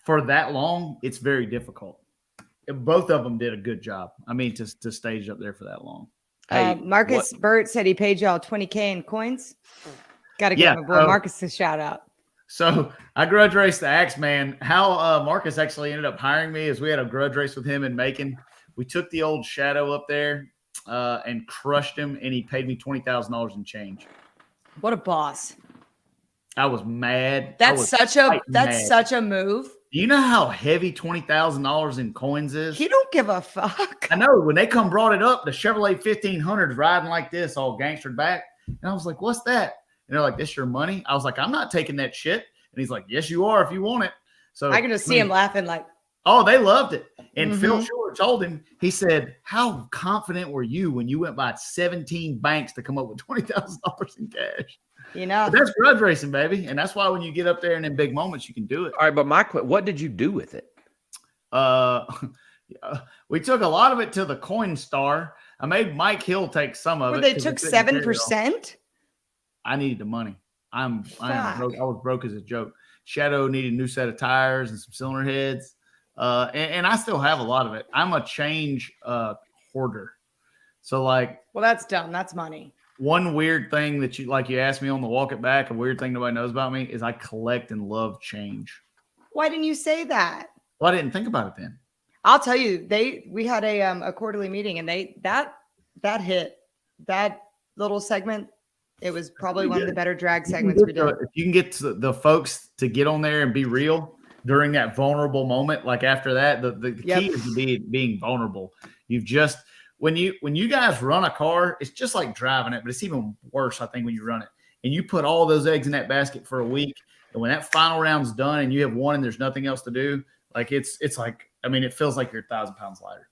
for that long, it's very difficult. Both of them did a good job. To stage up there for that long. Hey, Marcus Burt said he paid y'all $20K in coins. Got to give my boy Marcus a shout out. So I grudge raced the Axeman. How Marcus actually ended up hiring me is we had a grudge race with him in Macon. We took the old Shadow up there and crushed him, and he paid me $20,000 in change. What a boss! I was mad. That's such a move. Do you know how heavy $20,000 in coins is? He don't give a fuck. I know. When they brought it up, the Chevrolet 1500's riding like this, all gangstered back. And I was like, what's that? And they're like, this your money? I was like, I'm not taking that shit. And he's like, yes, you are if you want it. So I can just see him laughing like. Oh, they loved it. And Phil Shore told him, he said, how confident were you when you went by 17 banks to come up with $20,000 in cash? But that's grudge racing, baby. And that's why when you get up there and in big moments, you can do it. All right, but what did you do with it? We took a lot of it to the Coin Star. I made Mike Hill take some of it. They took 7%? I needed the money. I am broke. I was broke as a joke. Shadow needed a new set of tires and some cylinder heads. And I still have a lot of it. I'm a change hoarder. So well, that's dumb. That's money. One weird thing that you asked me on the walk it back, a weird thing nobody knows about me is I collect and love change. Why didn't you say that? Well, I didn't think about it then. I'll tell you, we had a quarterly meeting and that hit that little segment. It was probably one of the better drag segments we did. If you can get the folks to get on there and be real during that vulnerable moment, like after that, the key is to being vulnerable. You've just when you guys run a car, it's just like driving it, but it's even worse, I think, when you run it. And you put all those eggs in that basket for a week, and when that final round's done and you have won and there's nothing else to do, like it's like, it feels like you're 1,000 pounds lighter.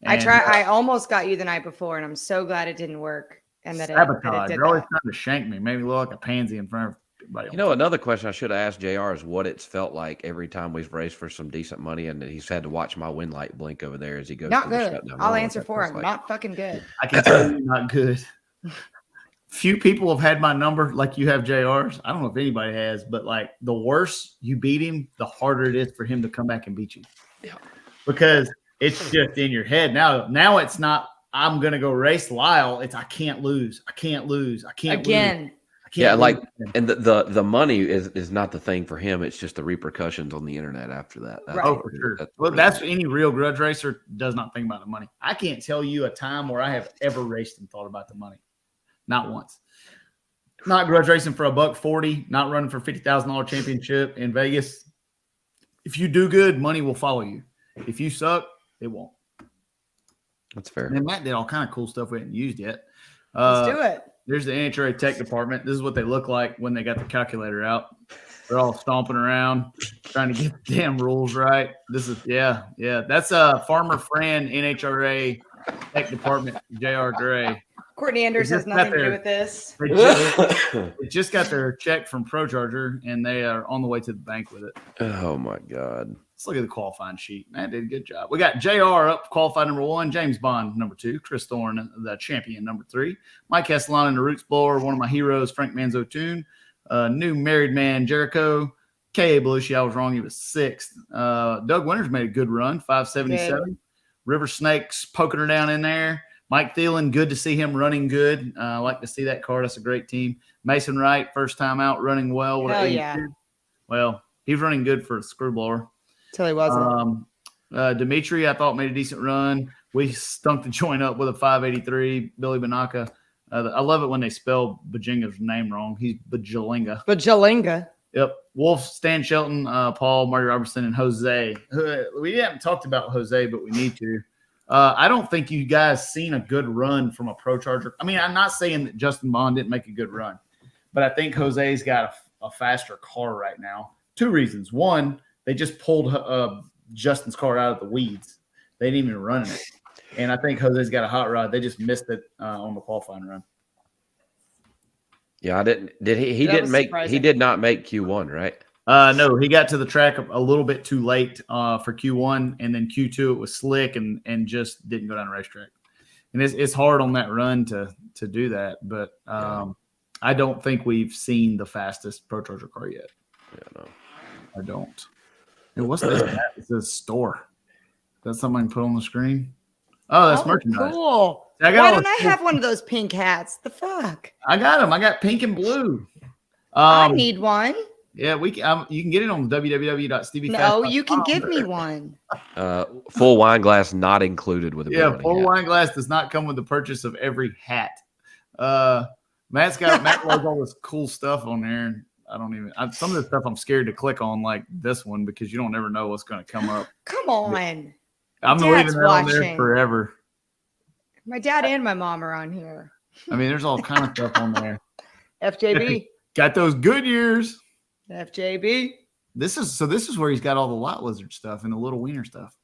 And I almost got you the night before, and I'm so glad it didn't work. And that sabotage. You're always trying to shank me. Made me look like a pansy in front of everybody. Another question I should have asked JR is what it's felt like every time we've raced for some decent money, and he's had to watch my wind light blink over there as he goes. Not good. I'll answer for him. Like. Not fucking good. I can tell you, not good. Few people have had my number like you have JR's. I don't know if anybody has, but the worse you beat him, the harder it is for him to come back and beat you. Yeah. Because it's just in your head. Now it's not, I'm going to go race Lyle. It's I can't lose. I can't lose. I can't again. Lose. Yeah, like, and the money is not the thing for him. It's just the repercussions on the internet after that. Right. Oh, for sure. That's any real grudge racer does not think about the money. I can't tell you a time where I have ever raced and thought about the money. Not once. Not grudge racing for $140, not running for $50,000 championship in Vegas. If you do good, money will follow you. If you suck, it won't. That's fair. And Matt did all kind of cool stuff we hadn't used yet. Let's do it. There's the NHRA tech department. This is what they look like when they got the calculator out. They're all stomping around, trying to get the damn rules right. This is, yeah. That's Farmer Fran NHRA tech department, J.R. Gray. Courtney Anders has nothing to do with this. They just got their check from ProCharger, and they are on the way to the bank with it. Oh, my God. Let's look at the qualifying sheet. Matt did a good job. We got JR up, qualified number 1, James Bond number 2, Chris Thorne, the champion number 3, Mike Castellano in the Roots Blower, one of my heroes, Frank Manzo Toon, new married man, Jericho, K.A. Belushi, I was wrong, he was 6th. Doug Winters made a good run, 577. Good. River Snakes poking her down in there. Mike Thielen, good to see him running good. I like to see that car. That's a great team. Mason Wright, first time out, running well. Hell yeah. Well, he's running good for a screw blower. Till he wasn't. Dimitri, I thought, made a decent run. We stunk the joint up with a 583. Billy Banaka. I love it when they spell Buginga's name wrong. He's Buginga. Buginga. Yep. Wolf, Stan Shelton, Paul, Marty Robertson, and Jose. We haven't talked about Jose, but we need to. I don't think you guys seen a good run from a ProCharger. I mean, I'm not saying that Justin Bond didn't make a good run, but I think Jose's got a faster car right now. 2 reasons. One, they just pulled Justin's car out of the weeds. They didn't even run it. And I think Jose's got a hot rod. They just missed it on the qualifying run. Yeah, I didn't. Did he? He didn't make. Surprising. He did not make Q1, right? No, he got to the track a little bit too late for Q1, and then Q2 it was slick and just didn't go down the racetrack. And it's hard on that run to do that, but I don't think we've seen the fastest ProCharger car yet. Yeah, no, I don't. And what's this? It says store. That's something I can put on the screen. Oh, that's merchandise. Cool. Why don't I have one of those pink hats? The fuck? I got them. I got pink and blue. I need one. Yeah, you can get it on www.steviefast.com. No, you can give me one. Full wine glass not included with a full wine glass does not come with the purchase of every hat. Matt loves all this cool stuff on there. I don't even. Some of the stuff I'm scared to click on, like this one, because you don't ever know what's going to come up. Come on. I'm leaving that on there forever. My dad and my mom are on here. I mean, there's all kind of stuff on there. FJB. Got those good years. FJB. This is where he's got all the lot lizard stuff and the little wiener stuff.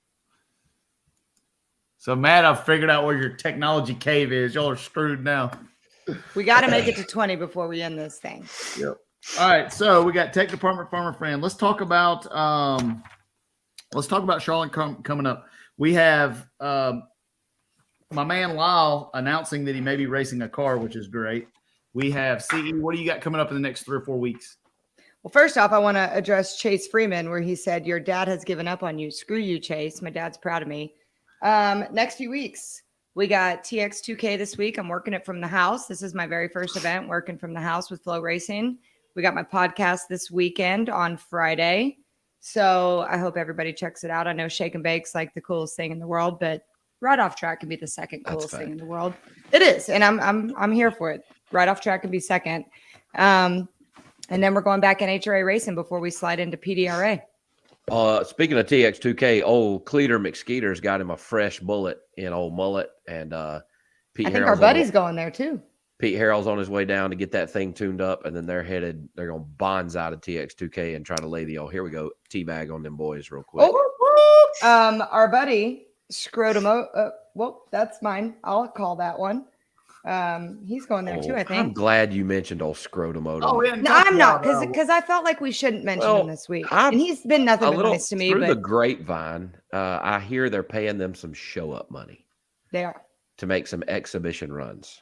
So Matt, I've figured out where your technology cave is. Y'all are screwed now. We got to make it to 20 before we end this thing. Yep. All right, so we got Tech Department Farmer Friend. Let's talk about Charlotte coming up. We have my man Lyle announcing that he may be racing a car, which is great. We have CE. What do you got coming up in the next 3 or 4 weeks? Well, first off, I want to address Chase Freeman, where he said, your dad has given up on you. Screw you, Chase. My dad's proud of me. Next few weeks, we got TX2K this week. I'm working it from the house. This is my very first event, working from the house with FloRacing. We got my podcast this weekend on Friday. So I hope everybody checks it out. I know Shake and Bake's like the coolest thing in the world, but Right Off Track can be the second coolest thing in the world. It is, and I'm here for it. Right Off Track can be second. And then we're going back in HRA racing before we slide into PDRA. Speaking of TX2K, old Cleater McSkeeter's got him a fresh bullet in old Mullet, and Pete. I think our buddy's going there too. Pete Harrell's on his way down to get that thing tuned up, and then they're going to bonds out of TX2K and try to lay the old, here we go, teabag on them boys real quick. Our buddy Scrotum. Well, that's mine. I'll call that one. He's going there too, I think. I'm glad you mentioned old Scrotumoto. Oh, no, I'm not, because I felt like we shouldn't mention him this week. And he's been nothing but nice to me. Through the grapevine, I hear they're paying them some show-up money. They are. To make some exhibition runs.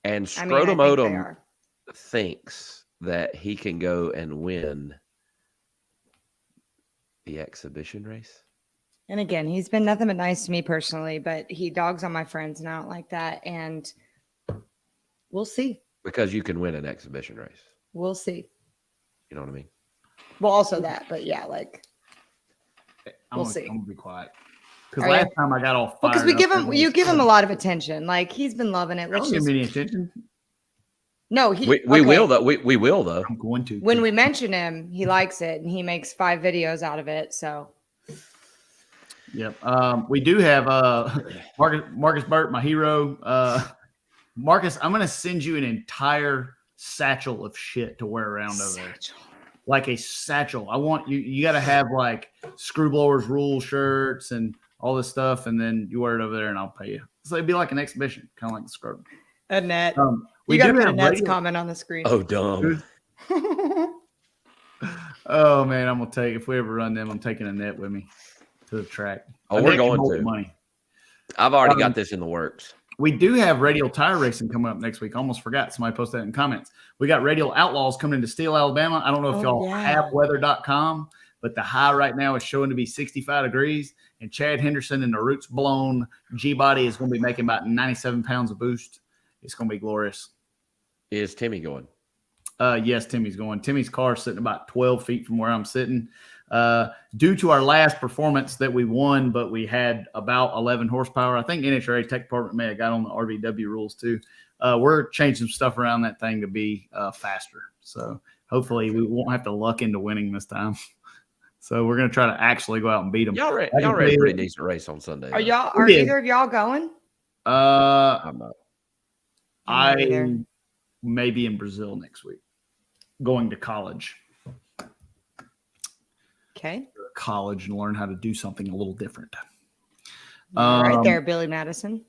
And Scrotumoto thinks that he can go and win the exhibition race. And again, he's been nothing but nice to me personally, but he dogs on my friends, and I don't like that. And we'll see. Because you can win an exhibition race. We'll see. You know what I mean? Well, also that, but yeah, like we'll see. I'm gonna be quiet. Because last time I got all fired. Because you give him a lot of attention. Like he's been loving it. Let's give him any attention. No, we will though. We will though. I'm going to. When we mention him, he likes it, and he makes 5 videos out of it. So. Yep. We do have Marcus Burt, my hero. Marcus, I'm gonna send you an entire satchel of shit to wear around over there. Like a satchel. I want you got to have like Screwblowers Rule shirts and all this stuff, and then you wear it over there, and I'll pay you. So it'd be like an exhibition, kind of like the scrub. Annette, we got to put have Annette's comment on the screen. Oh, dumb. Oh man, I'm gonna take if we ever run them, I'm taking Annette with me to the track. Oh, we're going to. Money. I've already got this in the works. We do have Radial Tire Racing coming up next week. Almost forgot. Somebody posted that in comments. We got Radial Outlaws coming into Steele, Alabama. I don't know if y'all have weather.com, but the high right now is showing to be 65 degrees. And Chad Henderson in the Roots Blown G-Body is going to be making about 97 pounds of boost. It's going to be glorious. Is Timmy going? Yes, Timmy's going. Timmy's car is sitting about 12 feet from where I'm sitting. Due to our last performance that we won, but we had about 11 horsepower. I think NHRA Tech Department may have got on the RVW rules too. We're changing some stuff around that thing to be faster. So hopefully we won't have to luck into winning this time. So we're going to try to actually go out and beat them. Y'all ran a pretty decent race on Sunday. Are either of y'all going? I'm not. I may be in Brazil next week, going to college. Okay. College and learn how to do something a little different. Right there, Billy Madison.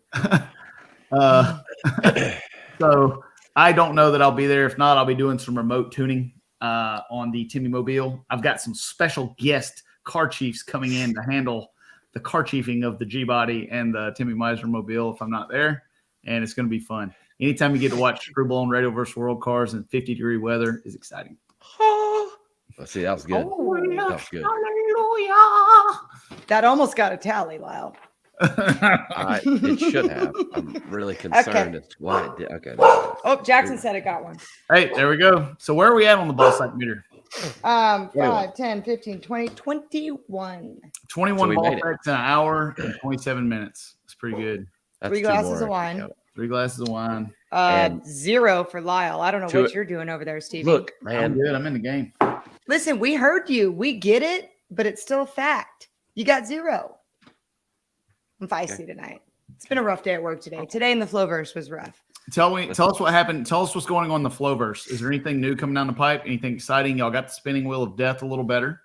So I don't know that I'll be there. If not, I'll be doing some remote tuning on the Timmy Mobile. I've got some special guest car chiefs coming in to handle the car chiefing of the G-Body and the Timmy Meisner Mobile if I'm not there, and it's going to be fun. Anytime you get to watch Screwball and Radio versus World cars in 50-degree weather is exciting. Let's see, that was good. Oh, that was good. Hallelujah. That almost got a tally, Lyle. It should have. I'm really concerned as to why it did. Okay. Oh, Jackson said it got one. Hey, there we go. So where are we at on the ball sack meter? 5, 10, 15, 20, 21. 21 ball sacks in an hour and 27 minutes. It's pretty good. That's 3 glasses of wine. 3 glasses of wine. 0 for Lyle. I don't know what you're doing over there, Stevie. Look, man. I'm good. I'm in the game. Listen, we heard you. We get it, but it's still a fact. You got 0. I'm feisty tonight. It's been a rough day at work today. Today in the Flowverse was rough. Tell us what happened. Tell us what's going on in the Flowverse. Is there anything new coming down the pipe? Anything exciting? Y'all got the spinning wheel of death a little better.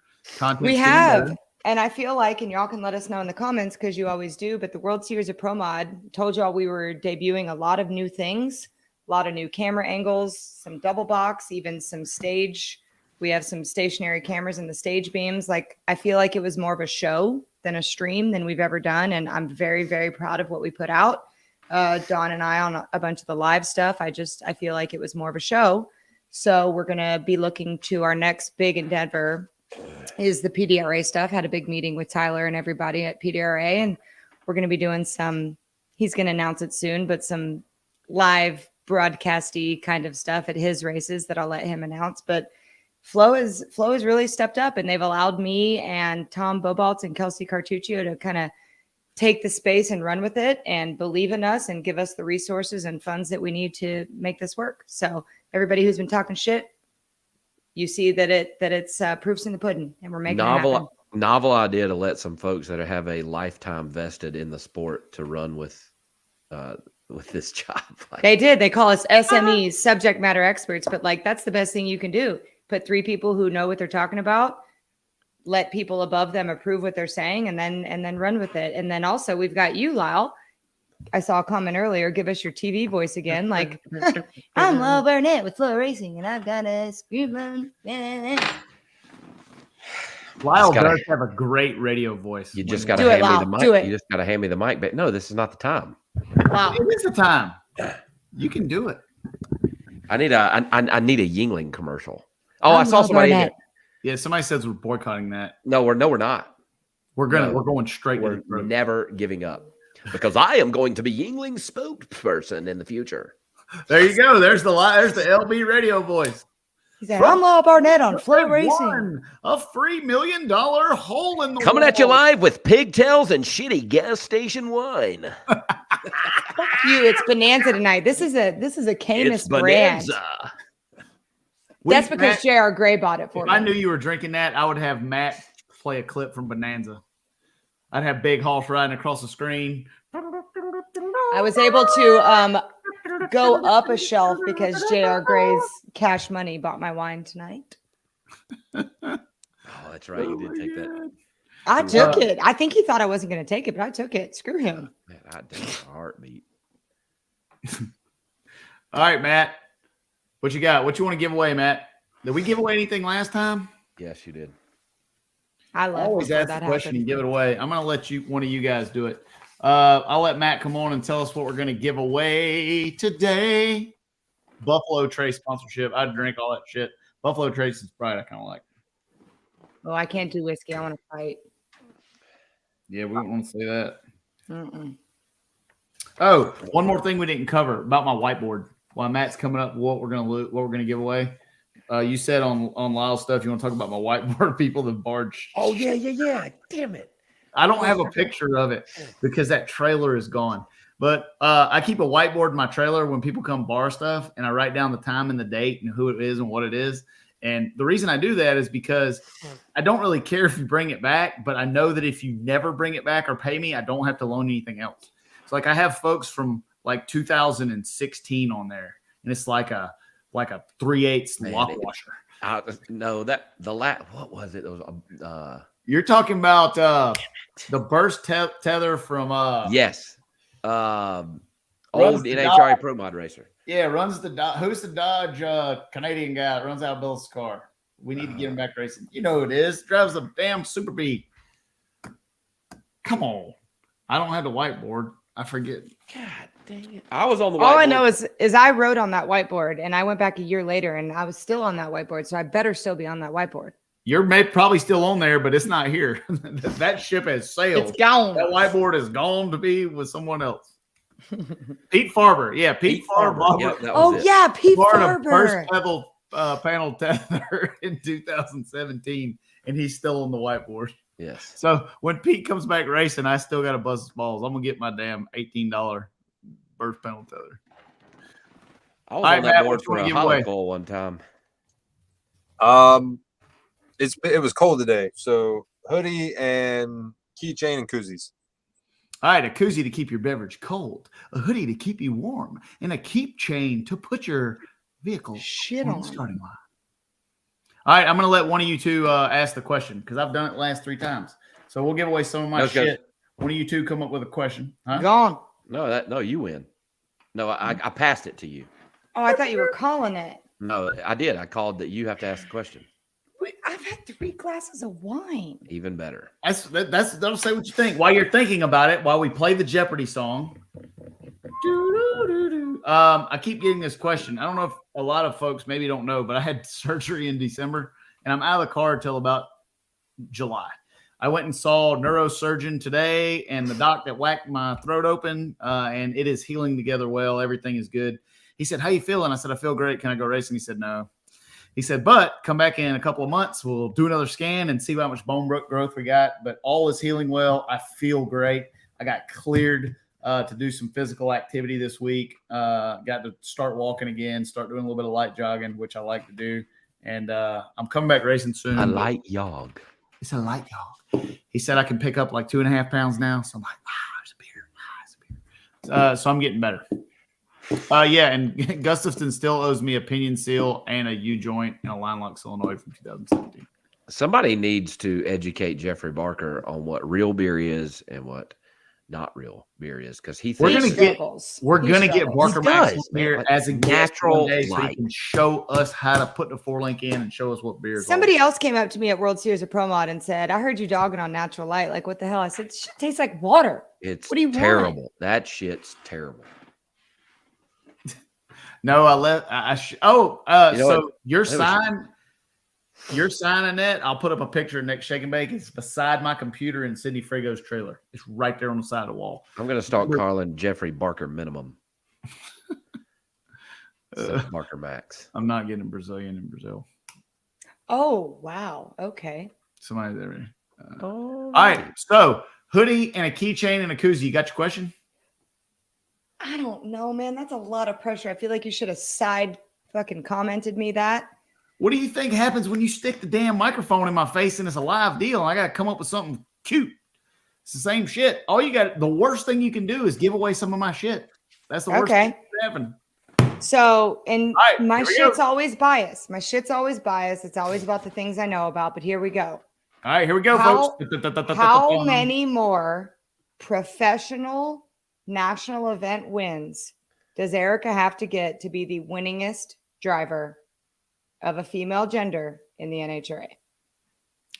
We have. Better. And I feel like, and y'all can let us know in the comments because you always do, but the World Series of Pro Mod told y'all we were debuting a lot of new things, a lot of new camera angles, some double box, even some stage. We have some stationary cameras in the stage beams. Like, I feel like it was more of a show than a stream than we've ever done. And I'm very, very proud of what we put out. Dawn and I on a bunch of the live stuff. I feel like it was more of a show. So we're going to be looking to our next big endeavor is the PDRA stuff. Had a big meeting with Tyler and everybody at PDRA, and we're going to be doing he's going to announce it soon, but some live broadcasty kind of stuff at his races that I'll let him announce. But Flo has really stepped up, and they've allowed me and Tom Bobaltz and Kelsey Cartuccio to kind of take the space and run with it and believe in us and give us the resources and funds that we need to make this work. So everybody who's been talking shit, you see that it's proofs in the pudding, and we're making it happen. Novel idea to let some folks that have a lifetime vested in the sport to run with this job. They did. They call us SMEs, subject matter experts, but like that's the best thing you can do. Put 3 people who know what they're talking about, let people above them approve what they're saying, and then run with it. And then also we've got you, Lyle. I saw a comment earlier. Give us your TV voice again. Like, I'm Lyle Barnett with FloRacing, and I've got a scream. Lyle does have a great radio voice. You just got to hand me the mic. You just got to hand me the mic. But no, this is not the time. Wow, it is the time. You can do it. I need a Yingling commercial. Oh, I saw somebody. Yeah, somebody says we're boycotting that. No, we're not. We're going straight. We're never giving up because I am going to be Yingling's spokesperson in the future. There you go. There's the LB radio voice. He said, I'm Lyle Barnett on FloRacing. A free $1 million hole in the Coming wall. at you live with pigtails and shitty gas station wine. Fuck you. It's Bonanza tonight. This is a Camus brand. That's because Matt, J.R. Gray bought it for me. If I knew you were drinking that, I would have Matt play a clip from Bonanza. I'd have Big Hoss riding across the screen. I was able to go up a shelf because J.R. Gray's Cash Money bought my wine tonight. Oh, that's right. You did take that. I took it. I think he thought I wasn't going to take it, but I took it. Screw him. Man, I did a heartbeat. All right, Matt. What you got? What you want to give away, Matt? Did we give away anything last time? Yes, you did. I love always before ask that the question happened. and give it away. I'm going to let one of you guys do it. I'll let Matt come on and tell us what we're going to give away today. Buffalo Trace sponsorship. I drink all that shit. Buffalo Trace is Sprite. I kind of like. Oh, I can't do whiskey. I want to fight. Yeah, we don't want to say that. Mm-mm. Oh, one more thing we didn't cover about my whiteboard. While Matt's coming up, what we're gonna give away. You said on Lyle's stuff you want to talk about my whiteboard people that barge. Oh yeah. Damn it. I don't have a picture of it because that trailer is gone. But I keep a whiteboard in my trailer when people come bar stuff, and I write down the time and the date and who it is and what it is. And the reason I do that is because I don't really care if you bring it back, but I know that if you never bring it back or pay me, I don't have to loan anything else. So like I have folks from like 2016 on there, and it's like a 3/8 lock washer. What was it? It was You're talking about the burst tether from yes, old NHRA Pro Mod racer. Yeah, runs the who's the Dodge Canadian guy that runs out Bill's car. We need to get him back racing. You know who it is. Drives a damn Super B. Come on. I don't have the whiteboard. I forget. God dang it. I was on the whiteboard. All I know is I wrote on that whiteboard, and I went back a year later, and I was still on that whiteboard, so I better still be on that whiteboard. You're probably still on there, but it's not here. That ship has sailed. It's gone. That whiteboard is gone to be with someone else. Pete Farber. Yeah, Pete Farber. Yep, that was it. Yeah, Pete Florida Farber. First level panel tether in 2017, and he's still on the whiteboard. Yes. So when Pete comes back racing, I still got to buzz his balls. I'm gonna get my damn $18 burst panel tether. I was on that board for a holocaust one time. It was cold today, so hoodie and keychain and koozies. All right, a koozie to keep your beverage cold, a hoodie to keep you warm, and a keep chain to put your vehicle on the starting line. All right, I'm going to let one of you two ask the question because I've done it the last 3 times. So we'll give away some of my shit. One of you two come up with a question. Huh? Gone. No, you win. No, I passed it to you. Oh, I thought you were calling it. No, I did. I called that you have to ask the question. I've had 3 glasses of wine. Even better. Don't say what you think. While you're thinking about it, while we play the Jeopardy song. I keep getting this question. I don't know if a lot of folks maybe don't know, but I had surgery in December, and I'm out of the car until about July. I went and saw a neurosurgeon today, and the doc that whacked my throat open, and it is healing together well. Everything is good. He said, "How you feeling?" I said, "I feel great. Can I go racing?" He said, "No." He said, "But come back in a couple of months. We'll do another scan and see how much bone growth we got. But all is healing well. I feel great. I got cleared to do some physical activity this week. Got to start walking again, start doing a little bit of light jogging, which I like to do. And I'm coming back racing soon." A light jog. It's a light jog. He said I can pick up like 2.5 pounds now. So I'm like, it's a beer. So I'm getting better. Yeah, and Gustafson still owes me a pinion seal and a U-joint and a line lock solenoid from 2017. Somebody needs to educate Jeffrey Barker on what real beer is and what not real beer is, because he thinks we're gonna get Barker Max here as a natural day so he can show us how to put the 4-link in and show us what beer is. Somebody else came up to me at World Series of Pro Mod and said, "I heard you dogging on Natural Light. Like, what the hell?" I said, "Shit tastes like water." It's what do you terrible. want? That shit's terrible. No, so you're signing it. I'll put up a picture next Shake and Bake. It's beside my computer in Sidney Frigo's trailer. It's right there on the side of the wall. I'm going to start calling Jeffrey Barker minimum. Marker Max. I'm not getting a Brazilian in Brazil. Oh, wow. Okay. Somebody there. All right. So hoodie and a keychain and a koozie. You got your question? I don't know, man. That's a lot of pressure. I feel like you should have side fucking commented me that. What do you think happens when you stick the damn microphone in my face and it's a live deal? I got to come up with something cute. It's the same shit. The worst thing you can do is give away some of my shit. That's the worst thing that can happen. So, and right, my shit's always biased. My shit's always biased. It's always about the things I know about, but here we go. All right, here we go, folks. How many more professional national event wins does Erica have to get to be the winningest driver of a female gender in the NHRA?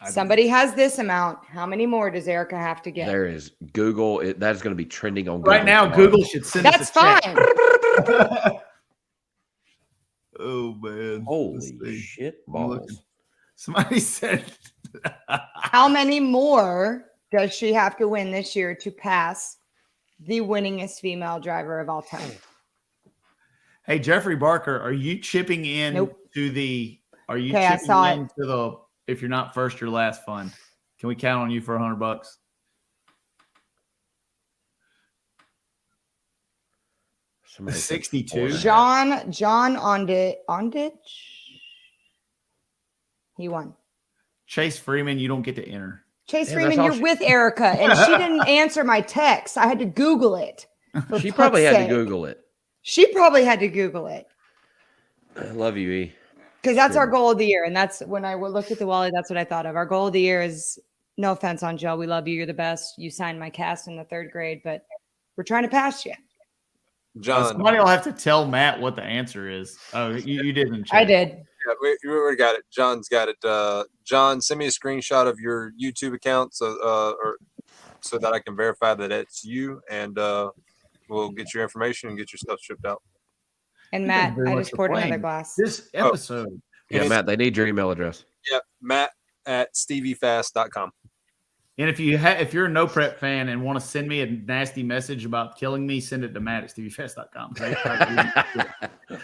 Somebody has this amount. How many more does Erica have to get? There is Google. That's going to be trending on Google right now. tomorrow. Google should send That's us a check. fine. Oh man! Holy shit balls! Somebody said, how many more does she have to win this year to pass the winningest female driver of all time? Hey, Jeffrey Barker, are you chipping in to the? Are you chipping in to the? If you're not first, you're last fund. Can we count on you for $100? Somebody 62. John Ondich. He won. Chase Freeman, you don't get to enter. Chase Freeman, you're with Erica, and she didn't answer my text. I had to Google it. She probably had to Google it. She probably had to Google it. I love you, E. Because that's our goal of the year. And that's when I looked at the Wally, that's what I thought of. Our goal of the year is, no offense on Joe, we love you. You're the best. You signed my cast in the 3rd grade, but we're trying to pass you. John. Somebody will have to tell Matt what the answer is. Oh, you didn't. I did. Yeah, we already got it. John's got it. John, send me a screenshot of your YouTube account so that I can verify that it's you, and we'll get your information and get your stuff shipped out. And Matt, I just poured another glass. This episode. Yeah, Matt, they need your email address. Yeah, Matt@steviefast.com. And if you're a No Prep fan and want to send me a nasty message about killing me, send it to Matt@steviefast.com.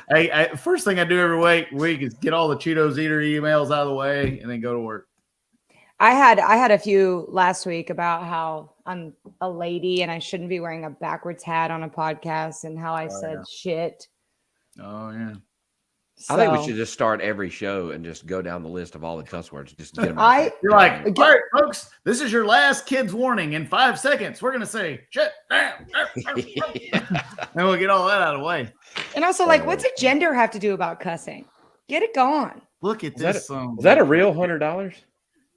Hey, first thing I do every week is get all the Cheetos Eater emails out of the way and then go to work. I had a few last week about how I'm a lady and I shouldn't be wearing a backwards hat on a podcast and how I said shit. Oh, yeah. I think we should just start every show and just go down the list of all the cuss words. Just get them. You're like, all right, folks, this is your last kids warning. In 5 seconds, we're going to say, shit, damn. And we'll get all that out of the way. And also, what's a gender have to do about cussing? Get it going. Look at this. Is that a real $100?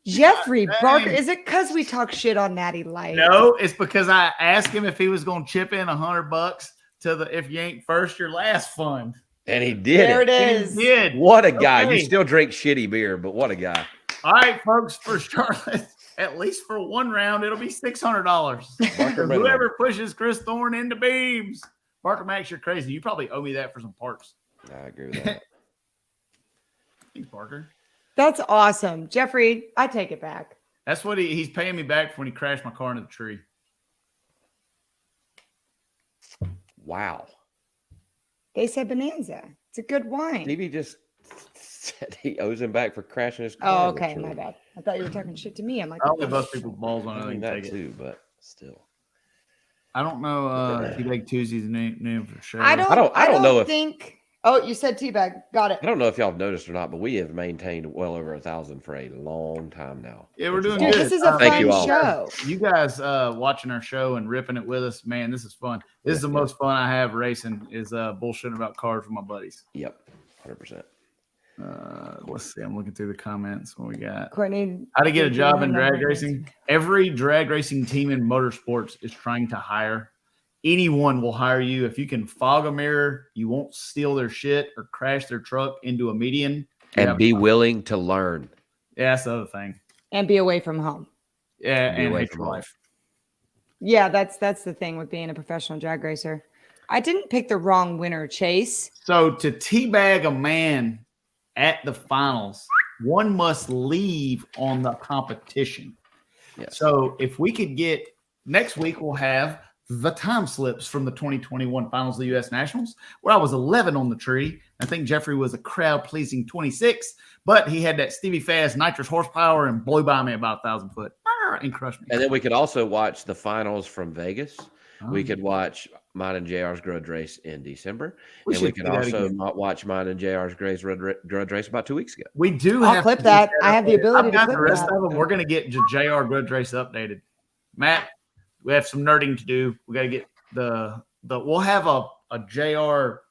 Jeffrey Barker, is it because we talk shit on Natty Light? No, it's because I asked him if he was going to chip in $100 to the "If You Ain't First, You're Last" fund, and he did. There it is. He did. What a guy! Okay. You still drink shitty beer, but what a guy! All right, folks, for Charlotte, at least for one round, it'll be $600. Whoever pushes Chris Thorne into beams. Barker Max, you're crazy. You probably owe me that for some parts. I agree with that. Thanks, Barker. That's awesome. Jeffrey, I take it back. That's what he's paying me back for when he crashed my car into the tree. Wow. They said Bonanza. It's a good wine. Stevie just said he owes him back for crashing his car. Oh, okay. My bad. I thought you were talking shit to me. I'm like, I only bust people's balls on it. That too, but still. I don't know Teabag Tuesday's name for sure. I don't know if. Oh, you said Teabag. Got it. I don't know if y'all have noticed or not, but we have maintained well over 1,000 for a long time now. Yeah, we're doing good. Dude, this is a fun show. You guys watching our show and ripping it with us, man, this is fun. This is the most fun I have racing is bullshitting about cars with my buddies. Yep, 100%. Let's see. I'm looking through the comments. What we got? Courtney, how to get a job in drag racing? Every drag racing team in motorsports is trying to hire. Anyone will hire you. If you can fog a mirror, you won't steal their shit or crash their truck into a median. And be willing to learn. Yeah, that's the other thing. And be away from home. Yeah, and hate your life. Yeah, that's the thing with being a professional drag racer. I didn't pick the wrong winner, Chase. So to teabag a man at the finals, one must leave on the competition. Yes. So if we could get next week, we'll have the time slips from the 2021 finals of the U.S. Nationals, where I was 11 on the tree. I think Jeffrey was a crowd-pleasing 26, but he had that Stevie Fast nitrous horsepower and blew by me about 1,000 foot and crushed me. And then we could also watch the finals from Vegas. We could watch mine and JR's grudge race in December. And we could also watch mine and JR's grudge race about 2 weeks ago. We do I'll clip that. I have the ability to clip the rest that. of them. We're going to get JR grudge race updated. Matt, we have some nerding to do. We got to get we'll have a JR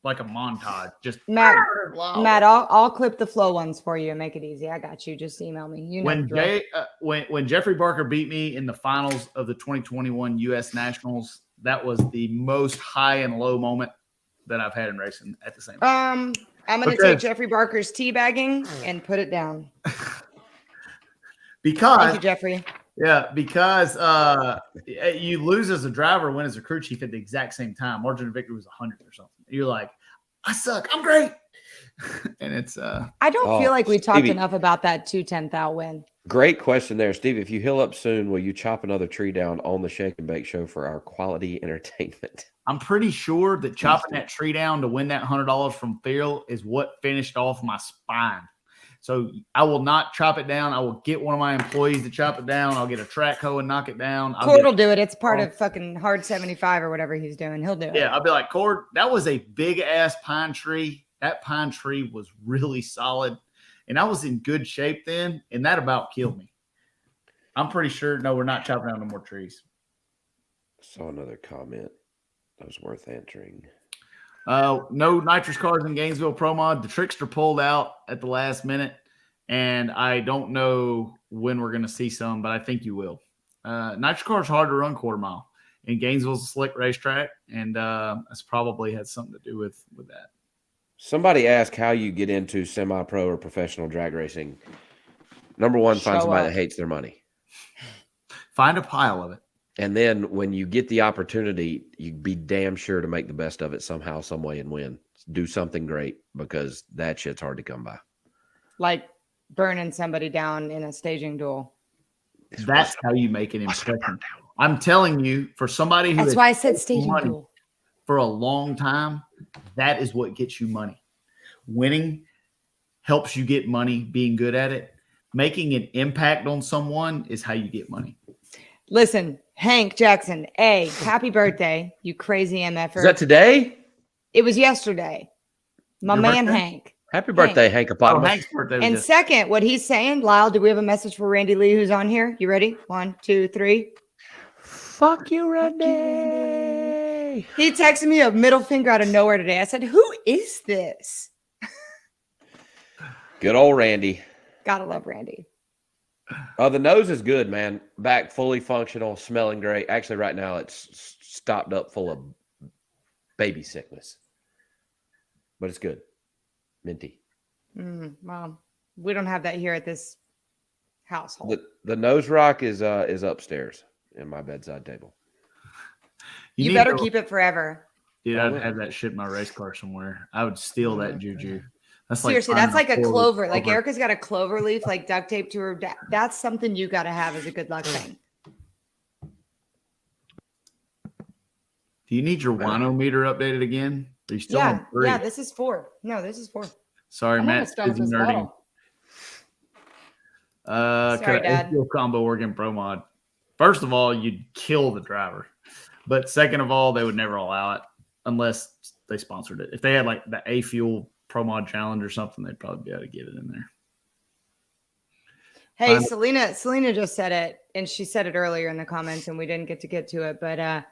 like a montage. Just Matt, I'll clip the flow ones for you and make it easy. I got you. Just email me. You know when Jeffrey Barker beat me in the finals of the 2021 U.S. Nationals, that was the most high and low moment that I've had in racing at the same time. I'm going to take Jeffrey Barker's teabagging and put it down. Thank you, Jeffrey. Yeah, because you lose as a driver, win as a crew chief at the exact same time. Margin of victory was 100 or something. You're like, I suck. I'm great. And it's I don't feel like we talked enough about that 2/10 thou win. Great question there, Stevie. If you heal up soon, will you chop another tree down on the Shake and Bake show for our quality entertainment? I'm pretty sure that chopping that tree down to win that $100 from Phil is what finished off my spine. So I will not chop it down. I will get one of my employees to chop it down. I'll get a track hoe and knock it down. Cord will do it. It's part of fucking Hard 75 or whatever he's doing. He'll do it. Yeah, I'll be like, Cord, that was a big ass pine tree. That pine tree was really solid. And I was in good shape then. And that about killed me. I'm pretty sure, no, we're not chopping down no more trees. Saw another comment that was worth answering. No nitrous cars in Gainesville Pro Mod. The Trickster pulled out at the last minute, and I don't know when we're going to see some, but I think you will. Nitrous cars hard to run quarter mile, and Gainesville's a slick racetrack, and that's probably had something to do with that. Somebody asked how you get into semi-pro or professional drag racing. Number one, find somebody that hates their money. Find a pile of it. And then when you get the opportunity, you be damn sure to make the best of it somehow, some way, and win. Do something great, because that shit's hard to come by. Like burning somebody down in a staging duel. That's how you make an impression. I'm telling you, for somebody who that's why I said staging duel for a long time, that is what gets you money. Winning helps you get money. Being good at it, making an impact on someone is how you get money. Listen, Hank Jackson, happy birthday, you crazy MFer. Is that today? It was yesterday. My Your man, birthday? Hank. Happy birthday, Hank Apotamus. Hank's birthday. And second, what he's saying, Lyle, do we have a message for Randy Lee who's on here? You ready? 1, 2, 3. Fuck you, Randy. He texted me a middle finger out of nowhere today. I said, who is this? Good old Randy. Gotta love Randy. The nose is good, man. Back fully functional, smelling great. Actually, right now it's stopped up full of baby sickness, but it's good. Minty. Well, we don't have that here at this household. The nose rock is upstairs in my bedside table. You better keep it forever. Dude, I'd have that shit in my race car somewhere. I would steal that juju. That's seriously, that's like a clover. Like Erica's got a clover leaf, like duct tape to her. That's something you got to have as a good luck thing. Do you need your wino meter updated again? Are you still on 3? Yeah, this is 4. No, this is 4. Sorry, Matt. Busy nerding. Sorry, Dad. Combo Oregon Pro Mod. First of all, you'd kill the driver. But second of all, they would never allow it unless they sponsored it. If they had like the A Fuel Pro Mod Challenge or something, they'd probably be able to get it in there. Hey, Selena just said it, and she said it earlier in the comments, and we didn't get to it. But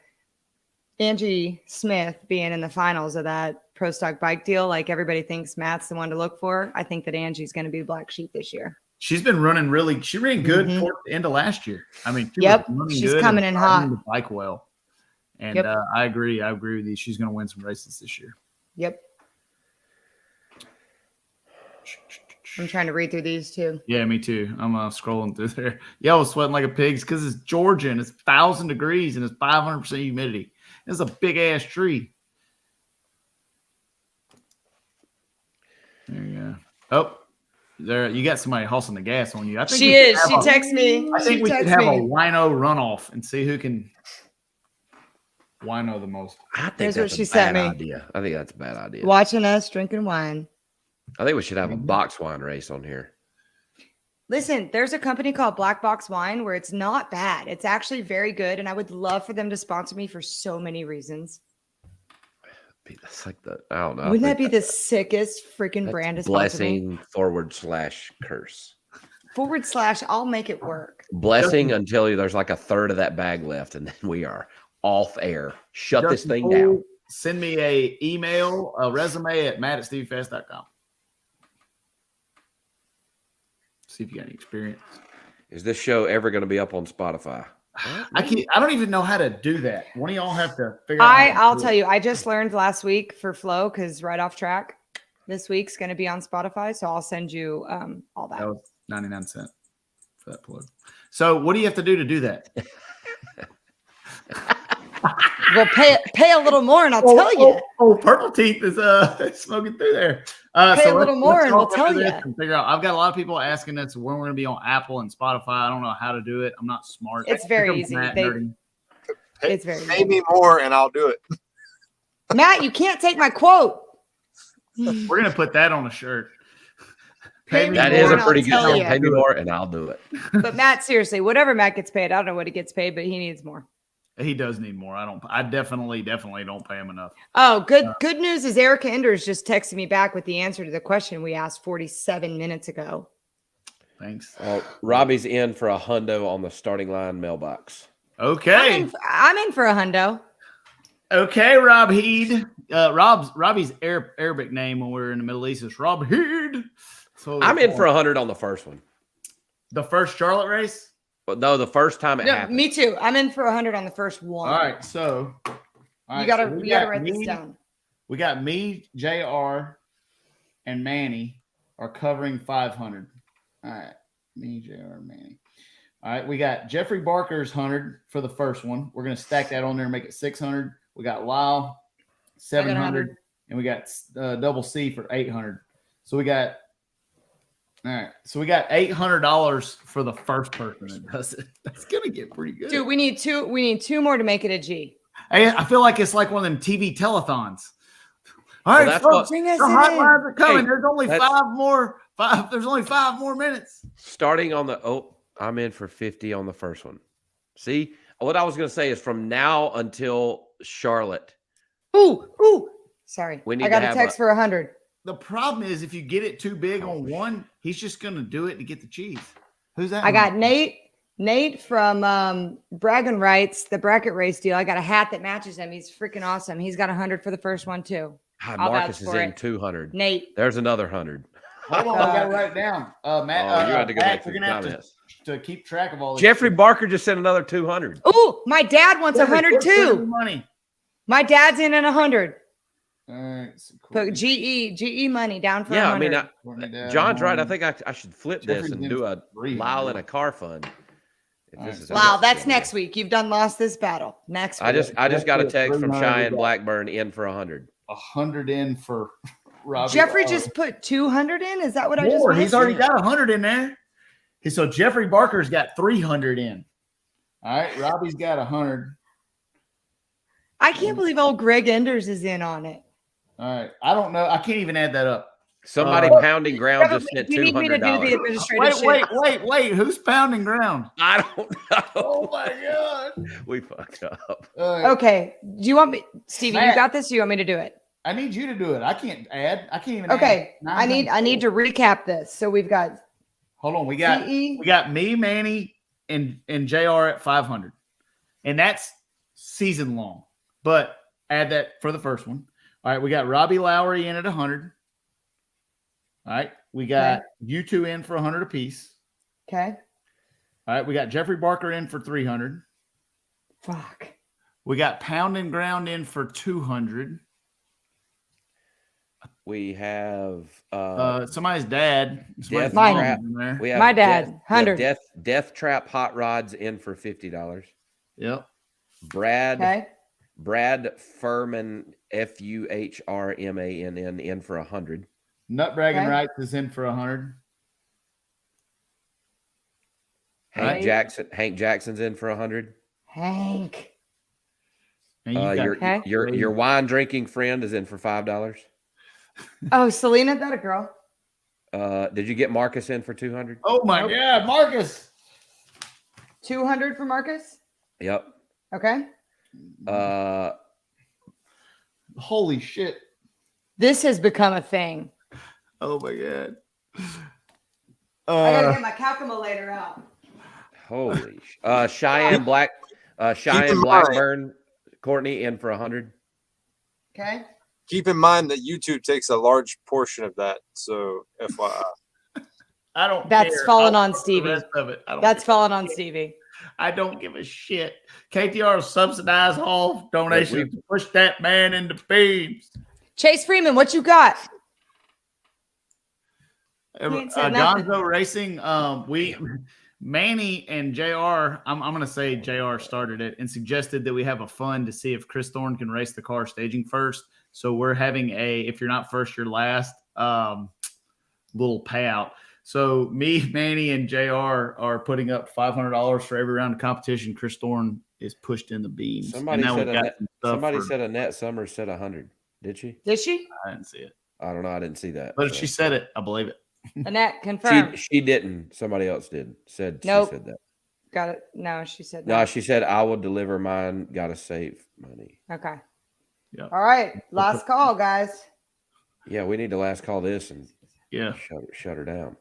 Angie Smith being in the finals of that Pro Stock bike deal, like everybody thinks Matt's the one to look for. I think that Angie's going to be black sheep this year. She's been running she ran good toward the end of last year. I mean, she's coming in hot. The bike well. And I agree. I agree with you. She's going to win some races this year. Yep. I'm trying to read through these too. Yeah, me too. I'm scrolling through there. Yeah, I was sweating like a pig because it's Georgia and it's 1,000 degrees and it's 500% humidity. It's a big ass tree. There you go. Oh, there you got somebody hauling the gas on you. I think she is. She texts me. I think we could have a wino runoff and see who can. Wino the most. I think Here's that's what she a sent bad me. idea. I think that's a bad idea. Watching us drinking wine. I think we should have a box wine race on here. Listen, there's a company called Black Box Wine where it's not bad. It's actually very good, and I would love for them to sponsor me for so many reasons. That's like I don't know. Wouldn't that be the sickest freaking brand to sponsor me? Blessing /curse. / I'll make it work. Blessing until there's like a third of that bag left, and then we are off air. Shut this thing Justin, down. Send me a email, a resume at matt@steviefast.com. See if you got any experience. Is this show ever going to be up on Spotify? I don't even know how to do that. One of y'all have to figure out. I'll tell you, I just learned last week for Flow, because right off track, this week's going to be on Spotify. So I'll send you all that. That was 99 cents for that plug. So what do you have to do to do that? Well, pay a little more, and I'll tell you. Purple Teeth is smoking through there. Pay a little more, and we'll tell you. Figure out. I've got a lot of people asking us when we're going to be on Apple and Spotify. I don't know how to do it. I'm not smart. It's very easy. It's very Pay me more, and I'll do it. Matt, you can't take my quote. We're going to put that on a shirt. That is a pretty good one. Pay me more, and I'll do it. But Matt, seriously, whatever Matt gets paid, I don't know what he gets paid, but he needs more. He does need more. I definitely don't pay him enough. Oh, good news is Erica Enders just texted me back with the answer to the question we asked 47 minutes ago. Thanks. Robbie's in for a hundo on the starting line mailbox. Okay. I'm in for a hundo. Okay, Rob Heed. Robbie's Arabic name when we were in the Middle East is Rob Heed. So I'm in for 100 on the first one. The first Charlotte race? But no, the first time it happened. Me too. I'm in for 100 on the first one. All right, so you gotta write this down. We got me, JR, and Manny are covering 500. All right, me, JR, Manny. All right, we got Jeffrey Barker's 100 for the first one. We're gonna stack that on there and make it 600. We got Lyle 700, and we got Double C for 800. So we got. All right, so we got $800 for the first person that does it. That's gonna get pretty good, dude. We need two more to make it a G. Hey, I feel like it's like one of them TV telethons. All right, folks, the hot lines are coming. There's only There's only 5 more minutes. Starting on I'm in for 50 on the first one. See, what I was gonna say is from now until Charlotte. Ooh. Sorry, I got a text for 100. The problem is if you get it too big on one, he's just going to do it to get the cheese. Who's that? I got Nate from Bragging Rights, the bracket race deal. I got a hat that matches him. He's freaking awesome. He's got 100 for the first one too. Marcus is in 200. Nate. There's another 100. Hold on, I got to write it down. Matt, you had to go Matt, make you're going to have to keep track of all this. Jeffrey Barker just sent another 200. Ooh, my dad wants 100 too. Money. My dad's in at 100. All right, so cool. Put GE money down for 100. I mean, John's right. I think I should flip this and do a Lyle in a car fund. Wow, that's next week. You've done lost this battle. Next week. I just got a text from Cheyenne Blackburn in for 100. 100 in for Robbie. Jeffrey just put 200 in. Is that what I just? He's already got 100 in there. So Jeffrey Barker's got 300 in. All right, Robbie's got 100. I can't believe old Greg Enders is in on it. All right. I don't know. I can't even add that up. Somebody pounding ground just sent $200. You need me to do the administrative wait. Who's pounding ground? I don't know. Oh, my God. We fucked up. Okay. Do you want me, Stevie, Matt, you got this? Or you want me to do it? I need you to do it. I can't add. I can't even add. I need to recap this. So we've got. Hold on. We got me, Manny, and JR at 500. And that's season long. But add that for the first one. All right, we got Robbie Lowry in at 100. All right, we got you two in for 100 apiece. Okay. All right, we got Jeffrey Barker in for 300. Fuck. We got Pound and Ground in for 200. We have somebody's dad. Death Trap. We have my dad, 100. Death Trap Hot Rods in for $50. Yep. Brad Furman, FUHRMANN in for 100. Nut Bragging Rights is in for 100. Hank Jackson's in for 100. Hank. And you've got- Okay. Your wine drinking friend is in for $5. Oh, Selena, that a girl. Did you get Marcus in for 200? Oh my God, Marcus. 200 for Marcus. Yep. Okay. Holy shit. This has become a thing. Oh my God. I gotta get my calculator out. Holy Cheyenne mind- Blackburn Courtney in for 100. Okay. Keep in mind that YouTube takes a large portion of that. So FYI. I don't That's care. fallen I'll on cover the Stevie. rest of it. That's fallen on Stevie. I don't give a shit. KTR will subsidize all donations to push that man into beams. Chase Freeman, what you got? ain't said nothing. Gonzo Racing, Manny and JR, I'm going to say JR started it and suggested that we have a fund to see if Chris Thorne can race the car staging first. So we're having if you're not first, you're last, little payout. So me, Manny, and JR are putting up $500 for every round of competition. Chris Thorne is pushed in the beams. Somebody said Annette Summers said 100. Did she? Did she? I didn't see it. I don't know. I didn't see that. But if she said it, I believe it. Annette, confirm. She didn't. Somebody else did. Nope. She said that. Got it. No, she said no. She said, I will deliver mine. Got to save money. Okay. Yeah. All right. Last call, guys. Yeah, we need to last call this and shut her down.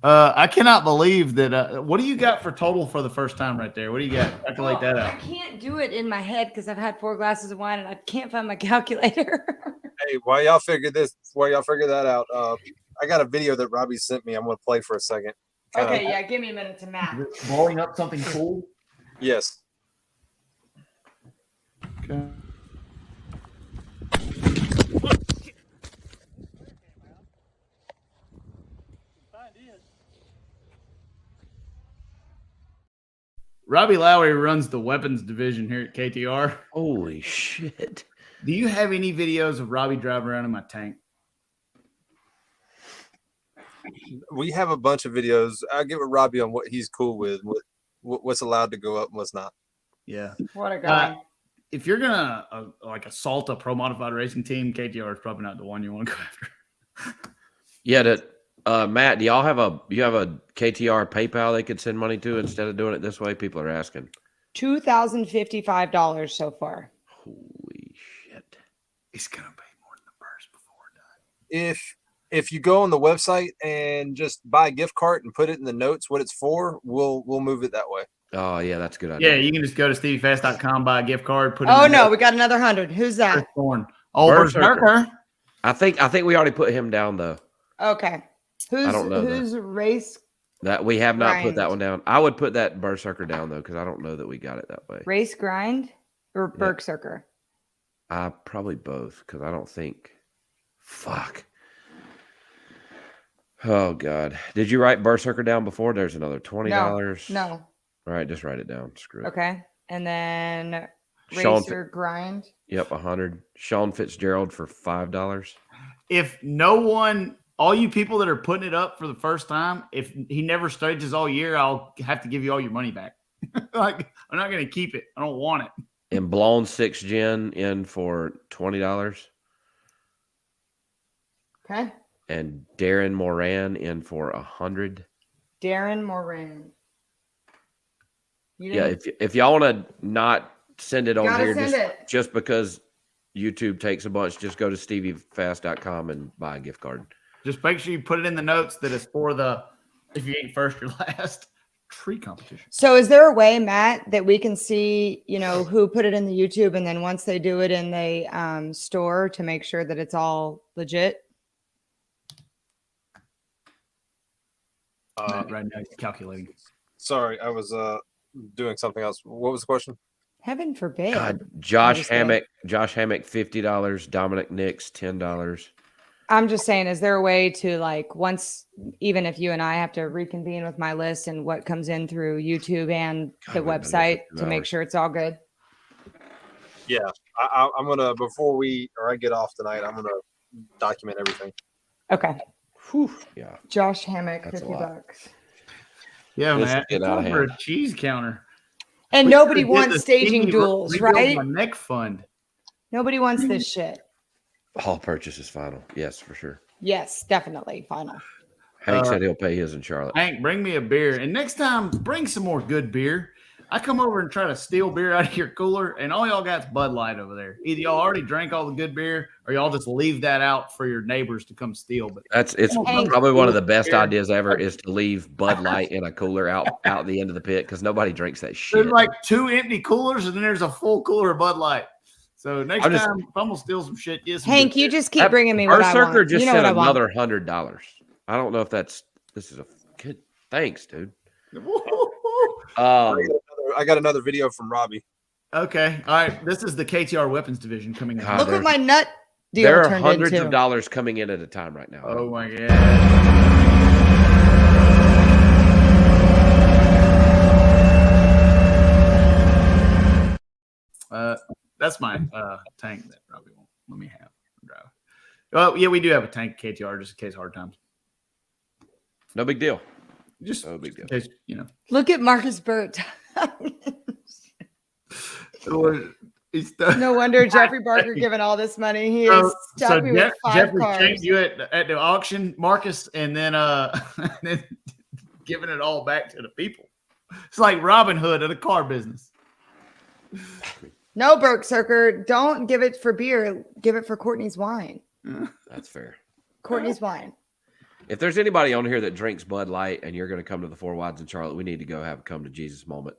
I cannot believe that. What do you got for total for the first time right there? What do you got? Calculate that out. I can't do it in my head because I've had 4 glasses of wine and I can't find my calculator. Hey, while y'all figure that out, I got a video that Robbie sent me. I'm going to play for a second. Okay, yeah, give me a minute to map. Blowing up something cool? Yes. Okay. Robbie Lowry runs the weapons division here at KTR. Holy shit. Do you have any videos of Robbie driving around in my tank? We have a bunch of videos. I'll get with Robbie on what he's cool with, what's allowed to go up and what's not. Yeah. What a guy. If you're gonna assault a pro modified racing team, KTR is probably not the one you want to go after. Yeah, Matt, do y'all have a KTR PayPal they could send money to instead of doing it this way? People are asking. $2,055 so far. Holy shit. It's gonna pay more than the purse before we're done. If you go on the website and just buy a gift card and put it in the notes what it's for, we'll move it that way. Oh yeah, that's a good idea. Yeah, you can just go to steviefast.com, buy a gift card, we got another 100. Who's that? Berserker. I think we already put him down though. Okay. Who's race? That we have not put that one down. I would put that Berserker down though, because I don't know that we got it that way. Race grind or Berserker? Probably both, because I don't think. Fuck. Oh God. Did you write Berserker down before? There's another $20. No. All right, just write it down. Screw it. Okay. And then Racer grind. Yep, 100. Sean Fitzgerald for $5. If all you people that are putting it up for the first time, if he never stages all year, I'll have to give you all your money back. I'm not going to keep it. I don't want it. And Blown 6 Gen in for $20. Okay. And Darren Moran in for 100. Darren Moran. Yeah, if y'all want to not send it on here just because YouTube takes a bunch, just go to steviefast.com and buy a gift card. Just make sure you put it in the notes that it's for if you ain't first or last tree competition. So is there a way, Matt, that we can see, who put it in the YouTube and then once they do it in the store to make sure that it's all legit? Right now he's calculating. Sorry, I was doing something else. What was the question? Heaven forbid. Josh Hammock, $50. Dominic Nix, $10. I'm just saying, is there a way to even if you and I have to reconvene with my list and what comes in through YouTube and the website to make sure it's all good? Yeah, I'm gonna I get off tonight. I'm gonna document everything. Okay. Whew. Yeah. Josh Hammock, $50. Yeah, This man. is getting out of hand. For a cheese counter. And nobody wants staging duels, Rebuild right? My neck fund. Nobody wants this shit. All purchase is final. Yes, for sure. Yes, definitely final. Hank said he'll pay his in Charlotte. Hank, bring me a beer. And next time, bring some more good beer. I come over and try to steal beer out of your cooler, and all y'all got's Bud Light over there. Either y'all already drank all the good beer, or y'all just leave that out for your neighbors to come steal. But It's probably one of the best ideas ever is to leave Bud Light in a cooler out the end of the pit because nobody drinks that shit. There's like 2 empty coolers, and then there's a full cooler of Bud Light. So next time, if I'm gonna steal some shit, yes. Hank, you just keep bringing me what I want. Berserker just you know sent what I want. another $100. I don't know if this is a good. Thanks, dude. I got another video from Robbie. Okay. All right. This is the KTR weapons division coming in. Look what my nut deal There are turned hundreds into. of dollars coming in at a time right now. Oh my god. That's my tank that Robbie won't let me have. Drive. Well, yeah, we do have a tank KTR just in case hard times. No big deal. Just no big deal. In case, you know. Look at Marcus Burt. No wonder Jeffrey Barker giving all this money. He is stuck me with 5 Jeffrey cars. shamed you at the auction, Marcus, and then then giving it all back to the people. It's like Robin Hood of the car business. No, Berserker, don't give it for beer. Give it for Courtney's wine. That's fair. Courtney's wine. If there's anybody on here that drinks Bud Light and you're going to come to the Four Wides in Charlotte, we need to go have a come to Jesus moment.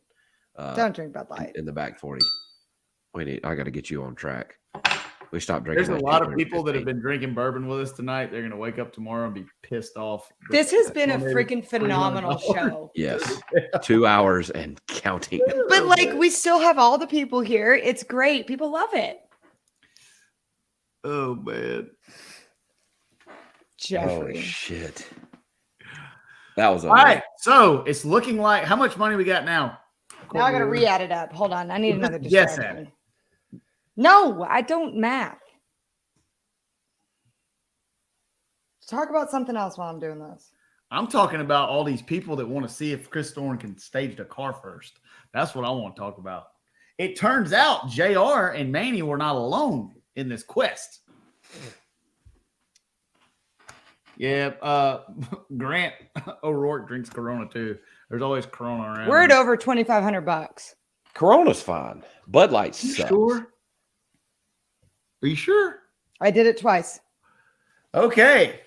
Don't drink Bud Light. In the back 40. I got to get you on track. We stopped drinking. There's a lot of people that have been drinking bourbon with us tonight. They're going to wake up tomorrow and be pissed off. This has been a freaking phenomenal show. Yes. 2 hours and counting. But like, we still have all the people here. It's great. People love it. Oh, man. Jeffrey. Oh, shit. That was all right. So it's looking like how much money we got now? Now I got to re-add it up. Hold on. I need another Yes, distraction. No, I don't math. Talk about something else while I'm doing this. I'm talking about all these people that want to see if Chris Thorne can stage the car first. That's what I want to talk about. It turns out JR and Manny were not alone in this quest. Yeah, Grant O'Rourke drinks Corona too. There's always Corona around. We're at over $2,500. Corona's fine. Bud Light sucks. Sure? Are you sure? I did it twice. Okay.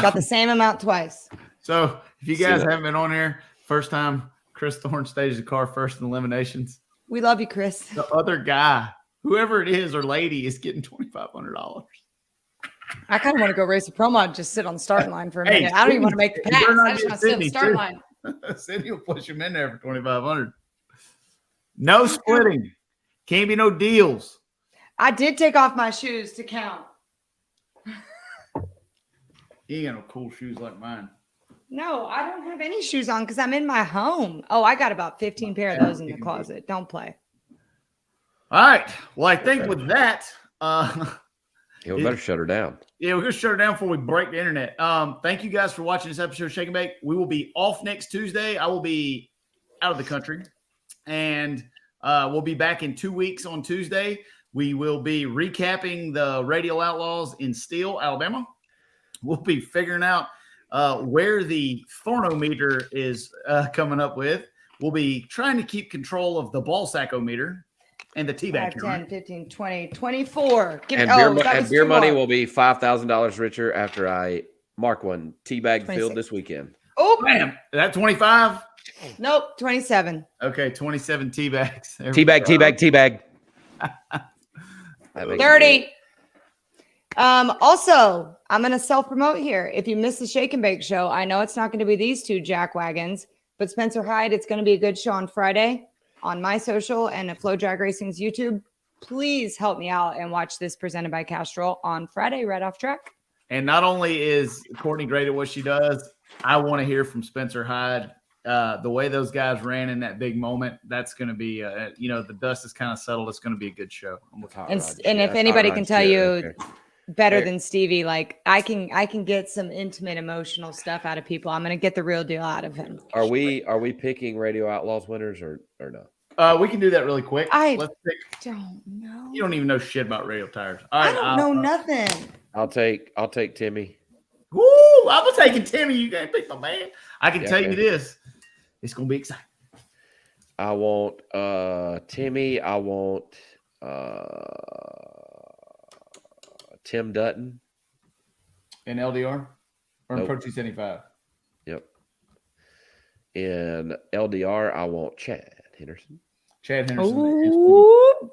Got the same amount twice. So if you guys haven't been on here, first time Chris Thorne staged the car first in eliminations. We love you, Chris. The other guy, whoever it is or lady, is getting $2,500. I kind of want to go race a pro mod, just sit on the starting line for a minute. I don't even want to make the pass. I just want to sit on the starting line. Sydney will push him in there for $2,500. No splitting. Can't be no deals. I did take off my shoes to count. You ain't got no cool shoes like mine. No, I don't have any shoes on because I'm in my home. Oh, I got about 15 pair of those in the closet. Don't play. All right. Well, I think with that, we better shut her down. Yeah, we're gonna shut her down before we break the internet. Thank you guys for watching this episode of Shake and Bake. We will be off next Tuesday. I will be out of the country, and we'll be back in 2 weeks on Tuesday. We will be recapping the Radial Outlaws in Steele, Alabama. We'll be figuring out where the Thornometer is coming up with. We'll be trying to keep control of the ball sackometer and the teabag 5, count. 10, 15, 20, 24. And beer money will be $5,000 richer after I mark one teabag 26. field this weekend. Oh, bam! Is that 25? Nope, 27. Okay, 27 teabags. Teabag. 30. Also, I'm going to self-promote here. If you missed the Shake and Bake show, I know it's not going to be these two jackwagons, but Spencer Hyde, it's going to be a good show on Friday on my social and at Flow Drag Racing's YouTube. Please help me out and watch this presented by Castrol on Friday, right off track. And not only is Courtney great at what she does, I want to hear from Spencer Hyde. The way those guys ran in that big moment, that's going to be, the dust is kind of settled. It's going to be a good show. And if anybody can tell you, better than Stevie. Like I can get some intimate, emotional stuff out of people. I'm gonna get the real deal out of him. Are we picking Radio Outlaws winners or no? We can do that really quick. Let's pick. Don't know. You don't even know shit about radio tires. All right, I don't know nothing. I'll take Timmy. Woo! I'm taking Timmy. You can't pick my man. I can tell you this. It's gonna be exciting. I want Timmy. I want Tim Dutton. In LDR or in Pro 275? Yep. In LDR, I want Chad Henderson. Chad Henderson.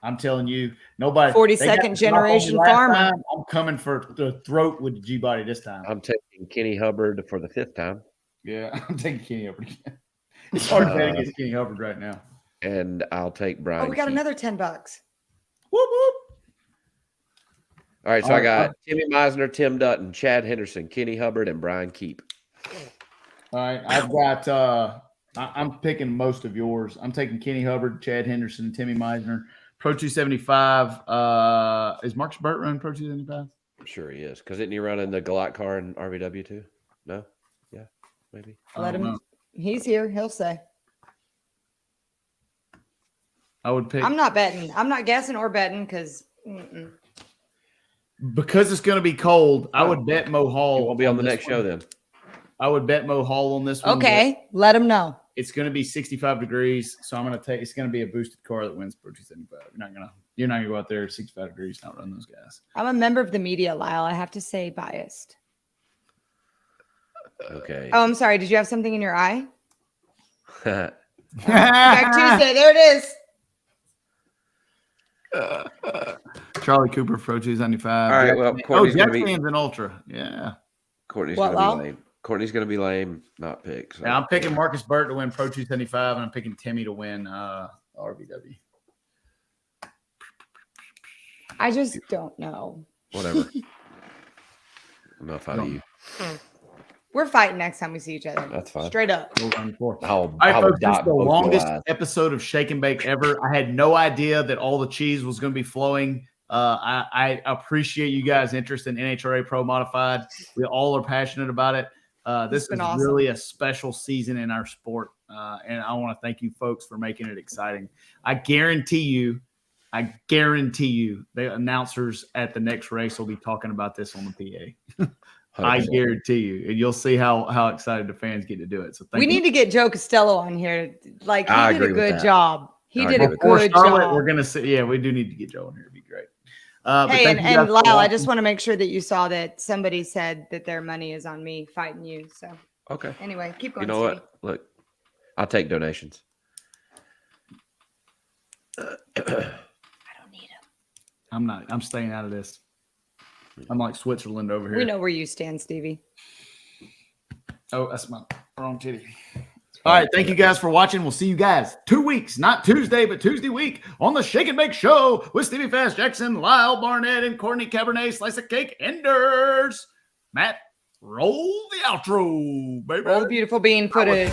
I'm telling you, nobody. 42nd generation farmer. I'm coming for the throat with the G body this time. I'm taking Kenny Hubbard for the 5th time. Yeah, I'm taking Kenny Hubbard again. It's hard to bet against Kenny Hubbard right now. And I'll take Brian. Oh, we got Keith. another $10. Whoop whoop. All right, so I got Timmy Meisner, Tim Dutton, Chad Henderson, Kenny Hubbard, and Brian Keep. All right, I've got. I'm picking most of yours. I'm taking Kenny Hubbard, Chad Henderson, Timmy Meisner. Pro 275. Is Marcus Burt running Pro 275? I'm sure he is. Because isn't he running the Galat car in RVW too? No? Yeah, maybe. Let him know. He's here. He'll say. I would pick. I'm not betting. I'm not guessing or betting because it's going to be cold. I would bet Mo Hall. You won't be on the next show then. I would bet Mo Hall on this one. Okay, let him know. It's going to be 65 degrees, so I'm going to take. It's going to be a boosted car that wins Pro 275. You're not going to go out there at 65 degrees not run those guys. I'm a member of the media, Lyle. I have to say, biased. Okay. Oh, I'm sorry. Did you have something in your eye? Back Tuesday. There it is. Charlie Cooper, Pro 275. All right. Well, Jackson's an ultra. Yeah. Courtney's going to be lame. Courtney's going to be lame, not pick. So. Now I'm picking Marcus Burt to win Pro 275, and I'm picking Timmy to win RVW. I just don't know. Whatever. Enough out of you. We're fighting next time we see each other. That's fine. Straight up. All right, folks, this is the longest episode of Shake and Bake ever. I had no idea that all the cheese was going to be flowing. I appreciate you guys' interest in NHRA Pro Modified. We all are passionate about it. This is awesome. Really a special season in our sport, and I want to thank you folks for making it exciting. I guarantee you, the announcers at the next race will be talking about this on the PA. 100%. I guarantee you, and you'll see how excited the fans get to do it. So we need to get Joe Costello on here. Like he did a good job. He did a good job. We're gonna say, yeah, we do need to get Joe in here. It'd be great. Hey, and Lyle, I just want to make sure that you saw that somebody said that their money is on me fighting you. So okay. Anyway, keep going. You know what? Look, I'll take donations. I don't need them. I'm staying out of this. I'm like Switzerland over here. We know where you stand, Stevie. Oh, that's my wrong titty. All right, thank you guys for watching. We'll see you guys 2 weeks, not Tuesday, but Tuesday week on the Shake and Bake Show with Stevie Fast Jackson, Lyle Barnett, and Courtney Cabernet Slice of Cake Enders. Matt, roll the outro, baby. Roll the beautiful bean footage.